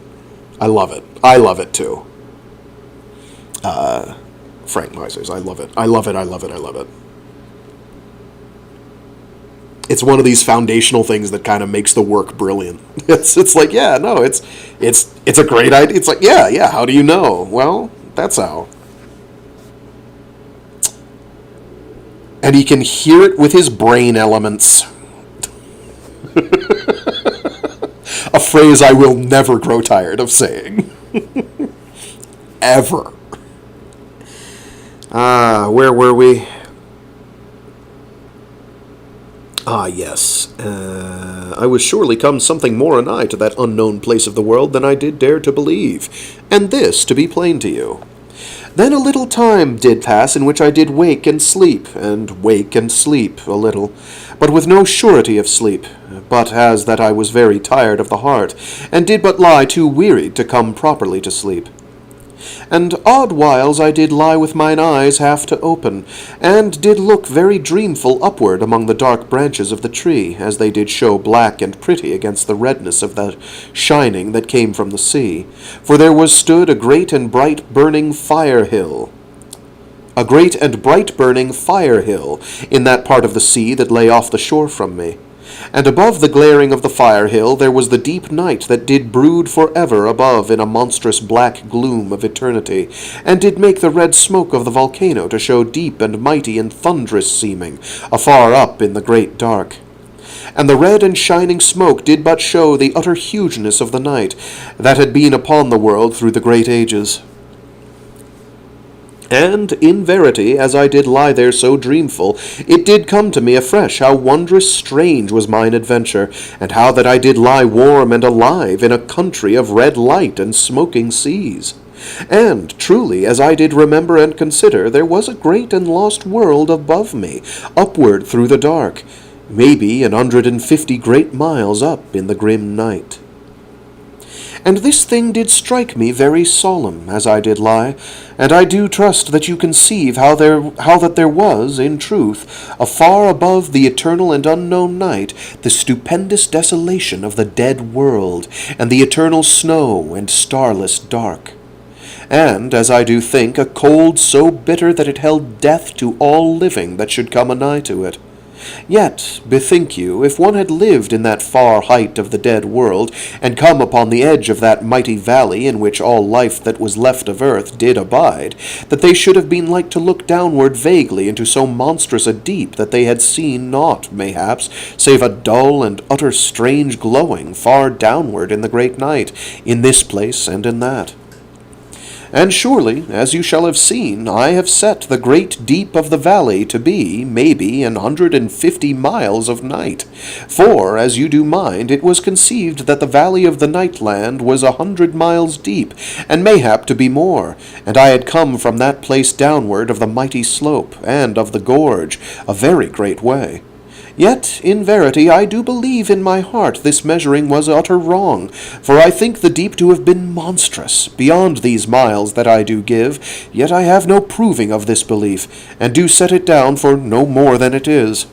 I love it. I love it too. Frank Misers, I love it. I love it. I love it. I love it. It's one of these foundational things that kind of makes the work brilliant. It's like, yeah, no, it's a great idea. It's like, yeah, how do you know? Well, that's how. And he can hear it with his brain elements. A phrase I will never grow tired of saying. Ever. Where were we? Ah, yes. I was surely come something more anigh to that unknown place of the world than I did dare to believe, and this to be plain to you. Then a little time did pass in which I did wake and sleep a little, but with no surety of sleep, but as that I was very tired of the heart, and did but lie too wearied to come properly to sleep. And odd whiles I did lie with mine eyes half to open, and did look very dreamful upward among the dark branches of the tree, as they did show black and pretty against the redness of the shining that came from the sea. For there was stood a great and bright burning fire hill, in that part of the sea that lay off the shore from me. And above the glaring of the fire hill there was the deep night that did brood for ever above in a monstrous black gloom of eternity, and did make the red smoke of the volcano to show deep and mighty and thunderous seeming, afar up in the great dark. And the red and shining smoke did but show the utter hugeness of the night that had been upon the world through the great ages. And, in verity, as I did lie there so dreamful, it did come to me afresh how wondrous strange was mine adventure, and how that I did lie warm and alive in a country of red light and smoking seas. And, truly, as I did remember and consider, there was a great and lost world above me, upward through the dark, maybe 150 great miles up in the grim night. And this thing did strike me very solemn, as I did lie, and I do trust that you conceive how that there was, in truth, afar above the eternal and unknown night, the stupendous desolation of the dead world, and the eternal snow and starless dark. And, as I do think, a cold so bitter that it held death to all living that should come anigh to it. Yet, bethink you, if one had lived in that far height of the dead world, and come upon the edge of that mighty valley in which all life that was left of earth did abide, that they should have been like to look downward vaguely into so monstrous a deep that they had seen naught, mayhaps, save a dull and utter strange glowing far downward in the great night, in this place and in that. And surely, as you shall have seen, I have set the great deep of the valley to be, maybe, 150 miles of night. For, as you do mind, it was conceived that the valley of the Nightland was 100 miles deep, and mayhap to be more, and I had come from that place downward of the mighty slope, and of the gorge, a very great way. Yet, in verity, I do believe in my heart this measuring was utter wrong, for I think the deep to have been monstrous, beyond these miles that I do give, yet I have no proving of this belief, and do set it down for no more than it is.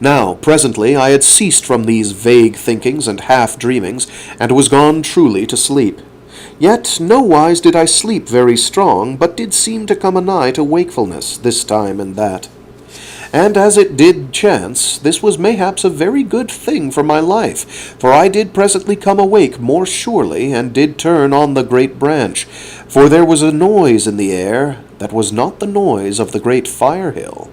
Now, presently, I had ceased from these vague thinkings and half-dreamings, and was gone truly to sleep. Yet nowise did I sleep very strong, but did seem to come anigh to wakefulness, this time and that. And as it did chance, this was mayhaps a very good thing for my life, for I did presently come awake more surely, and did turn on the great branch, for there was a noise in the air that was not the noise of the great fire hill.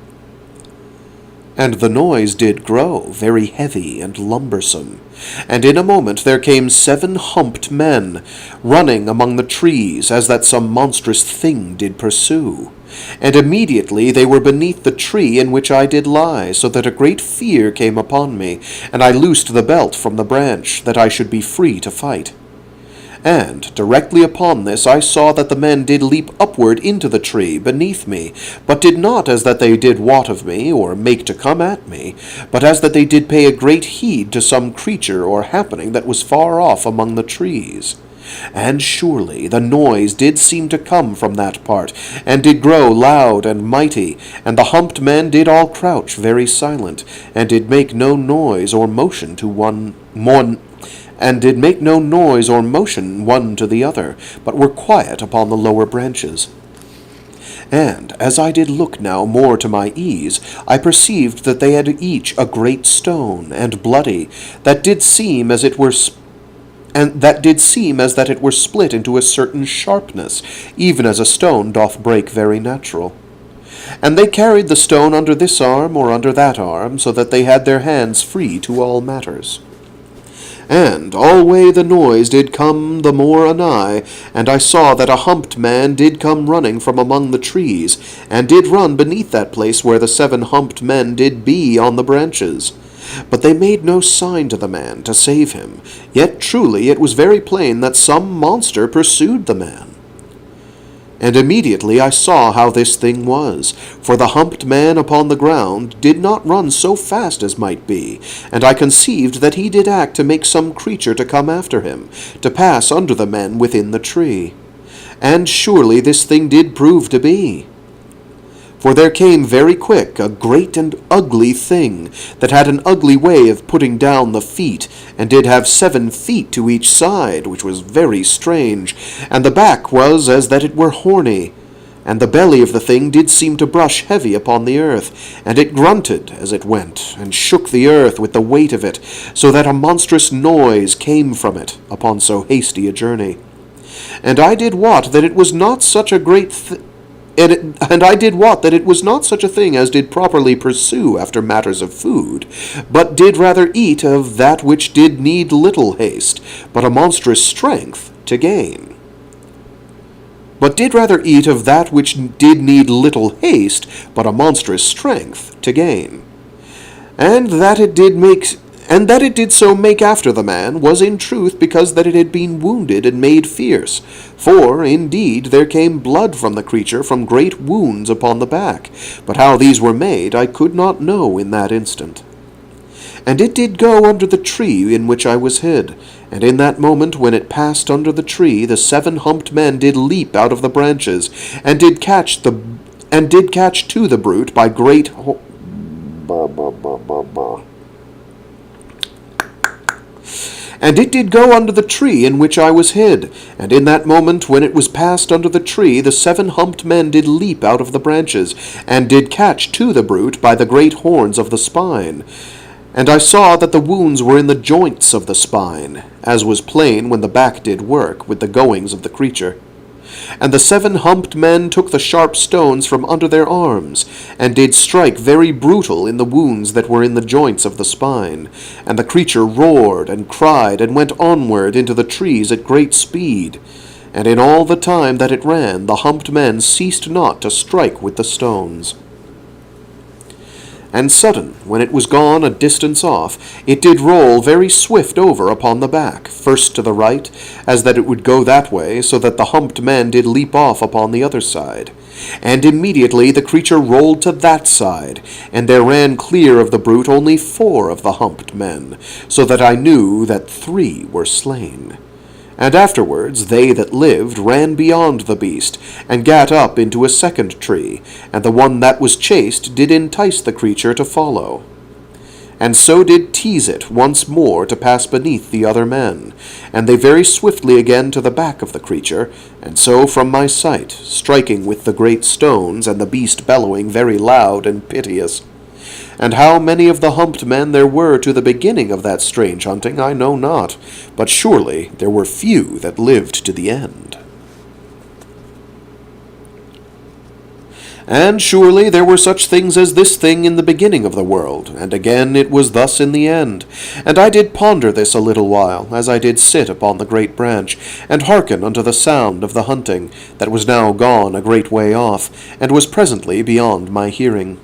And the noise did grow very heavy and lumbersome, and in a moment there came 7 humped men, running among the trees, as that some monstrous thing did pursue. And immediately they were beneath the tree in which I did lie, so that a great fear came upon me, and I loosed the belt from the branch, that I should be free to fight. And directly upon this I saw that the men did leap upward into the tree beneath me, but did not as that they did wot of me, or make to come at me, but as that they did pay a great heed to some creature or happening that was far off among the trees. And surely the noise did seem to come from that part, and did grow loud and mighty, and the humped men did all crouch very silent, and did make no noise or motion one to the other, but were quiet upon the lower branches. And, as I did look now more to my ease, I perceived that they had each a great stone, and bloody, that did seem as it were that it were split into a certain sharpness, even as a stone doth break very natural. And they carried the stone under this arm or under that arm, so that they had their hands free to all matters. And alway the noise did come the more anigh, and I saw that a humped man did come running from among the trees, and did run beneath that place where the 7 humped men did be on the branches. But they made no sign to the man to save him, yet truly it was very plain that some monster pursued the man. And immediately I saw how this thing was, for the humped man upon the ground did not run so fast as might be, and I conceived that he did act to make some creature to come after him, to pass under the men within the tree. And surely this thing did prove to be. For there came very quick a great and ugly thing, that had an ugly way of putting down the feet, and did have 7 feet to each side, which was very strange, and the back was as that it were horny. And the belly of the thing did seem to brush heavy upon the earth, and it grunted as it went, and shook the earth with the weight of it, so that a monstrous noise came from it upon so hasty a journey. And I did wot that it was not such a great And I did wot that it was not such a thing as did properly pursue after matters of food, but did rather eat of that which did need little haste, but a monstrous strength to gain. But did rather eat of that which did need little haste, but a monstrous strength to gain. And that it did so make after the man was in truth because that it had been wounded and made fierce. For, indeed, there came blood from the creature from great wounds upon the back, but how these were made I could not know in that instant. And it did go under the tree in which I was hid, and in that moment when it passed under the tree, the 7 humped men did leap out of the branches, and did catch to the brute by great And it did go under the tree in which I was hid, and in that moment when it was passed under the tree, the 7 humped men did leap out of the branches, and did catch to the brute by the great horns of the spine. And I saw that the wounds were in the joints of the spine, as was plain when the back did work with the goings of the creature. And the 7 humped men took the sharp stones from under their arms, and did strike very brutal in the wounds that were in the joints of the spine. And the creature roared and cried, and went onward into the trees at great speed. And in all the time that it ran, the humped men ceased not to strike with the stones. And sudden, when it was gone a distance off, it did roll very swift over upon the back, first to the right, as that it would go that way, so that the humped men did leap off upon the other side. And immediately the creature rolled to that side, and there ran clear of the brute only 4 of the humped men, so that I knew that 3 were slain. And afterwards they that lived ran beyond the beast, and gat up into a second tree, and the one that was chased did entice the creature to follow. And so did tease it once more to pass beneath the other men, and they very swiftly again to the back of the creature, and so from my sight, striking with the great stones, and the beast bellowing very loud and piteous. And how many of the humped men there were to the beginning of that strange hunting I know not, but surely there were few that lived to the end. And surely there were such things as this thing in the beginning of the world, and again it was thus in the end. And I did ponder this a little while, as I did sit upon the great branch, and hearken unto the sound of the hunting, that was now gone a great way off, and was presently beyond my hearing.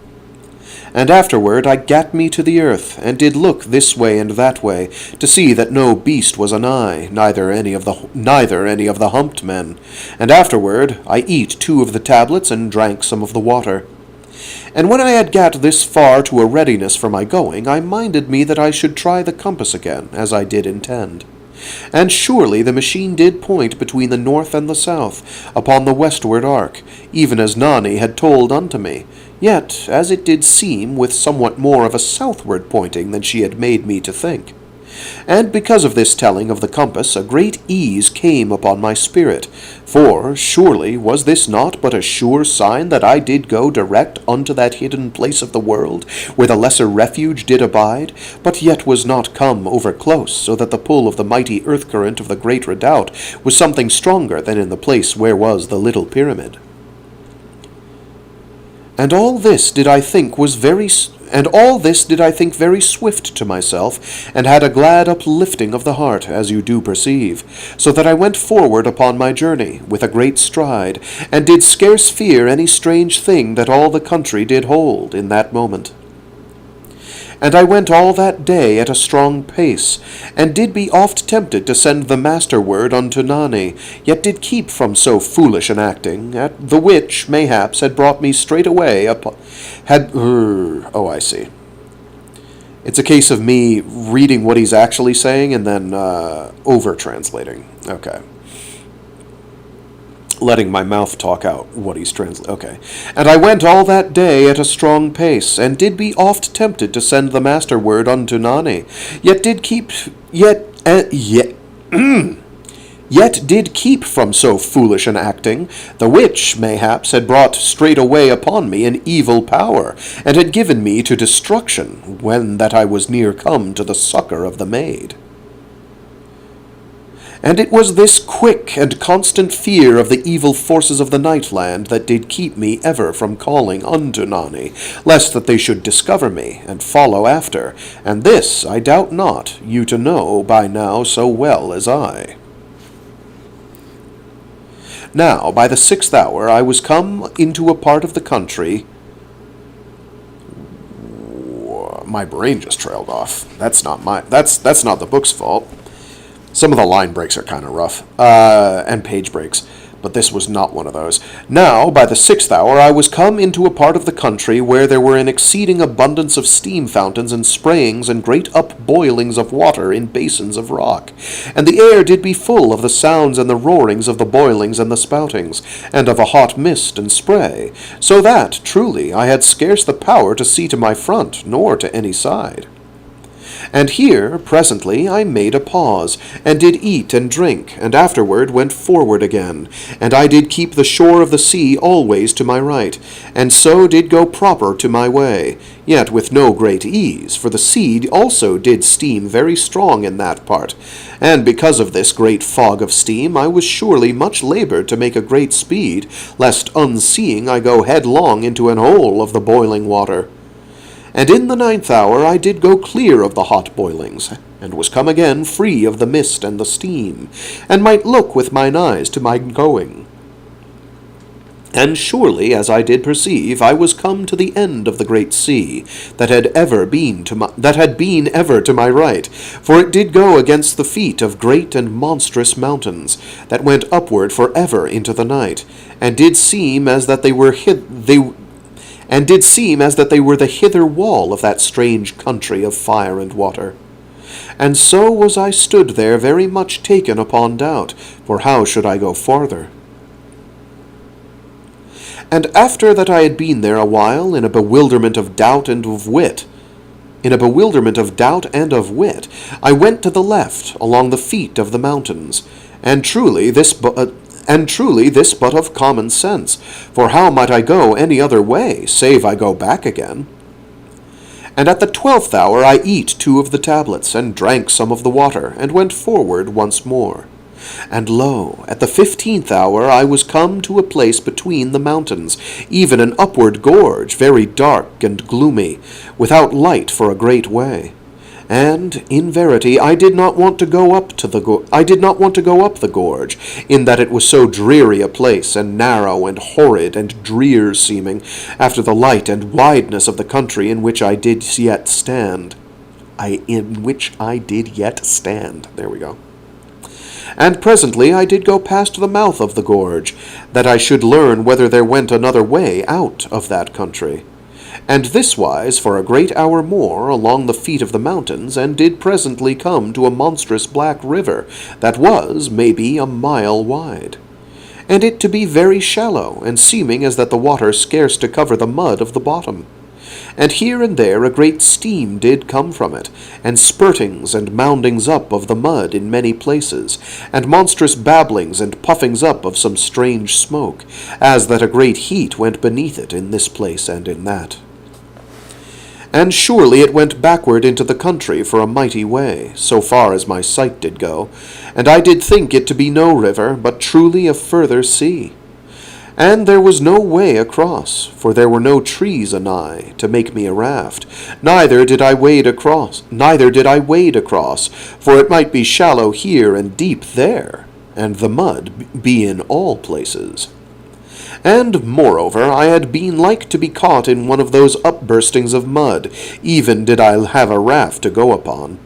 And afterward I gat me to the earth, and did look this way and that way, to see that no beast was anigh, neither any of the humped men. And afterward I eat 2 of the tablets, and drank some of the water. And when I had gat this far to a readiness for my going, I minded me that I should try the compass again, as I did intend. And surely the machine did point between the north and the south, upon the westward arc, even as Nani had told unto me, yet as it did seem with somewhat more of a southward pointing than she had made me to think. And because of this telling of the compass, a great ease came upon my spirit, for surely was this not but a sure sign that I did go direct unto that hidden place of the world, where the lesser refuge did abide, but yet was not come over close, so that the pull of the mighty earth-current of the great redoubt was something stronger than in the place where was the little pyramid. And all this did I think was And all this did I think very swift to myself, and had a glad uplifting of the heart, as you do perceive, so that I went forward upon my journey with a great stride, and did scarce fear any strange thing that all the country did hold in that moment. And I went all that day at a strong pace, and did be oft tempted to send the master word unto Nani, yet did keep from so foolish an acting, at the which, mayhaps, had brought me straight away upon... Oh, I see. It's a case of me reading what he's actually saying and then over-translating. Okay. Letting my mouth talk out what he's translating. Okay. And I went all that day at a strong pace, and did be oft tempted to send the master word unto Nani, yet did keep from so foolish an acting, the which, mayhaps, had brought straight away upon me an evil power, and had given me to destruction, when that I was near come to the succour of the maid. And it was this quick and constant fear of the evil forces of the nightland that did keep me ever from calling unto Nani, lest that they should discover me, and follow after, and this I doubt not you to know by now so well as I. Now, by the 6th hour, I was come into a part of the country... My brain just trailed off. That's not the book's fault. Some of the line breaks are kind of rough, and page breaks, but this was not one of those. Now, by the 6th hour, I was come into a part of the country where there were an exceeding abundance of steam fountains and sprayings and great upboilings of water in basins of rock. And the air did be full of the sounds and the roarings of the boilings and the spoutings, and of a hot mist and spray, so that, truly, I had scarce the power to see to my front, nor to any side. And here, presently, I made a pause, and did eat and drink, and afterward went forward again, and I did keep the shore of the sea always to my right, and so did go proper to my way, yet with no great ease, for the sea also did steam very strong in that part, and because of this great fog of steam I was surely much laboured to make a great speed, lest unseeing I go headlong into an hole of the boiling water. And in the 9th hour I did go clear of the hot boilings, and was come again free of the mist and the steam, and might look with mine eyes to my going. And surely, as I did perceive, I was come to the end of the great sea, that had been ever to my right, for it did go against the feet of great and monstrous mountains, that went upward for ever into the night, and did seem as that they were the hither wall of that strange country of fire and water. And so was I stood there very much taken upon doubt, for how should I go farther? And after that I had been there a while in a bewilderment of doubt and of wit, I went to the left, along the feet of the mountains, and truly this but of common sense, for how might I go any other way, save I go back again? And at the 12th hour I eat 2 of the tablets, and drank some of the water, and went forward once more. And lo, at the 15th hour I was come to a place between the mountains, even an upward gorge, very dark and gloomy, without light for a great way. And, in verity, I did not want to go up the gorge, in that it was so dreary a place, and narrow, and horrid, and drear seeming, after the light and wideness of the country in which I did yet stand. There we go. And presently I did go past the mouth of the gorge, that I should learn whether there went another way out of that country. And thiswise for a great hour more along the feet of the mountains, and did presently come to a monstrous black river, that was, maybe, a mile wide. And it to be very shallow, and seeming as that the water scarce to cover the mud of the bottom. And here and there a great steam did come from it, and spurtings and moundings up of the mud in many places, and monstrous babblings and puffings up of some strange smoke, as that a great heat went beneath it in this place and in that. And surely it went backward into the country for a mighty way, so far as my sight did go, and I did think it to be no river, but truly a further sea. And there was no way across, for there were no trees anigh to make me a raft. Neither did I wade across, for it might be shallow here and deep there, and the mud be in all places. And, moreover, I had been like to be caught in one of those upburstings of mud, even did I have a raft to go upon.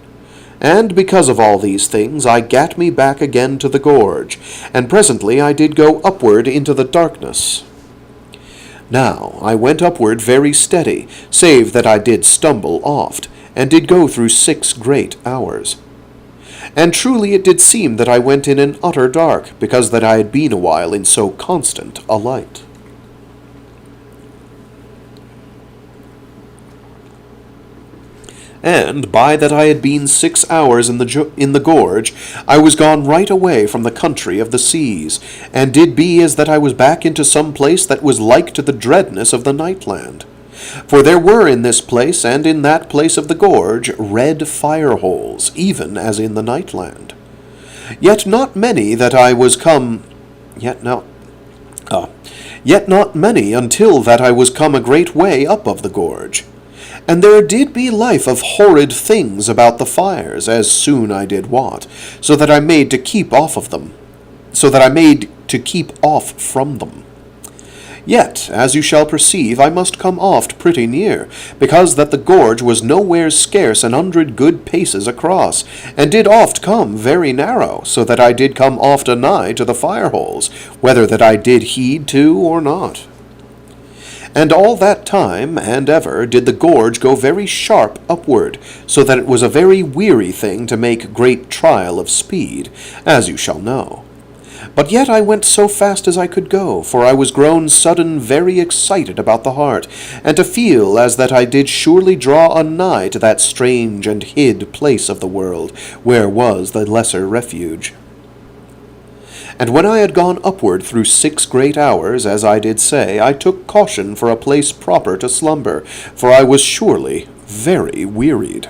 And because of all these things, I gat me back again to the gorge, and presently I did go upward into the darkness. Now I went upward very steady, save that I did stumble oft, and did go through 6 great hours. And truly it did seem that I went in an utter dark, because that I had been a while in so constant a light. And by that I had been 6 hours in the gorge, I was gone right away from the country of the seas, and did be as that I was back into some place that was like to the dreadness of the nightland. For there were in this place and in that place of the gorge red fire holes, even as in the nightland. Yet not many that I was come, yet not many until that I was come a great way up of the gorge. And there did be life of horrid things about the fires, as soon I did wot, so that I made to keep off from them. Yet, as you shall perceive, I must come oft pretty near, because that the gorge was nowhere scarce 100 good paces across, and did oft come very narrow, so that I did come oft anigh to the fire holes, whether that I did heed to or not. And all that time, and ever, did the gorge go very sharp upward, so that it was a very weary thing to make great trial of speed, as you shall know. But yet I went so fast as I could go, for I was grown sudden very excited about the heart, and to feel as that I did surely draw anigh to that strange and hid place of the world, where was the lesser refuge. And when I had gone upward through 6 great hours, as I did say, I took caution for a place proper to slumber, for I was surely very wearied.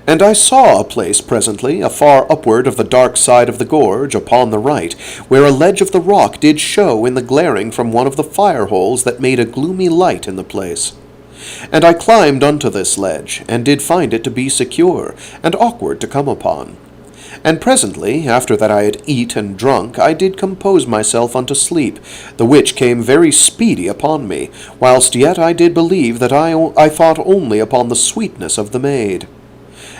And I saw a place presently, afar upward of the dark side of the gorge, upon the right, where a ledge of the rock did show in the glaring from one of the fire holes that made a gloomy light in the place. And I climbed unto this ledge, and did find it to be secure, and awkward to come upon. And presently, after that I had eat and drunk, I did compose myself unto sleep, the which came very speedy upon me, whilst yet I did believe that I thought only upon the sweetness of the maid.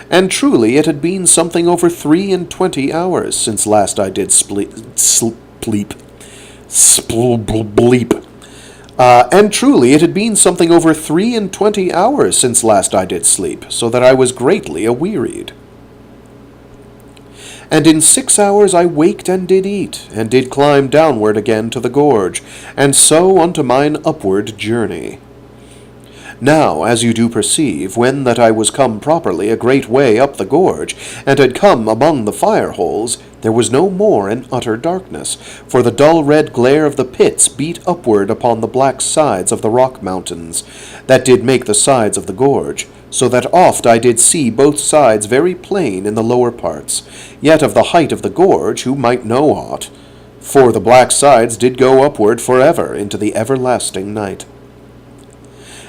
And truly it had been something over 23 hours since last I did sleep. And truly it had been something over 23 hours since last I did sleep, so that I was greatly awearied. And in 6 hours I waked and did eat, and did climb downward again to the gorge, and so unto mine upward journey. Now, as you do perceive, when that I was come properly a great way up the gorge, and had come among the fire holes, there was no more an utter darkness, for the dull red glare of the pits beat upward upon the black sides of the rock mountains, that did make the sides of the gorge, so that oft I did see both sides very plain in the lower parts, yet of the height of the gorge who might know aught, for the black sides did go upward for ever into the everlasting night.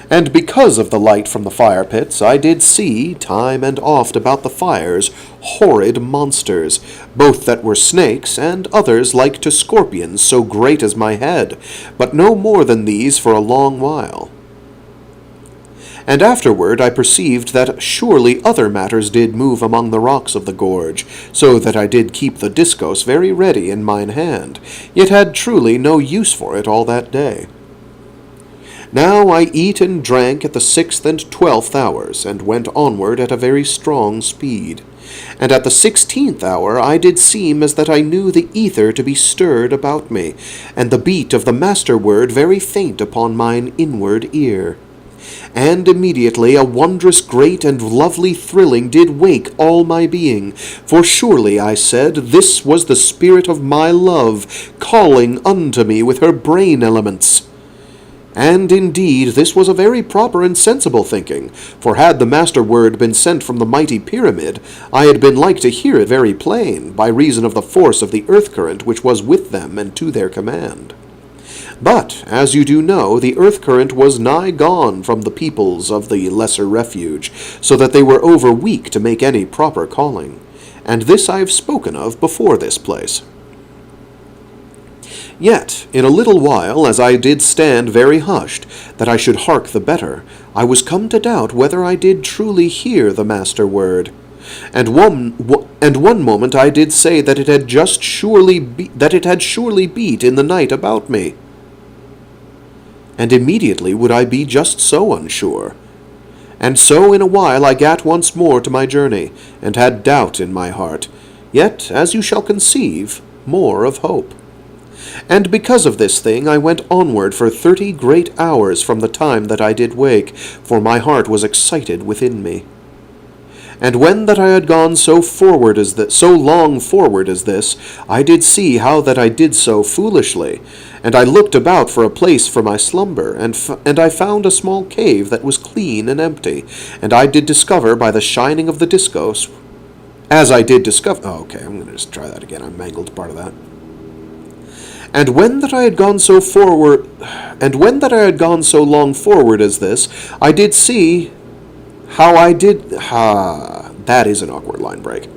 And because of the light from the fire pits, I did see, time and oft about the fires, horrid monsters, both that were snakes, and others like to scorpions so great as my head, but no more than these for a long while. And afterward I perceived that surely other matters did move among the rocks of the gorge, so that I did keep the Diskos very ready in mine hand, yet had truly no use for it all that day. Now I eat and drank at the 6th and 12th hours, and went onward at a very strong speed. And at the 16th hour I did seem as that I knew the ether to be stirred about me, and the beat of the master word very faint upon mine inward ear. And immediately a wondrous great and lovely thrilling did wake all my being, for surely, I said, this was the spirit of my love calling unto me with her brain elements. And indeed this was a very proper and sensible thinking, for had the master word been sent from the mighty pyramid, I had been like to hear it very plain, by reason of the force of the earth current which was with them and to their command. But, as you do know, the earth current was nigh gone from the peoples of the lesser refuge, so that they were over weak to make any proper calling. And this I have spoken of before this place. Yet, in a little while, as I did stand very hushed, that I should hark the better, I was come to doubt whether I did truly hear the master word. And one moment I did say that it had surely beat in the night about me. And immediately would I be just so unsure. And so in a while I gat once more to my journey, and had doubt in my heart, yet, as you shall conceive, more of hope. And because of this thing I went onward for 30 great hours from the time that I did wake, for my heart was excited within me. And when that I had gone so long forward as this, I did see how that I did so foolishly, and I looked about for a place for my slumber, and I found a small cave that was clean and empty, and I did discover by the shining of the Diskos, I'm going to just try that again, I mangled part of that. And when that I had gone so long forward as this, I did see how I did... that is an awkward line break.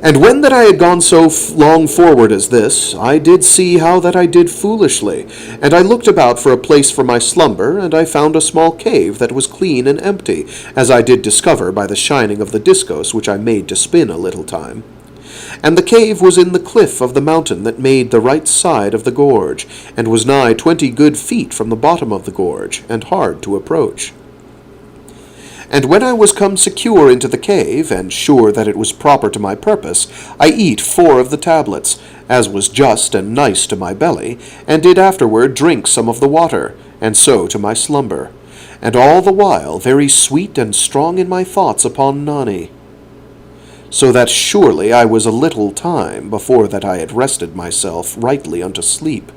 And when that I had gone so long forward as this, I did see how that I did foolishly, and I looked about for a place for my slumber, and I found a small cave that was clean and empty, as I did discover by the shining of the Diskos which I made to spin a little time. And the cave was in the cliff of the mountain that made the right side of the gorge, and was nigh 20 good feet from the bottom of the gorge, and hard to approach. And when I was come secure into the cave, and sure that it was proper to my purpose, I eat 4 of the tablets, as was just and nice to my belly, and did afterward drink some of the water, and so to my slumber, and all the while very sweet and strong in my thoughts upon Nani. So that surely I was a little time before that I had rested myself rightly unto sleep.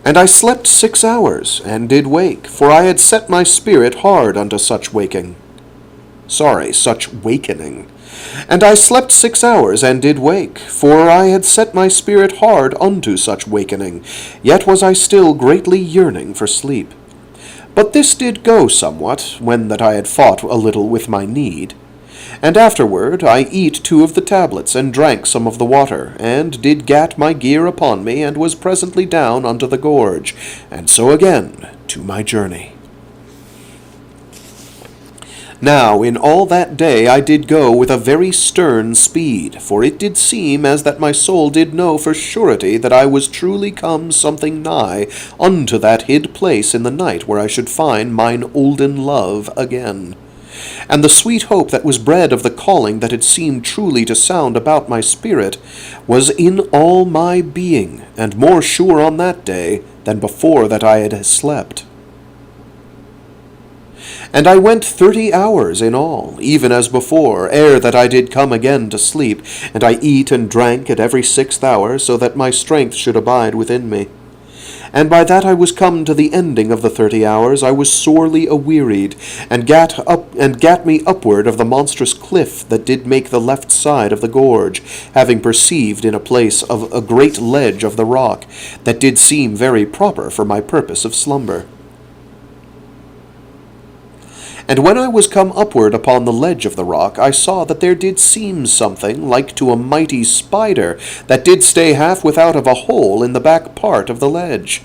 And I slept 6 hours, and did wake, for I had set my spirit hard unto such wakening. And I slept 6 hours, and did wake, for I had set my spirit hard unto such wakening, yet was I still greatly yearning for sleep. But this did go somewhat, when that I had fought a little with my need. And afterward I eat 2 of the tablets, and drank some of the water, and did gat my gear upon me, and was presently down unto the gorge, and so again to my journey. Now in all that day I did go with a very stern speed, for it did seem as that my soul did know for surety that I was truly come something nigh unto that hid place in the night where I should find mine olden love again. And the sweet hope that was bred of the calling that had seemed truly to sound about my spirit was in all my being, and more sure on that day than before that I had slept. And I went 30 hours in all, even as before, ere that I did come again to sleep, and I eat and drank at every 6th hour, so that my strength should abide within me. And by that I was come to the ending of the 30 hours, I was sorely awearied, and gat me upward of the monstrous cliff that did make the left side of the gorge, having perceived in a place of a great ledge of the rock, that did seem very proper for my purpose of slumber. And when I was come upward upon the ledge of the rock, I saw that there did seem something like to a mighty spider, that did stay half without of a hole in the back part of the ledge.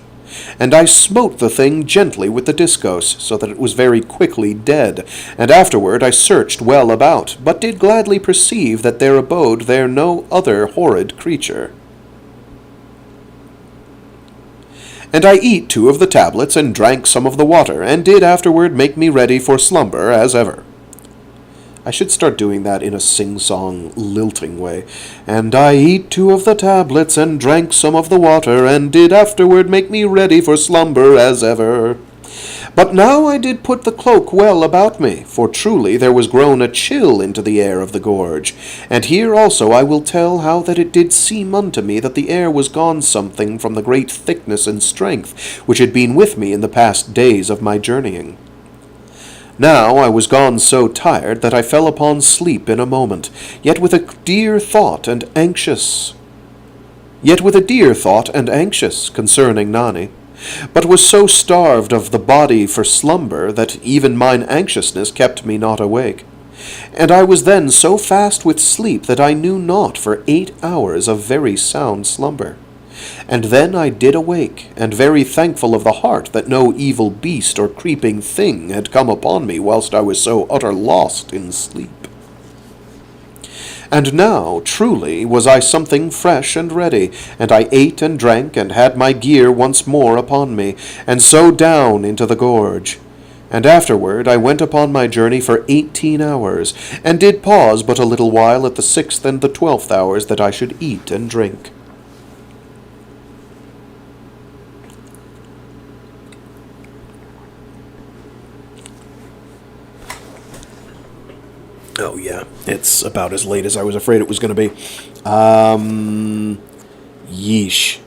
And I smote the thing gently with the Diskos, so that it was very quickly dead, and afterward I searched well about, but did gladly perceive that there abode there no other horrid creature. And I eat 2 of the tablets, and drank some of the water, and did afterward make me ready for slumber as ever. I should start doing that in a sing-song, lilting way. And I eat 2 of the tablets, and drank some of the water, and did afterward make me ready for slumber as ever. But now I did put the cloak well about me, for truly there was grown a chill into the air of the gorge. And here also I will tell how that it did seem unto me that the air was gone something from the great thickness and strength which had been with me in the past days of my journeying. Now I was gone so tired that I fell upon sleep in a moment, yet with a dear thought and anxious concerning Nani, but was so starved of the body for slumber that even mine anxiousness kept me not awake. And I was then so fast with sleep that I knew not for 8 hours of very sound slumber. And then I did awake, and very thankful of the heart that no evil beast or creeping thing had come upon me whilst I was so utter lost in sleep. And now, truly, was I something fresh and ready, and I ate and drank, and had my gear once more upon me, and so down into the gorge. And afterward I went upon my journey for 18 hours, and did pause but a little while at the 6th and the 12th hours that I should eat and drink. Oh, yeah, it's about as late as I was afraid it was going to be. Yeesh.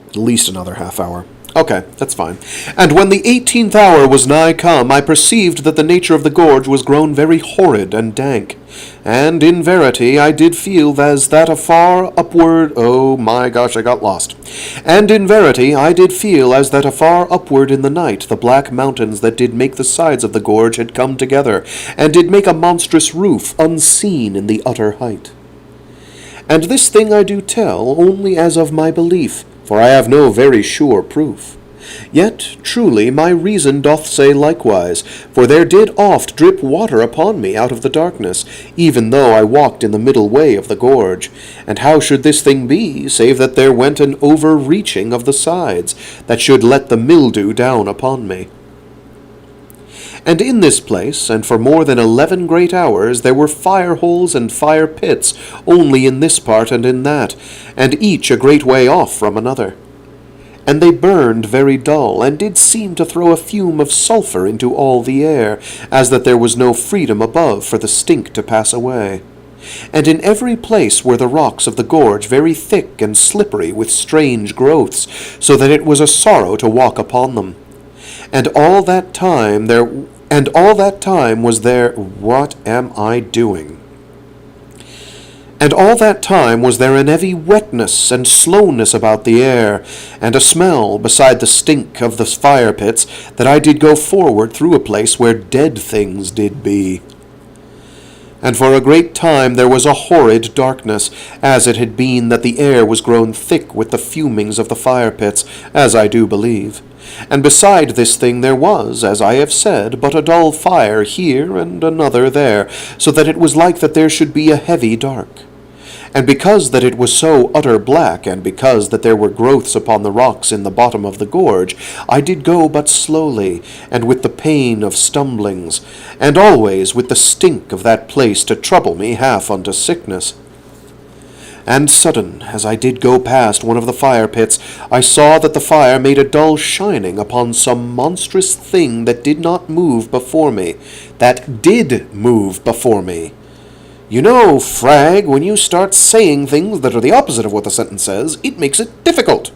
At least another half hour. Okay, that's fine. And when the 18th hour was nigh come, I perceived that the nature of the gorge was grown very horrid and dank. And in verity I did feel as that afar upward... Oh my gosh, I got lost. And in verity I did feel as that afar upward in the night the black mountains that did make the sides of the gorge had come together, and did make a monstrous roof unseen in the utter height. And this thing I do tell only as of my belief, for I have no very sure proof. Yet truly my reason doth say likewise, for there did oft drip water upon me out of the darkness, even though I walked in the middle way of the gorge. And how should this thing be, save that there went an overreaching of the sides, that should let the mildew down upon me? And in this place, and for more than 11 great hours, there were fire holes and fire pits, only in this part and in that, and each a great way off from another. And they burned very dull, and did seem to throw a fume of sulphur into all the air, as that there was no freedom above for the stink to pass away. And in every place were the rocks of the gorge very thick and slippery with strange growths, so that it was a sorrow to walk upon them. And all that time was there... What am I doing? And all that time was there an heavy wetness and slowness about the air, and a smell, beside the stink of the fire pits, that I did go forward through a place where dead things did be. And for a great time there was a horrid darkness, as it had been that the air was grown thick with the fumings of the fire pits, as I do believe. And beside this thing there was, as I have said, but a dull fire here and another there, so that it was like that there should be a heavy dark. And because that it was so utter black, and because that there were growths upon the rocks in the bottom of the gorge, I did go but slowly, and with the pain of stumblings, and always with the stink of that place to trouble me half unto sickness. And sudden, as I did go past one of the fire pits, I saw that the fire made a dull shining upon some monstrous thing that did not move before me, that did move before me. You know, Frag, when you start saying things that are the opposite of what the sentence says, it makes it difficult.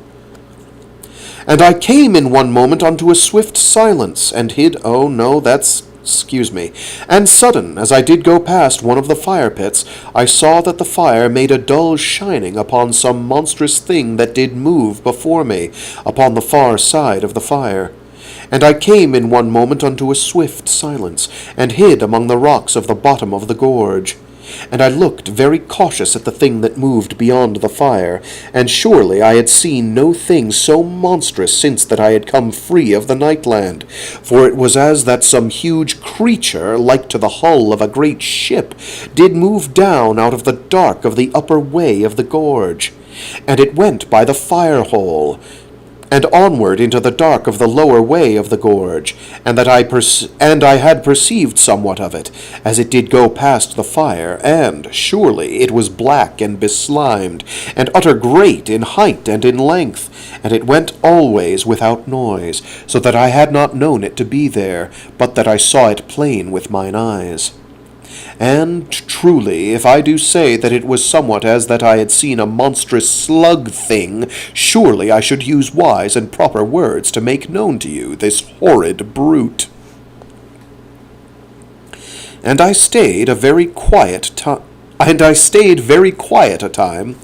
And I came in one moment unto a swift silence, and hid... Oh, no, that's... Excuse me. And sudden, as I did go past one of the fire pits, I saw that the fire made a dull shining upon some monstrous thing that did move before me, upon the far side of the fire. And I came in one moment unto a swift silence, and hid among the rocks of the bottom of the gorge. And I looked very cautious at the thing that moved beyond the fire, and surely I had seen no thing so monstrous since that I had come free of the nightland, for it was as that some huge creature, like to the hull of a great ship, did move down out of the dark of the upper way of the gorge. And it went by the fire hole, and onward into the dark of the lower way of the gorge, and that I had perceived somewhat of it, as it did go past the fire, and surely it was black and beslimed, and utter great in height and in length, and it went always without noise, so that I had not known it to be there, but that I saw it plain with mine eyes. And truly, if I do say that it was somewhat as that I had seen a monstrous slug thing, surely I should use wise and proper words to make known to you this horrid brute. And I stayed very quiet a time,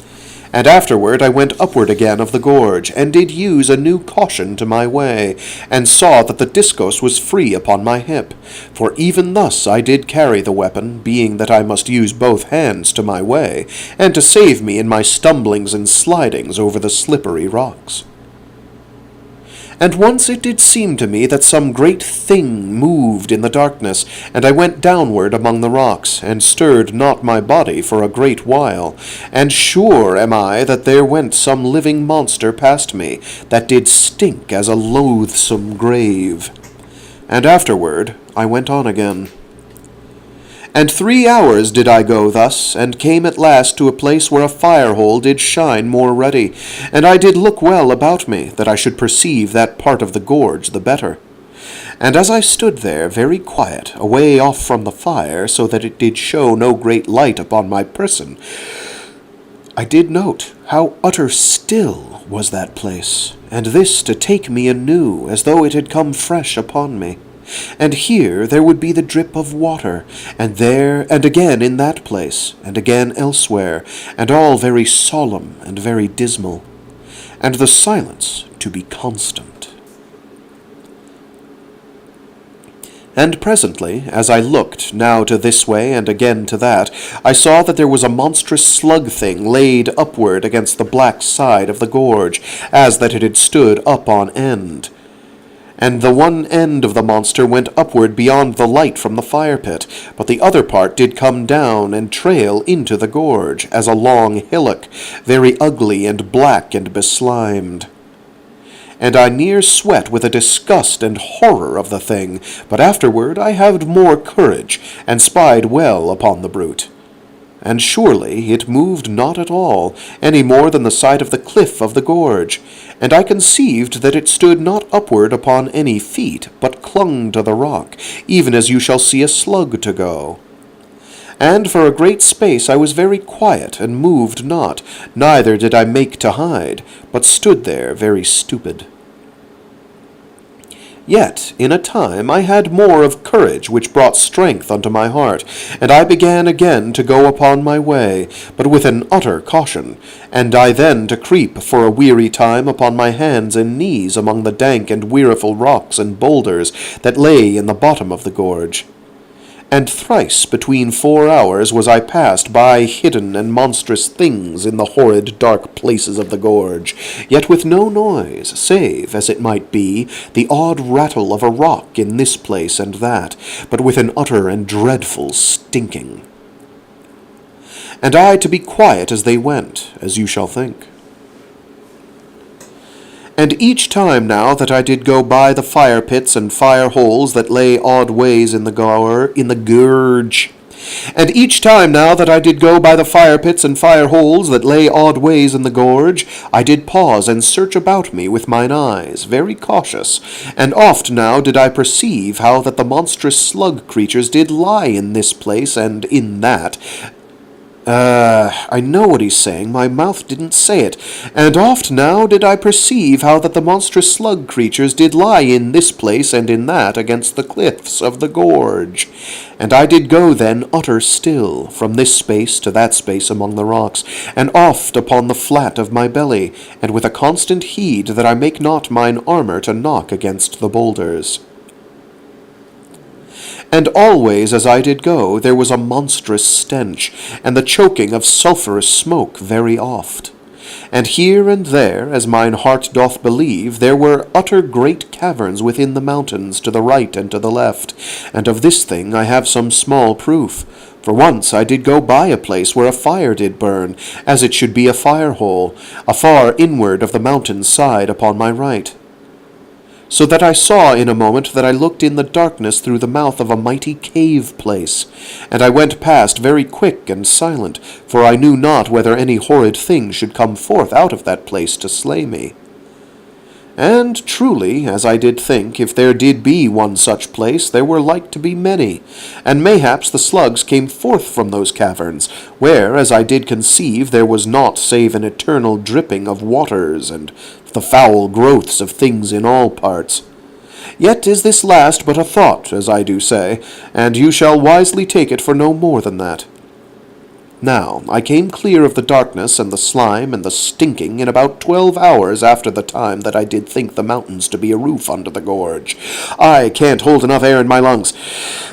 and afterward I went upward again of the gorge, and did use a new caution to my way, and saw that the Diskos was free upon my hip. For even thus I did carry the weapon, being that I must use both hands to my way, and to save me in my stumblings and slidings over the slippery rocks. And once it did seem to me that some great thing moved in the darkness, and I went downward among the rocks, and stirred not my body for a great while. And sure am I that there went some living monster past me, that did stink as a loathsome grave. And afterward I went on again. And 3 hours did I go thus, and came at last to a place where a fire-hole did shine more ruddy, and I did look well about me, that I should perceive that part of the gorge the better. And as I stood there very quiet, away off from the fire, so that it did show no great light upon my person, I did note how utter still was that place, and this to take me anew, as though it had come fresh upon me. And here there would be the drip of water, and there, and again in that place, and again elsewhere, and all very solemn and very dismal, and the silence to be constant. And presently, as I looked now to this way and again to that, I saw that there was a monstrous slug thing laid upward against the black side of the gorge, as that it had stood up on end. And the one end of the monster went upward beyond the light from the fire-pit, but the other part did come down and trail into the gorge, as a long hillock, very ugly and black and beslimed. And I near sweat with a disgust and horror of the thing, but afterward I had more courage, and spied well upon the brute. And surely it moved not at all, any more than the side of the cliff of the gorge, and I conceived that it stood not upward upon any feet, but clung to the rock, even as you shall see a slug to go. And for a great space I was very quiet, and moved not, neither did I make to hide, but stood there very stupid. Yet in a time I had more of courage, which brought strength unto my heart, and I began again to go upon my way, but with an utter caution, and I then to creep for a weary time upon my hands and knees among the dank and weariful rocks and boulders that lay in the bottom of the gorge. And thrice between 4 hours was I passed by hidden and monstrous things in the horrid dark places of the gorge, yet with no noise, save, as it might be, the odd rattle of a rock in this place and that, but with an utter and dreadful stinking. And I to be quiet as they went, as you shall think. And each time now that I did go by the fire-pits and fire-holes that lay odd ways in the gorge, and each time now that I did go by the fire-pits and fire-holes that lay odd ways in the gorge, I did pause and search about me with mine eyes, very cautious, and oft now did I perceive how that the monstrous slug creatures did lie in this place and in that. I know what he's saying, my mouth didn't say it, and oft now did I perceive how that the monstrous slug creatures did lie in this place and in that against the cliffs of the gorge. And I did go then utter still, from this space to that space among the rocks, and oft upon the flat of my belly, and with a constant heed that I make not mine armour to knock against the boulders. And always as I did go, there was a monstrous stench, and the choking of sulphurous smoke very oft. And here and there, as mine heart doth believe, there were utter great caverns within the mountains to the right and to the left, and of this thing I have some small proof, For once I did go by a place where a fire did burn, as it should be a fire hole, afar inward of the mountain's side upon my right. So that I saw in a moment that I looked in the darkness through the mouth of a mighty cave place, and I went past very quick and silent, for I knew not whether any horrid thing should come forth out of that place to slay me. And truly, as I did think, if there did be one such place, there were like to be many, and mayhaps the slugs came forth from those caverns, where, as I did conceive, there was naught save an eternal dripping of waters, and the foul growths of things in all parts. Yet is this last but a thought, as I do say, and you shall wisely take it for no more than that. Now, I came clear of the darkness and the slime and the stinking in about 12 hours after the time that I did think the mountains to be a roof under the gorge. I can't hold enough air in my lungs.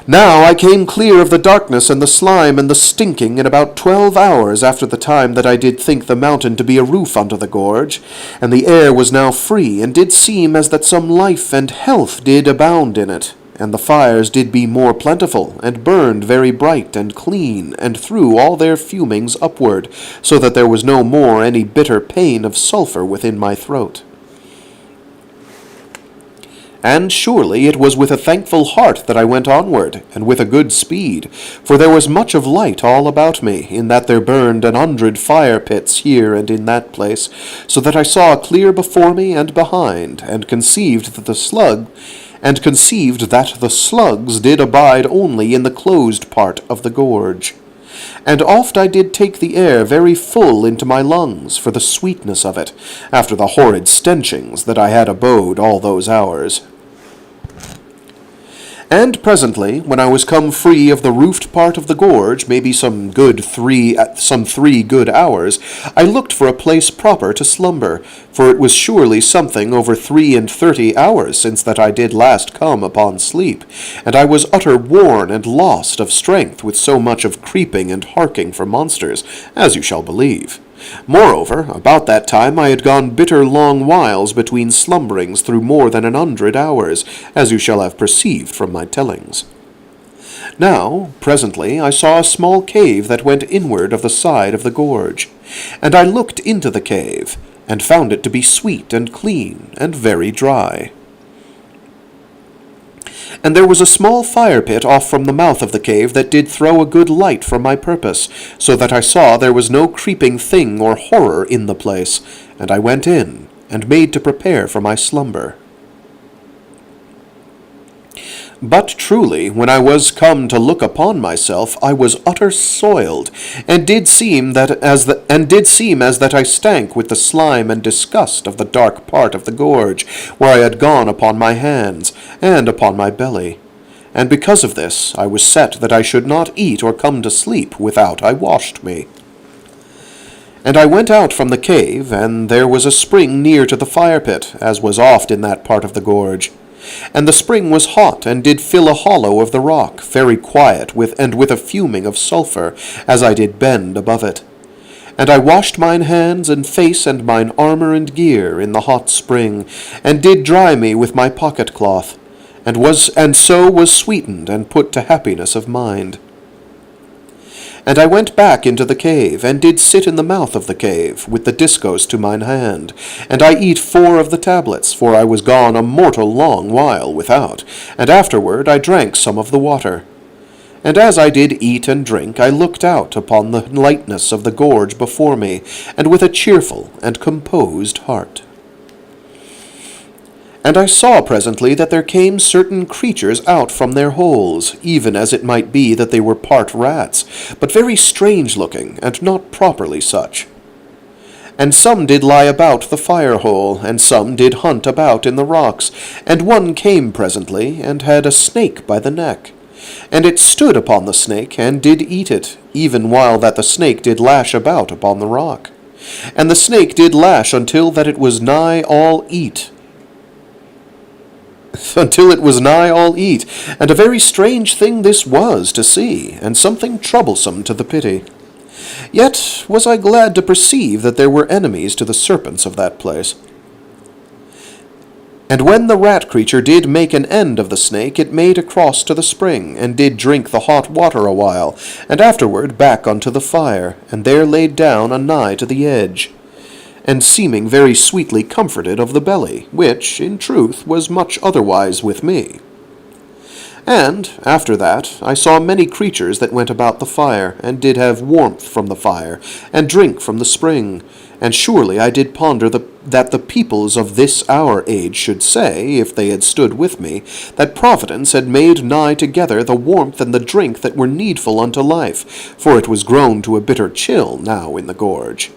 Now I came clear of the darkness and the slime and the stinking in about 12 hours after the time that I did think the mountain to be a roof under the gorge, and the air was now free, and did seem as that some life and health did abound in it. And the fires did be more plentiful, and burned very bright and clean, and threw all their fumings upward, so that there was no more any bitter pain of sulphur within my throat. And surely it was with a thankful heart that I went onward, and with a good speed, for there was much of light all about me, in that there burned 100 fire pits here and in that place, so that I saw clear before me and behind, and conceived that the slugs did abide only in the closed part of the gorge. And oft I did take the air very full into my lungs, for the sweetness of it, after the horrid stenchings that I had abode all those hours. And presently, when I was come free of the roofed part of the gorge, maybe some 3 good hours, I looked for a place proper to slumber, for it was surely something over 33 hours since that I did last come upon sleep, and I was utter worn and lost of strength with so much of creeping and harking for monsters, as you shall believe. Moreover, about that time I had gone bitter long whiles between slumberings through more than 100 hours, as you shall have perceived from my tellings. Now, presently, I saw a small cave that went inward of the side of the gorge, and I looked into the cave, and found it to be sweet and clean, and very dry. And there was a small fire pit off from the mouth of the cave that did throw a good light for my purpose, so that I saw there was no creeping thing or horror in the place, and I went in, and made to prepare for my slumber. But truly, when I was come to look upon myself, I was utter soiled, and did seem as that I stank with the slime and disgust of the dark part of the gorge, where I had gone upon my hands, and upon my belly. And because of this, I was set that I should not eat or come to sleep without I washed me. And I went out from the cave, and there was a spring near to the fire pit, as was oft in that part of the gorge. And the spring was hot, and did fill a hollow of the rock, very quiet, with a fuming of sulphur, as I did bend above it. And I washed mine hands and face and mine armour and gear in the hot spring, and did dry me with my pocket cloth, and so was sweetened and put to happiness of mind. And I went back into the cave, and did sit in the mouth of the cave, with the Diskos to mine hand, and I eat 4 of the tablets, for I was gone a mortal long while without, and afterward I drank some of the water. And as I did eat and drink, I looked out upon the lightness of the gorge before me, and with a cheerful and composed heart. And I saw presently that there came certain creatures out from their holes, even as it might be that they were part rats, but very strange-looking, and not properly such. And some did lie about the fire-hole, and some did hunt about in the rocks, and one came presently, and had a snake by the neck. And it stood upon the snake, and did eat it, even while that the snake did lash about upon the rock. And the snake did lash until that it was nigh all eat, and a very strange thing this was to see, and something troublesome to the pity. Yet was I glad to perceive that there were enemies to the serpents of that place. And when the rat creature did make an end of the snake, it made across to the spring, and did drink the hot water a while, and afterward back unto the fire, and there laid down anigh to the edge, and seeming very sweetly comforted of the belly, which, in truth, was much otherwise with me. And, after that, I saw many creatures that went about the fire, and did have warmth from the fire, and drink from the spring. And surely I did ponder that the peoples of this our age should say, if they had stood with me, that Providence had made nigh together the warmth and the drink that were needful unto life, for it was grown to a bitter chill now in the gorge.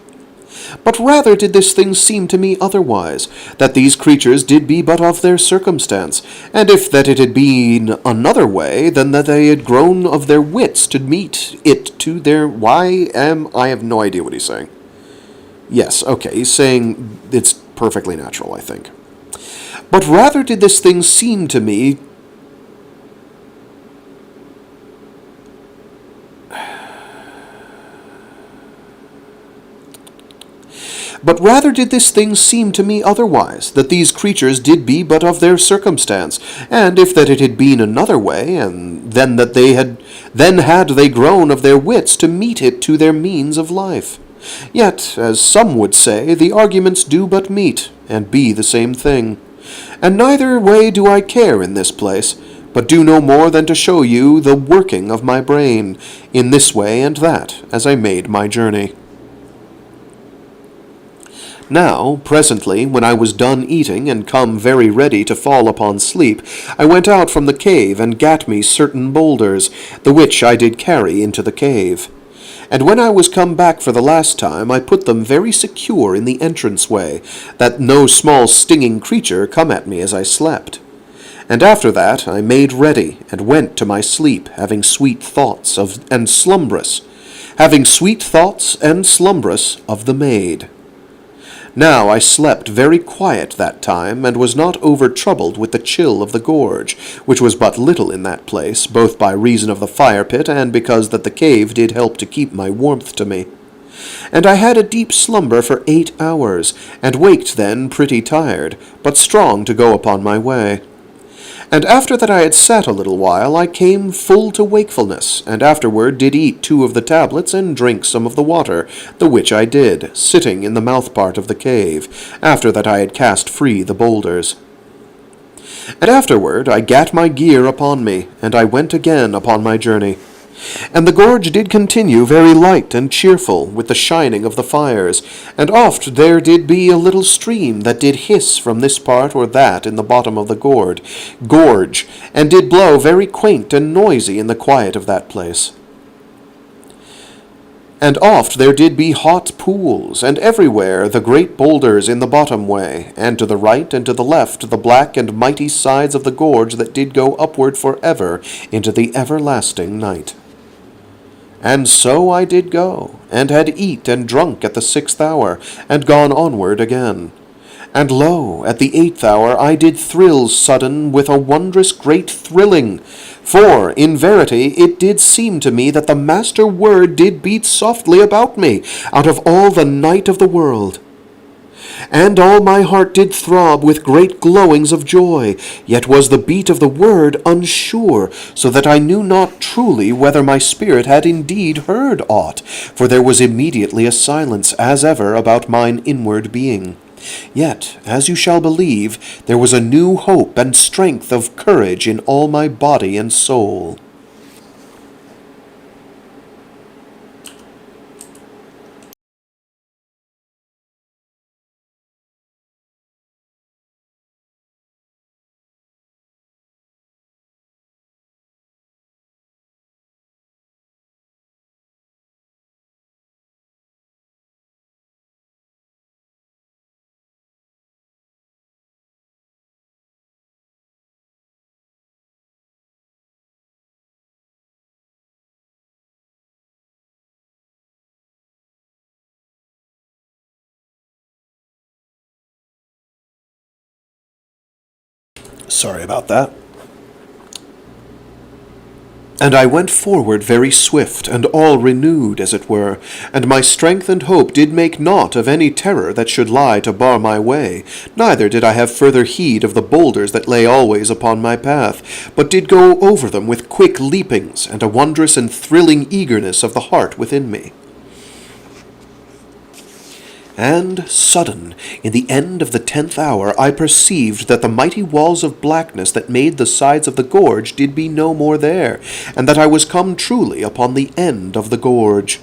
But rather did this thing seem to me otherwise, that these creatures did be but of their circumstance, and if that it had been another way, then that they had grown of their wits to meet it to their... I have no idea what he's saying. Yes, okay, he's saying it's perfectly natural, I think. But rather did this thing seem to me... But rather did this thing seem to me otherwise, that these creatures did be but of their circumstance, and if that it had been another way, and then had they grown of their wits to meet it to their means of life. Yet, as some would say, the arguments do but meet, and be the same thing. And neither way do I care in this place, but do no more than to show you the working of my brain, in this way and that, as I made my journey. Now, presently, when I was done eating, and come very ready to fall upon sleep, I went out from the cave, and gat me certain boulders, the which I did carry into the cave. And when I was come back for the last time, I put them very secure in the entrance way, that no small stinging creature come at me as I slept. And after that I made ready, and went to my sleep, having sweet thoughts and slumbrous of the maid. Now I slept very quiet that time, and was not over troubled with the chill of the gorge, which was but little in that place, both by reason of the fire pit, and because that the cave did help to keep my warmth to me. And I had a deep slumber for 8 hours, and waked then pretty tired, but strong to go upon my way. And after that I had sat a little while, I came full to wakefulness, and afterward did eat 2 of the tablets, and drink some of the water, the which I did, sitting in the mouth part of the cave, after that I had cast free the boulders. And afterward I gat my gear upon me, and I went again upon my journey. And the gorge did continue very light and cheerful, with the shining of the fires, and oft there did be a little stream that did hiss from this part or that in the bottom of the gorge, and did blow very quaint and noisy in the quiet of that place. And oft there did be hot pools, and everywhere the great boulders in the bottom way, and to the right and to the left the black and mighty sides of the gorge that did go upward for ever into the everlasting night. And so I did go, and had eat and drunk at the 6th hour, and gone onward again. And lo, at the 8th hour I did thrill sudden with a wondrous great thrilling, for, in verity, it did seem to me that the master word did beat softly about me, out of all the night of the world. And all my heart did throb with great glowings of joy, yet was the beat of the word unsure, so that I knew not truly whether my spirit had indeed heard aught, for there was immediately a silence as ever about mine inward being. Yet, as you shall believe, there was a new hope and strength of courage in all my body and soul. Sorry about that. And I went forward very swift, and all renewed, as it were, and my strength and hope did make naught of any terror that should lie to bar my way, neither did I have further heed of the boulders that lay always upon my path, but did go over them with quick leapings, and a wondrous and thrilling eagerness of the heart within me. And, sudden, in the end of the 10th hour, I perceived that the mighty walls of blackness that made the sides of the gorge did be no more there, and that I was come truly upon the end of the gorge.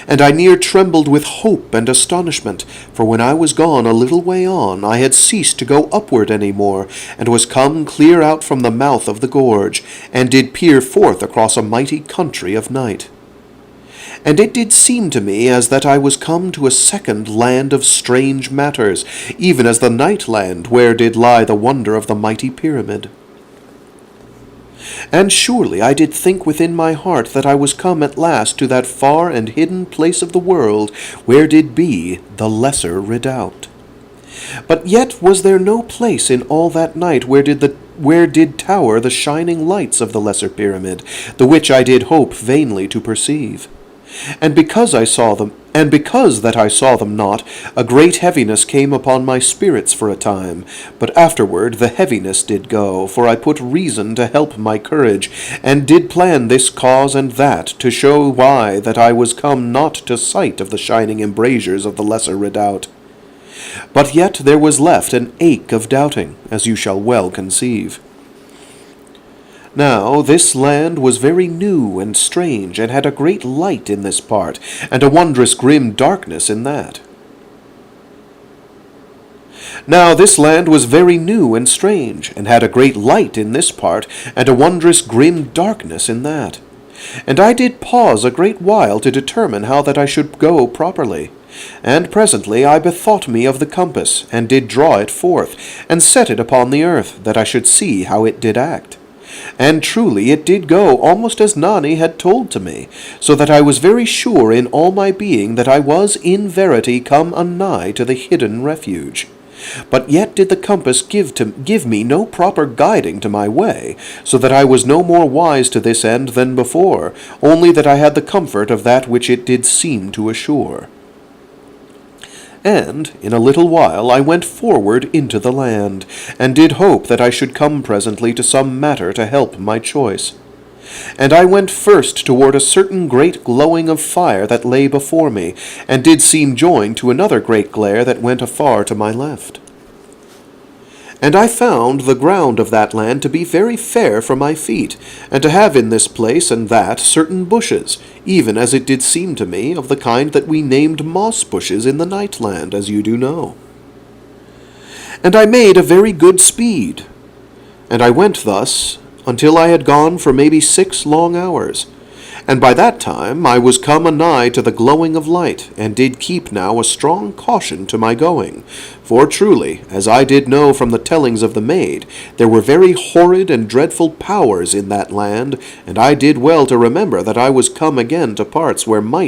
And I near trembled with hope and astonishment, for when I was gone a little way on, I had ceased to go upward any more, and was come clear out from the mouth of the gorge, and did peer forth across a mighty country of night. And it did seem to me as that I was come to a second land of strange matters, even as the night land where did lie the wonder of the mighty pyramid. And surely I did think within my heart that I was come at last to that far and hidden place of the world where did be the lesser redoubt. But yet was there no place in all that night where did tower the shining lights of the lesser pyramid, the which I did hope vainly to perceive. And because that I saw them not, a great heaviness came upon my spirits for a time, but afterward the heaviness did go, for I put reason to help my courage, and did plan this cause and that, to show why that I was come not to sight of the shining embrasures of the lesser redoubt. But yet there was left an ache of doubting, as you shall well conceive. Now this land was very new and strange, and had a great light in this part, and a wondrous grim darkness in that. Now this land was very new and strange, and had a great light in this part, and a wondrous grim darkness in that. And I did pause a great while to determine how that I should go properly. And presently I bethought me of the compass, and did draw it forth, and set it upon the earth, that I should see how it did act. And truly it did go almost as Nani had told to me, so that I was very sure in all my being that I was in verity come anigh to the hidden refuge. But yet did the compass give me no proper guiding to my way, so that I was no more wise to this end than before, only that I had the comfort of that which it did seem to assure. And in a little while I went forward into the land, and did hope that I should come presently to some matter to help my choice. And I went first toward a certain great glowing of fire that lay before me, and did seem joined to another great glare that went afar to my left. And I found the ground of that land to be very fair for my feet, and to have in this place and that certain bushes, even as it did seem to me, of the kind that we named moss bushes in the night land, as you do know. And I made a very good speed, and I went thus until I had gone for maybe 6 long hours. And by that time I was come anigh to the glowing of light, and did keep now a strong caution to my going. For truly, as I did know from the tellings of the maid, there were very horrid and dreadful powers in that land, and I did well to remember that I was come again to parts where might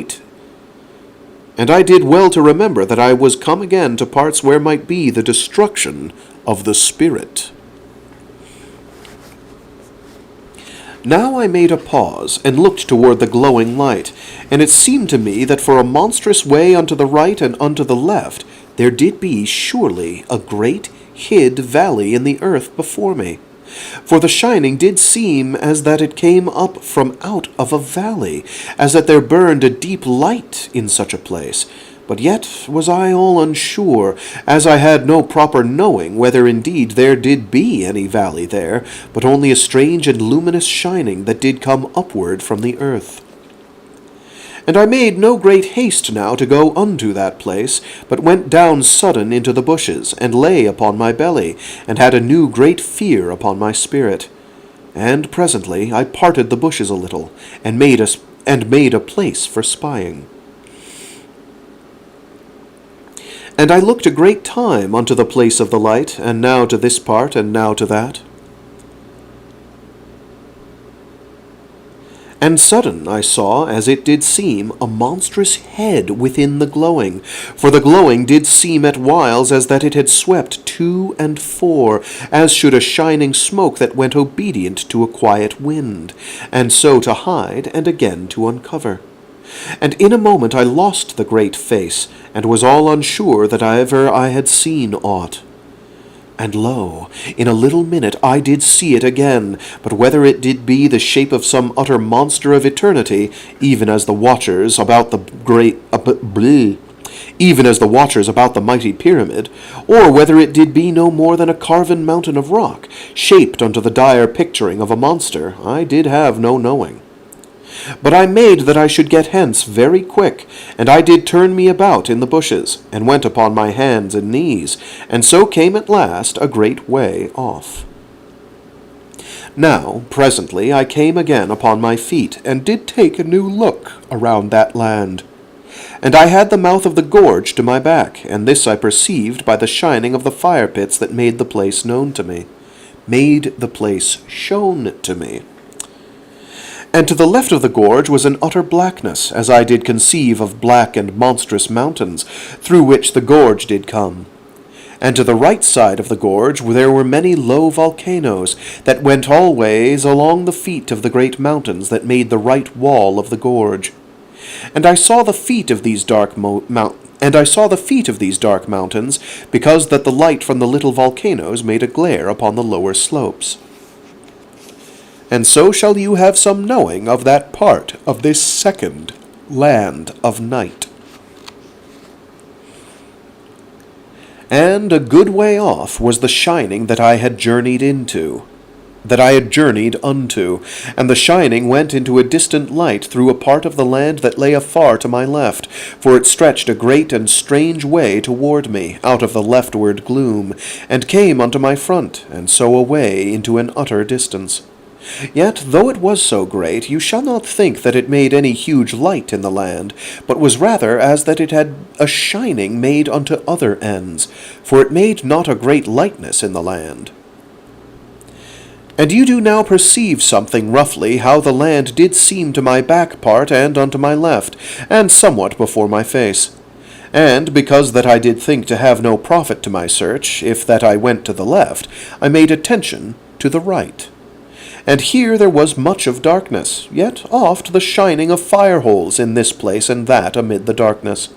be the destruction of the spirit. Now I made a pause, and looked toward the glowing light, and it seemed to me that for a monstrous way unto the right and unto the left, there did be surely a great hid valley in the earth before me. For the shining did seem as that it came up from out of a valley, as that there burned a deep light in such a place. But yet was I all unsure, as I had no proper knowing whether indeed there did be any valley there, but only a strange and luminous shining that did come upward from the earth. And I made no great haste now to go unto that place, but went down sudden into the bushes, and lay upon my belly, and had a new great fear upon my spirit. And presently I parted the bushes a little, and made a place for spying. And I looked a great time unto the place of the light, and now to this part, and now to that. And sudden I saw, as it did seem, a monstrous head within the glowing. For the glowing did seem at whiles as that it had swept to and fore, as should a shining smoke that went obedient to a quiet wind, and so to hide and again to uncover. And in a moment I lost the great face, and was all unsure that ever I had seen aught. And lo, in a little minute I did see it again, but whether it did be the shape of some utter monster of eternity, even as the watchers about the mighty pyramid, or whether it did be no more than a carven mountain of rock, shaped unto the dire picturing of a monster, I did have no knowing. But I made that I should get hence very quick, and I did turn me about in the bushes, and went upon my hands and knees, and so came at last a great way off. Now, presently, I came again upon my feet, and did take a new look around that land. And I had the mouth of the gorge to my back, and this I perceived by the shining of the fire pits that made the place known to me, made the place shown to me. And to the left of the gorge was an utter blackness, as I did conceive of black and monstrous mountains, through which the gorge did come. And to the right side of the gorge there were many low volcanoes, that went all ways along the feet of the great mountains that made the right wall of the gorge. And I saw the feet of these dark mountains, because that the light from the little volcanoes made a glare upon the lower slopes. And so shall you have some knowing of that part of this second land of night. And a good way off was the shining that I had journeyed unto, and the shining went into a distant light through a part of the land that lay afar to my left, for it stretched a great and strange way toward me, out of the leftward gloom, and came unto my front, and so away into an utter distance. Yet, though it was so great, you shall not think that it made any huge light in the land, but was rather as that it had a shining made unto other ends, for it made not a great lightness in the land. And you do now perceive something roughly how the land did seem to my back part and unto my left, and somewhat before my face. And because that I did think to have no profit to my search, if that I went to the left, I made attention to the right. And here there was much of darkness, yet oft the shining of fire-holes in this place and that amid the darkness.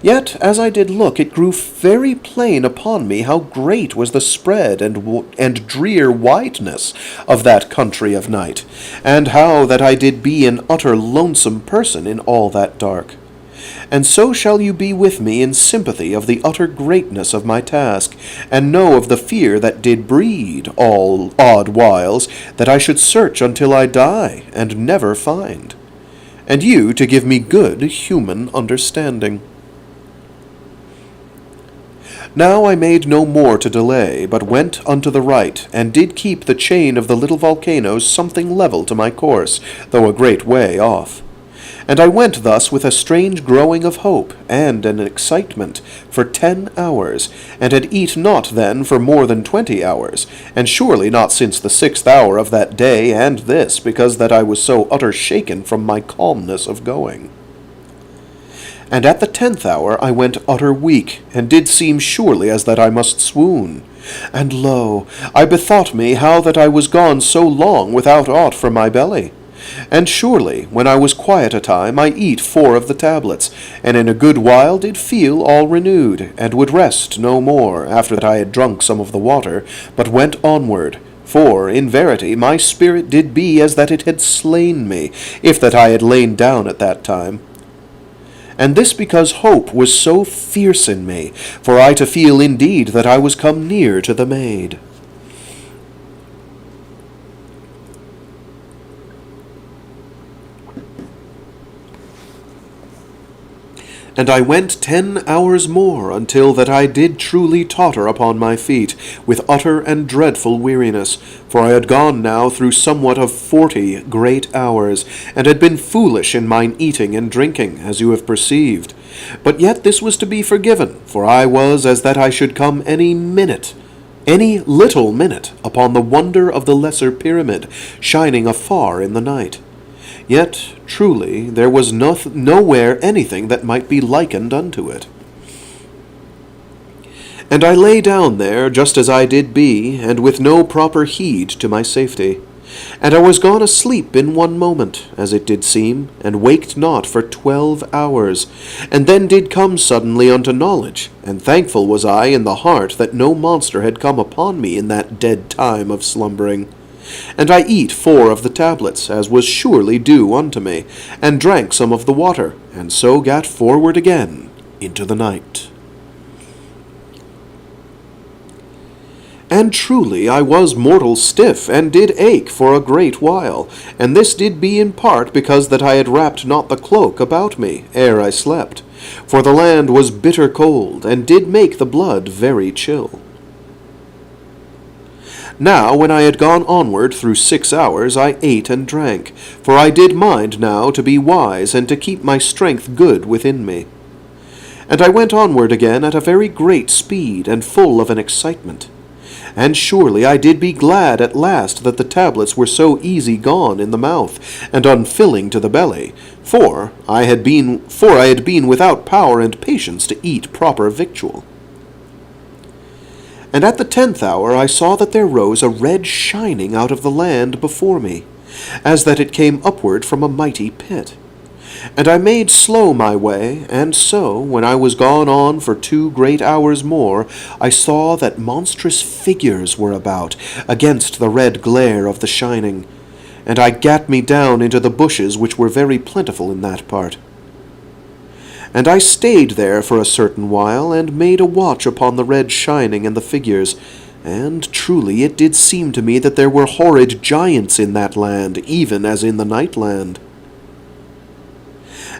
Yet, as I did look, it grew very plain upon me how great was the spread and drear wideness of that country of night, and how that I did be an utter lonesome person in all that dark. And so shall you be with me in sympathy of the utter greatness of my task, and know of the fear that did breed all odd whiles that I should search until I die, and never find, and you to give me good human understanding. Now I made no more to delay, but went unto the right, and did keep the chain of the little volcanoes something level to my course, though a great way off. And I went thus with a strange growing of hope, and an excitement, for 10 hours, and had eat not then for more than 20 hours, and surely not since the 6th hour of that day, and this, because that I was so utter shaken from my calmness of going. And at the 10th hour I went utter weak, and did seem surely as that I must swoon. And lo, I bethought me how that I was gone so long without aught for my belly. And surely, when I was quiet a time, I eat 4 of the tablets, and in a good while did feel all renewed, and would rest no more, after that I had drunk some of the water, but went onward. For, in verity, my spirit did be as that it had slain me, if that I had lain down at that time. And this because hope was so fierce in me, for I to feel indeed that I was come near to the maid. And I went 10 hours more, until that I did truly totter upon my feet, with utter and dreadful weariness, for I had gone now through somewhat of 40 great hours, and had been foolish in mine eating and drinking, as you have perceived. But yet this was to be forgiven, for I was as that I should come any little minute, upon the wonder of the lesser pyramid, shining afar in the night. Yet, truly, there was nowhere anything that might be likened unto it. And I lay down there, just as I did be, and with no proper heed to my safety. And I was gone asleep in one moment, as it did seem, and waked not for 12 hours, and then did come suddenly unto knowledge, and thankful was I in the heart that no monster had come upon me in that dead time of slumbering. And I eat 4 of the tablets, as was surely due unto me, and drank some of the water, and so gat forward again into the night. And truly I was mortal stiff, and did ache for a great while, and this did be in part because that I had wrapped not the cloak about me ere I slept, for the land was bitter cold, and did make the blood very chill. Now, when I had gone onward through 6 hours, I ate and drank, for I did mind now to be wise, and to keep my strength good within me. And I went onward again at a very great speed, and full of an excitement. And surely I did be glad at last that the tablets were so easy gone in the mouth, and unfilling to the belly, for I had been without power and patience to eat proper victual. And at the 10th hour I saw that there rose a red shining out of the land before me, as that it came upward from a mighty pit. And I made slow my way, and so, when I was gone on for 2 great hours more, I saw that monstrous figures were about, against the red glare of the shining. And I gat me down into the bushes which were very plentiful in that part. And I stayed there for a certain while, and made a watch upon the red shining and the figures. And truly it did seem to me that there were horrid giants in that land, even as in the night land.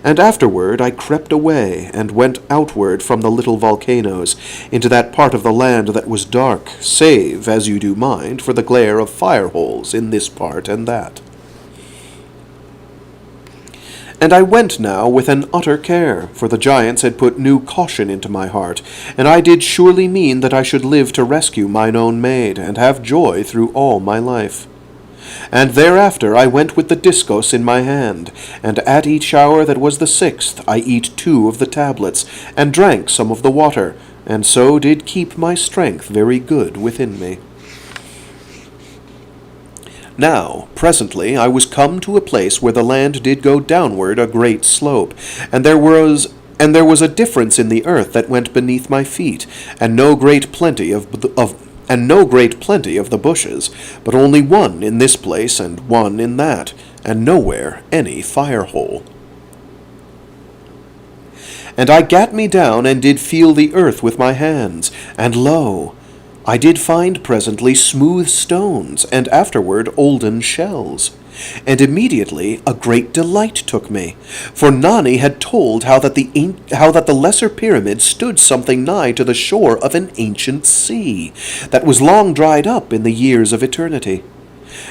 And afterward I crept away, and went outward from the little volcanoes, into that part of the land that was dark, save, as you do mind, for the glare of fire-holes in this part and that. And I went now with an utter care, for the giants had put new caution into my heart, and I did surely mean that I should live to rescue mine own maid, and have joy through all my life. And thereafter I went with the Diskos in my hand, and at each hour that was the 6th I eat 2 of the tablets, and drank some of the water, and so did keep my strength very good within me. Now, presently, I was come to a place where the land did go downward a great slope, and there was a difference in the earth that went beneath my feet, and no great plenty of the bushes, but only one in this place and one in that, and nowhere any fire-hole. And I gat me down and did feel the earth with my hands, and lo, I did find presently smooth stones, and afterward olden shells. And immediately a great delight took me, for Nani had told how that the lesser pyramid stood something nigh to the shore of an ancient sea, that was long dried up in the years of eternity.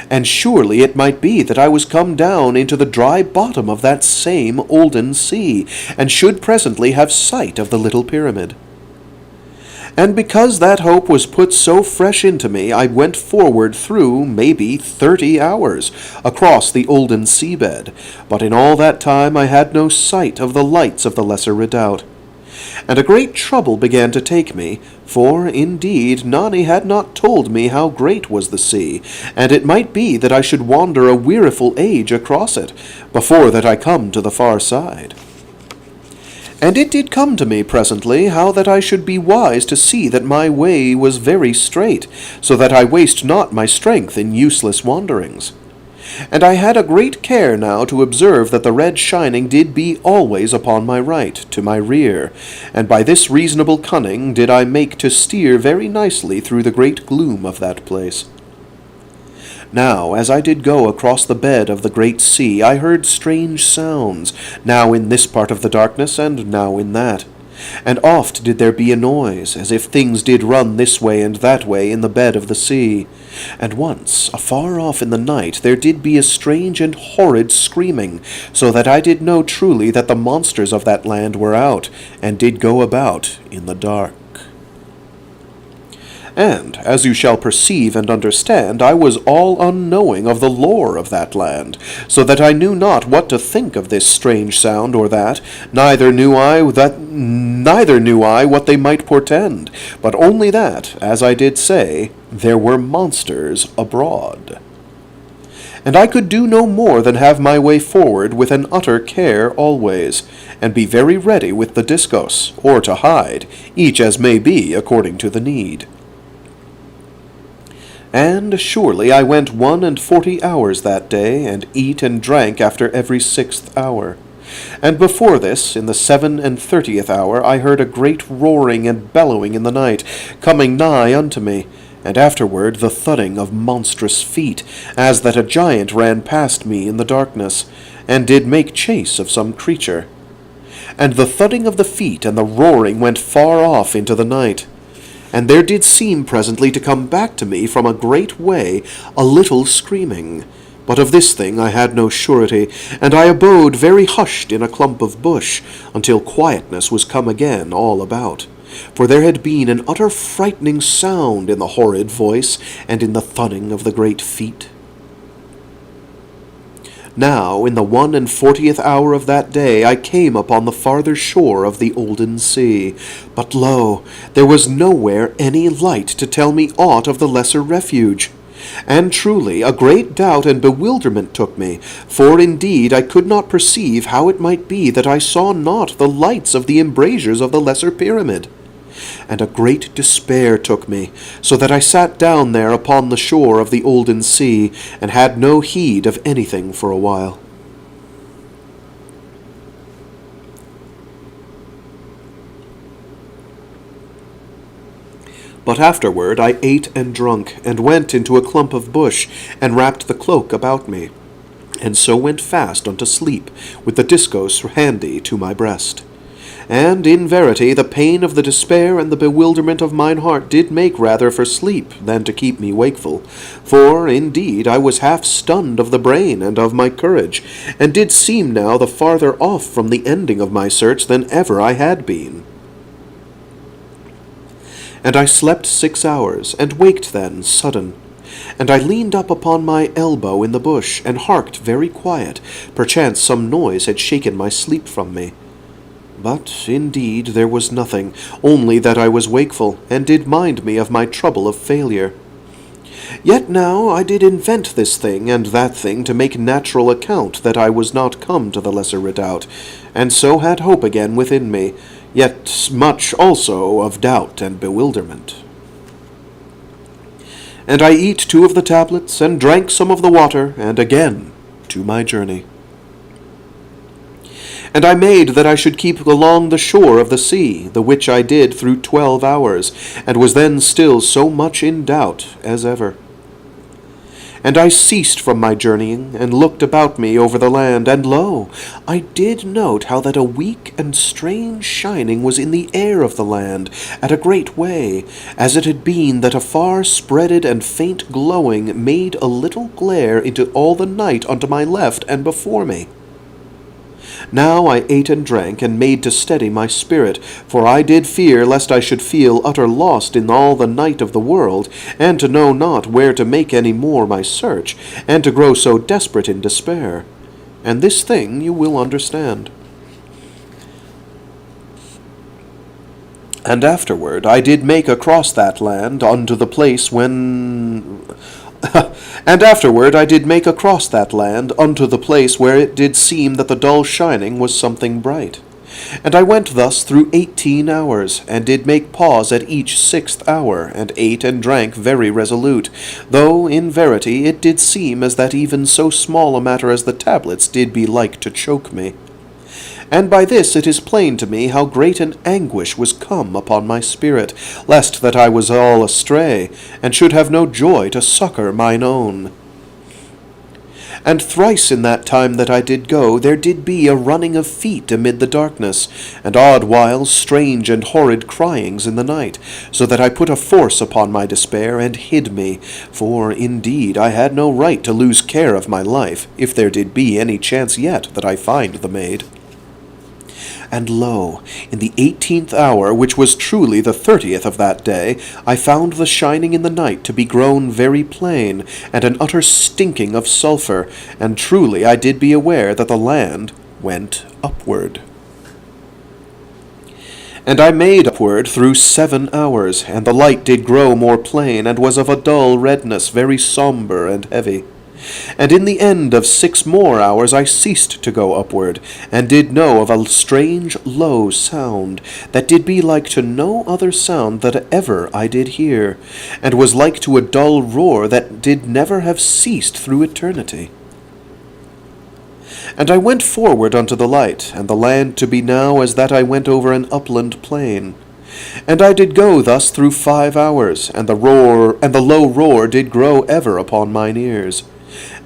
And surely it might be that I was come down into the dry bottom of that same olden sea, and should presently have sight of the little pyramid. And because that hope was put so fresh into me, I went forward through, maybe 30 hours, across the olden seabed, but in all that time I had no sight of the lights of the lesser redoubt. And a great trouble began to take me, for, indeed, Nani had not told me how great was the sea, and it might be that I should wander a weariful age across it, before that I come to the far side. And it did come to me presently how that I should be wise to see that my way was very straight, so that I waste not my strength in useless wanderings. And I had a great care now to observe that the red shining did be always upon my right, to my rear, and by this reasonable cunning did I make to steer very nicely through the great gloom of that place. Now, as I did go across the bed of the great sea, I heard strange sounds, now in this part of the darkness, and now in that. And oft did there be a noise, as if things did run this way and that way in the bed of the sea. And once, afar off in the night, there did be a strange and horrid screaming, so that I did know truly that the monsters of that land were out, and did go about in the dark. And, as you shall perceive and understand, I was all unknowing of the lore of that land, so that I knew not what to think of this strange sound or that, neither knew I what they might portend, but only that, as I did say, there were monsters abroad. And I could do no more than have my way forward with an utter care always, and be very ready with the Diskos, or to hide, each as may be according to the need. And surely I went 41 hours that day, and eat and drank after every 6th hour. And before this, in the 37th hour, I heard a great roaring and bellowing in the night, coming nigh unto me, and afterward the thudding of monstrous feet, as that a giant ran past me in the darkness, and did make chase of some creature. And the thudding of the feet and the roaring went far off into the night. And there did seem presently to come back to me from a great way a little screaming. But of this thing I had no surety, and I abode very hushed in a clump of bush, until quietness was come again all about. For there had been an utter frightening sound in the horrid voice, and in the thudding of the great feet. Now, in the 41st hour of that day, I came upon the farther shore of the olden sea. But lo, there was nowhere any light to tell me aught of the lesser refuge. And truly a great doubt and bewilderment took me, for indeed I could not perceive how it might be that I saw not the lights of the embrasures of the lesser pyramid. And a great despair took me, so that I sat down there upon the shore of the olden sea, and had no heed of anything for a while. But afterward I ate and drunk, and went into a clump of bush, and wrapped the cloak about me, and so went fast unto sleep, with the Diskos handy to my breast. And in verity the pain of the despair and the bewilderment of mine heart did make rather for sleep than to keep me wakeful. For indeed I was half stunned of the brain and of my courage, and did seem now the farther off from the ending of my search than ever I had been. And I slept 6 hours, and waked then sudden. And I leaned up upon my elbow in the bush, and harked very quiet, perchance some noise had shaken my sleep from me. But indeed there was nothing, only that I was wakeful, and did mind me of my trouble of failure. Yet now I did invent this thing and that thing to make natural account that I was not come to the lesser redoubt, and so had hope again within me, yet much also of doubt and bewilderment. And I eat 2 of the tablets, and drank some of the water, and again to my journey. And I made that I should keep along the shore of the sea, the which I did through 12 hours, and was then still so much in doubt as ever. And I ceased from my journeying, and looked about me over the land, and lo, I did note how that a weak and strange shining was in the air of the land, at a great way, as it had been that a far spreaded and faint glowing made a little glare into all the night unto my left and before me. Now I ate and drank, and made to steady my spirit, for I did fear lest I should feel utter lost in all the night of the world, and to know not where to make any more my search, and to grow so desperate in despair. And this thing you will understand. And afterward I did make across that land unto the place And afterward I did make across that land unto the place where it did seem that the dull shining was something bright. And I went thus through 18 hours, and did make pause at each 6th hour, and ate and drank very resolute, though in verity it did seem as that even so small a matter as the tablets did be like to choke me. And by this it is plain to me how great an anguish was come upon my spirit, lest that I was all astray, and should have no joy to succour mine own. And thrice in that time that I did go, there did be a running of feet amid the darkness, and odd whiles strange and horrid cryings in the night, so that I put a force upon my despair, and hid me, for indeed I had no right to lose care of my life, if there did be any chance yet that I find the maid. And lo, in the 18th hour, which was truly the 30th of that day, I found the shining in the night to be grown very plain, and an utter stinking of sulphur, and truly I did be aware that the land went upward. And I made upward through 7 hours, and the light did grow more plain, and was of a dull redness, very sombre and heavy. And in the end of 6 more hours I ceased to go upward, and did know of a strange low sound, that did be like to no other sound that ever I did hear, and was like to a dull roar that did never have ceased through eternity. And I went forward unto the light, and the land to be now as that I went over an upland plain. And I did go thus through 5 hours, and the low roar did grow ever upon mine ears.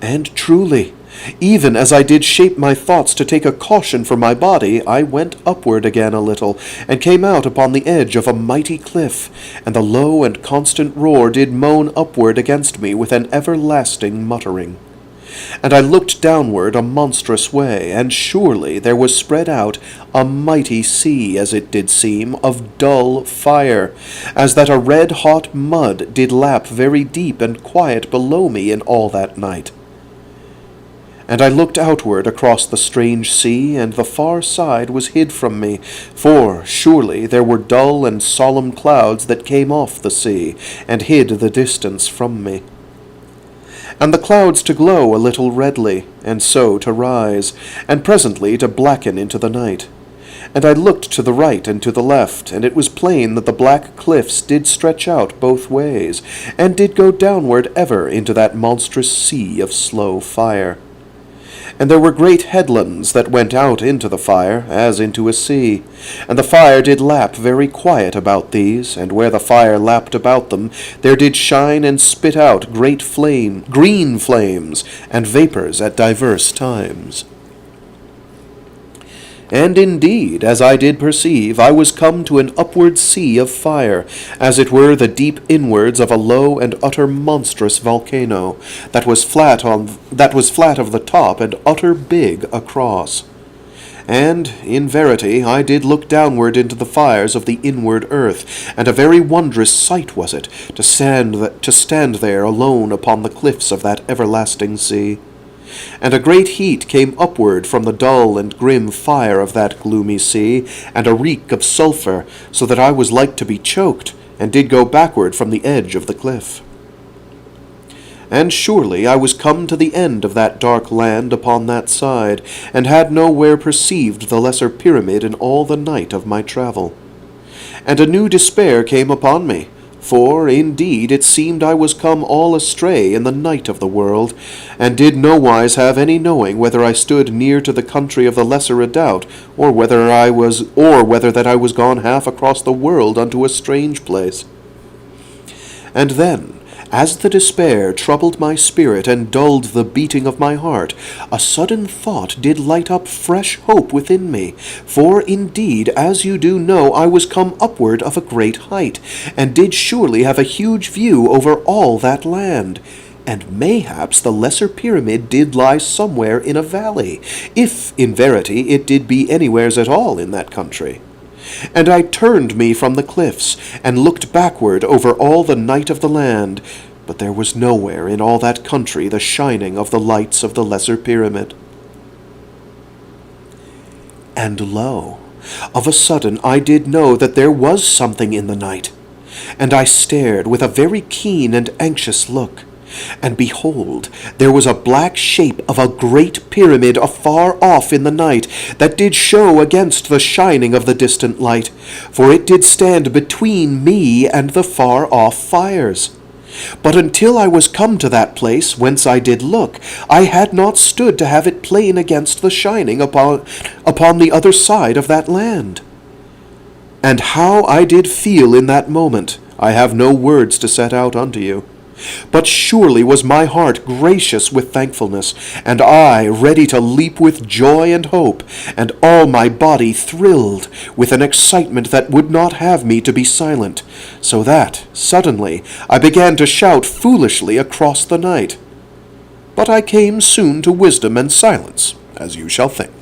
And truly, even as I did shape my thoughts to take a caution for my body, I went upward again a little, and came out upon the edge of a mighty cliff, and the low and constant roar did moan upward against me with an everlasting muttering. And I looked downward a monstrous way, and surely there was spread out a mighty sea, as it did seem, of dull fire, as that a red-hot mud did lap very deep and quiet below me in all that night. And I looked outward across the strange sea, and the far side was hid from me, for surely there were dull and solemn clouds that came off the sea, and hid the distance from me. And the clouds to glow a little redly, and so to rise, and presently to blacken into the night. And I looked to the right and to the left, and it was plain that the black cliffs did stretch out both ways, and did go downward ever into that monstrous sea of slow fire. And there were great headlands that went out into the fire, as into a sea. And the fire did lap very quiet about these, and where the fire lapped about them, there did shine and spit out great green flames, and vapours at divers times. And indeed, as I did perceive, I was come to an upward sea of fire, as it were the deep inwards of a low and utter monstrous volcano, that was flat of the top, and utter big across. And, in verity, I did look downward into the fires of the inward earth, and a very wondrous sight was it, to stand there alone upon the cliffs of that everlasting sea. And a great heat came upward from the dull and grim fire of that gloomy sea, and a reek of sulphur, so that I was like to be choked, and did go backward from the edge of the cliff. And surely I was come to the end of that dark land upon that side, and had nowhere perceived the lesser pyramid in all the night of my travel. And a new despair came upon me, for, indeed, it seemed I was come all astray in the night of the world, and did nowise have any knowing whether I stood near to the country of the lesser redoubt, or whether that I was gone half across the world unto a strange place. And then, as the despair troubled my spirit and dulled the beating of my heart, a sudden thought did light up fresh hope within me. For indeed, as you do know, I was come upward of a great height, and did surely have a huge view over all that land. And mayhaps the lesser pyramid did lie somewhere in a valley, if in verity it did be anywheres at all in that country. And I turned me from the cliffs, and looked backward over all the night of the land, but there was nowhere in all that country the shining of the lights of the lesser pyramid. And lo, of a sudden I did know that there was something in the night, and I stared with a very keen and anxious look. And behold, there was a black shape of a great pyramid afar off in the night, that did show against the shining of the distant light, for it did stand between me and the far off fires. But until I was come to that place whence I did look, I had not stood to have it plain against the shining upon the other side of that land. And how I did feel in that moment, I have no words to set out unto you. But surely was my heart gracious with thankfulness, and I ready to leap with joy and hope, and all my body thrilled with an excitement that would not have me to be silent, so that, suddenly, I began to shout foolishly across the night. But I came soon to wisdom and silence, as you shall think.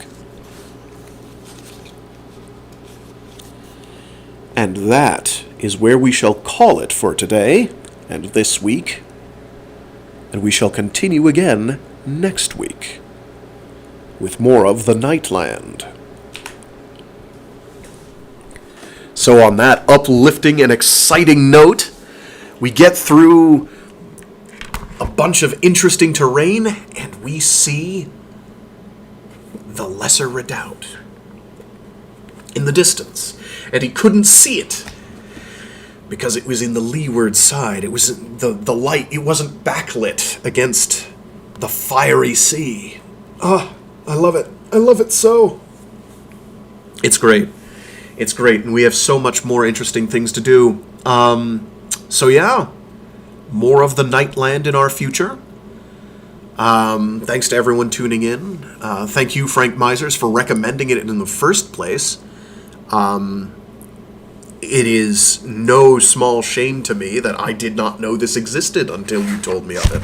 And that is where we shall call it for today and this week. And we shall continue again next week with more of the Nightland. So on that uplifting and exciting note, we get through a bunch of interesting terrain, and we see the Lesser Redoubt in the distance. And he couldn't see it because it was in the leeward side. It was the light. It wasn't backlit against the fiery sea. Ah, I love it. I love it so. It's great. It's great, and we have so much more interesting things to do. So yeah, more of the Nightland in our future. Thanks to everyone tuning in. Thank you, Frank Misers, for recommending it in the first place. It is no small shame to me that I did not know this existed until you told me of it.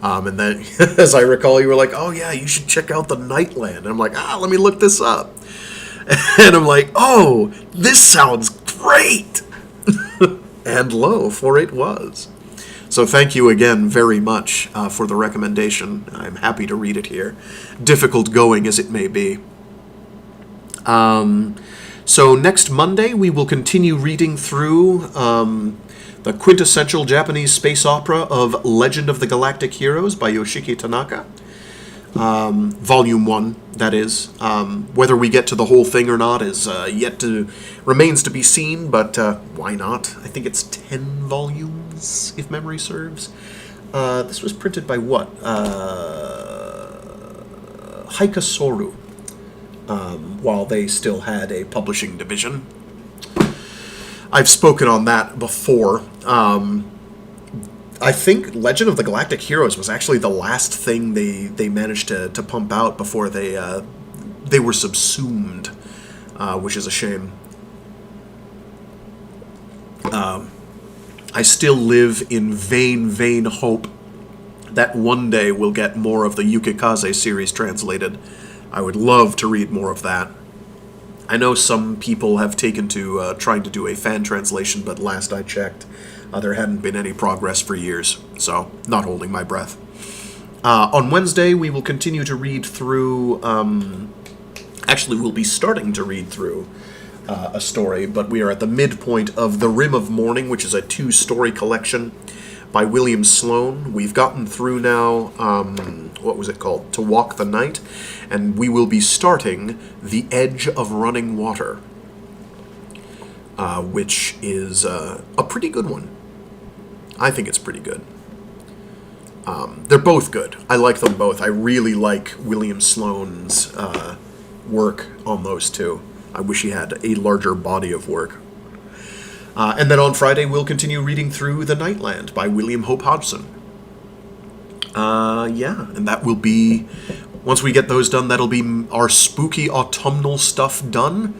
And then, as I recall, you were like, oh yeah, you should check out the Nightland. And I'm like, let me look this up. And I'm like, oh, this sounds great! And lo, for it was. So thank you again very much for the recommendation. I'm happy to read it here, difficult going as it may be. So next Monday, we will continue reading through the quintessential Japanese space opera of Legend of the Galactic Heroes by Yoshiki Tanaka. Volume 1, that is. Whether we get to the whole thing or not is remains to be seen, but why not? I think it's 10 volumes, if memory serves. This was printed by what? Haikasoru, while they still had a publishing division. I've spoken on that before. I think Legend of the Galactic Heroes was actually the last thing they managed to pump out before they were subsumed, which is a shame. I still live in vain hope that one day we'll get more of the Yukikaze series translated. I would love to read more of that. I know some people have taken to trying to do a fan translation, but last I checked, there hadn't been any progress for years, so not holding my breath. On Wednesday, we will continue to read through... actually, we'll be starting to read through a story, but we are at the midpoint of The Rim of Morning, which is a 2-story collection by William Sloane. We've gotten through now, what was it called? To Walk the Night, and we will be starting The Edge of Running Water, which is a pretty good one. I think it's pretty good. They're both good. I like them both. I really like William Sloane's work on those two. I wish he had a larger body of work. And then on Friday, we'll continue reading through The Nightland by William Hope Hodgson. And that will be... Once we get those done, that'll be our spooky autumnal stuff done.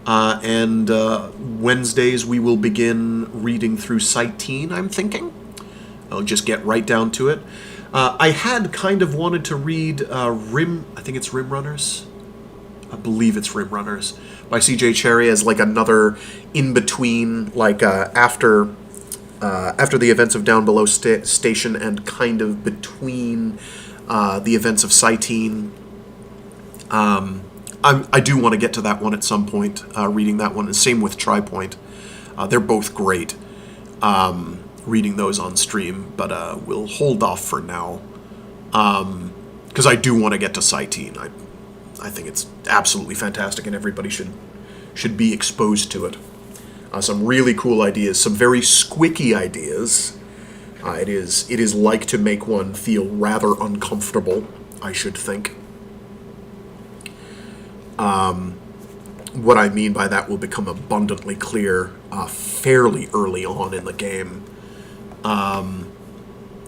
And Wednesdays, we will begin reading through Sighteen, I'm thinking. I'll just get right down to it. I had kind of wanted to read I think it's Rim Runners. I believe it's Rim Runners by C.J. Cherryh as like another in-between, like after the events of Down Below Station and kind of between the events of Sighteen. I do want to get to that one at some point, reading that one, and same with Tri-Point. They're both great, reading those on stream, but we'll hold off for now, because I do want to get to Sighteen. I think it's absolutely fantastic, and everybody should be exposed to it. Some really cool ideas, some very squicky ideas. It is like to make one feel rather uncomfortable, I should think. What I mean by that will become abundantly clear fairly early on in the game,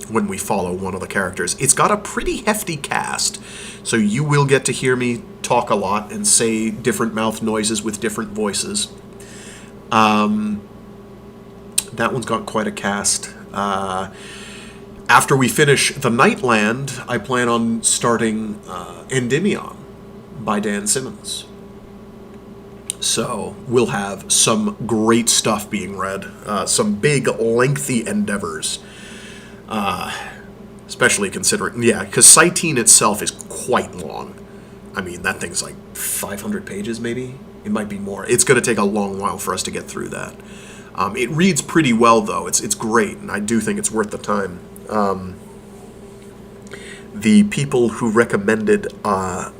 when we follow one of the characters. It's got a pretty hefty cast, so you will get to hear me talk a lot and say different mouth noises with different voices. That one's got quite a cast. After we finish The Nightland, I plan on starting Endymion by Dan Simmons. So we'll have some great stuff being read, some big, lengthy endeavors, especially considering, because Citeen itself is quite long. I mean, that thing's like 500 pages, maybe? It might be more. It's going to take a long while for us to get through that. It reads pretty well, though. It's great, and I do think it's worth the time. The people who recommended I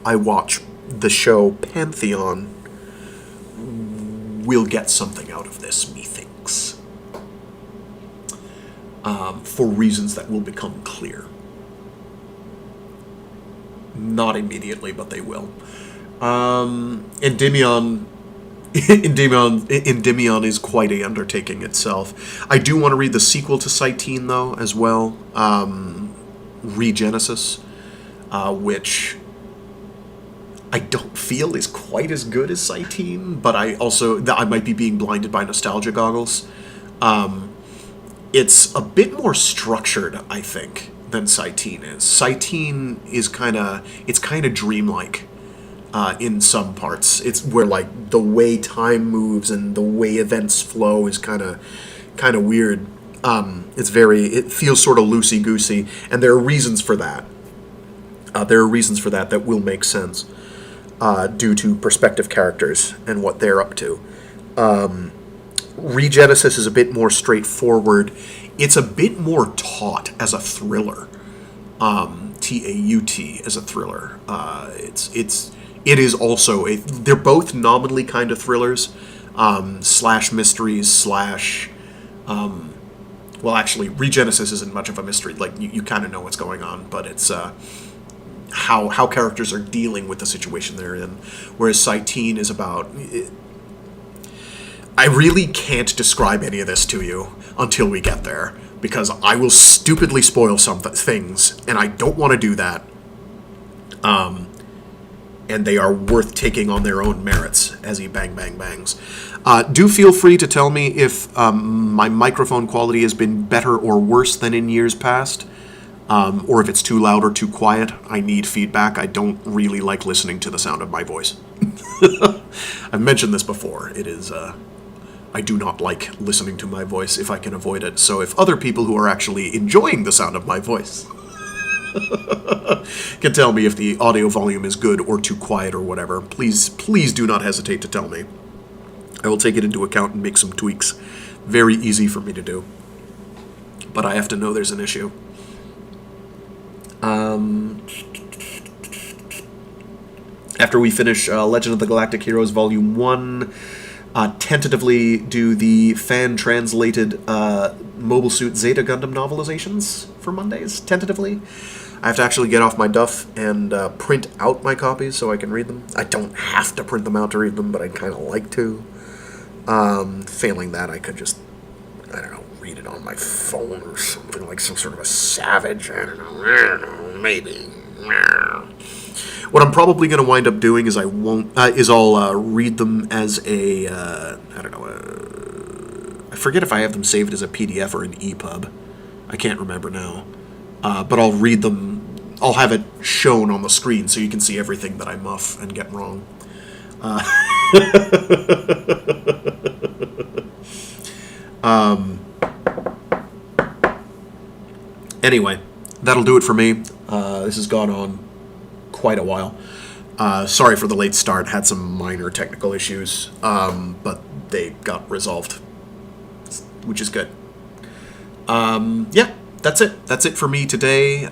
watch the show Pantheon will get something out of this, methinks. For reasons that will become clear. Not immediately, but they will. Endymion is quite a undertaking itself. I do want to read the sequel to Citeen, though, as well. Regenesis, which I don't feel is quite as good as Citeen, but I might be being blinded by nostalgia goggles. It's a bit more structured, I think, than Citeen is. Citeen is kind of dreamlike in some parts. It's where like the way time moves and the way events flow is kind of weird. It feels sort of loosey-goosey, and there are reasons for that. That will make sense due to perspective characters and what they're up to. Regenesis is a bit more straightforward. It's a bit more taut as a thriller. T-A-U-T as a thriller. It is also they're both nominally kind of thrillers, slash mysteries, slash. Well, actually, Regenesis isn't much of a mystery. Like you kind of know what's going on, but it's how characters are dealing with the situation they're in. Whereas Citeen is about. I really can't describe any of this to you until we get there, because I will stupidly spoil some things, and I don't want to do that. And they are worth taking on their own merits as he bang, bang, bangs. Do feel free to tell me if my microphone quality has been better or worse than in years past, or if it's too loud or too quiet. I need feedback. I don't really like listening to the sound of my voice. I've mentioned this before. It is... I do not like listening to my voice if I can avoid it. So if other people who are actually enjoying the sound of my voice can tell me if the audio volume is good or too quiet or whatever, please do not hesitate to tell me. I will take it into account and make some tweaks. Very easy for me to do. But I have to know there's an issue. After we finish Legend of the Galactic Heroes Volume 1... tentatively do the fan-translated Mobile Suit Zeta Gundam novelizations for Mondays, tentatively. I have to actually get off my duff and print out my copies so I can read them. I don't have to print them out to read them, but I'd kind of like to. Failing that, I could just, I don't know, read it on my phone or something, like some sort of a savage. I don't know, maybe. What I'm probably going to wind up doing is I'll read them as a, I don't know, I forget if I have them saved as a PDF or an EPUB. I can't remember now. But I'll read them, I'll have it shown on the screen so you can see everything that I muff and get wrong. Anyway, that'll do it for me. This has gone on quite a while. Sorry for the late start. Had some minor technical issues, but they got resolved, which is good. Yeah, that's it. That's it for me today.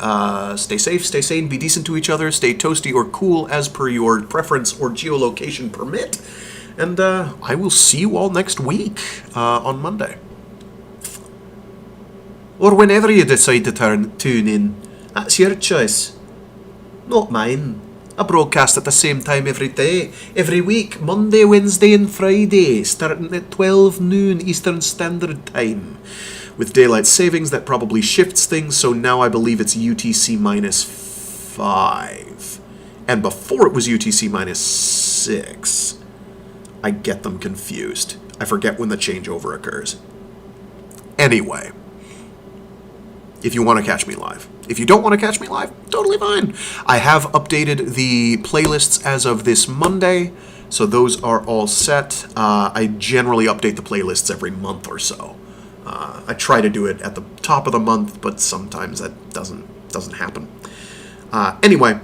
Stay safe, stay sane, be decent to each other, stay toasty or cool as per your preference or geolocation permit, and I will see you all next week on Monday. Or whenever you decide to tune in. That's your choice. Not mine. I broadcast at the same time every day, every week, Monday, Wednesday and Friday, starting at 12 noon Eastern Standard Time. With daylight savings, that probably shifts things, so now I believe it's UTC minus 5. And before it was UTC minus 6. I get them confused. I forget when the changeover occurs. Anyway, if you want to catch me live. If you don't want to catch me live, totally fine. I have updated the playlists as of this Monday, So those are all set. I generally update the playlists every month or so. I try to do it at the top of the month, but sometimes that doesn't happen. Anyway,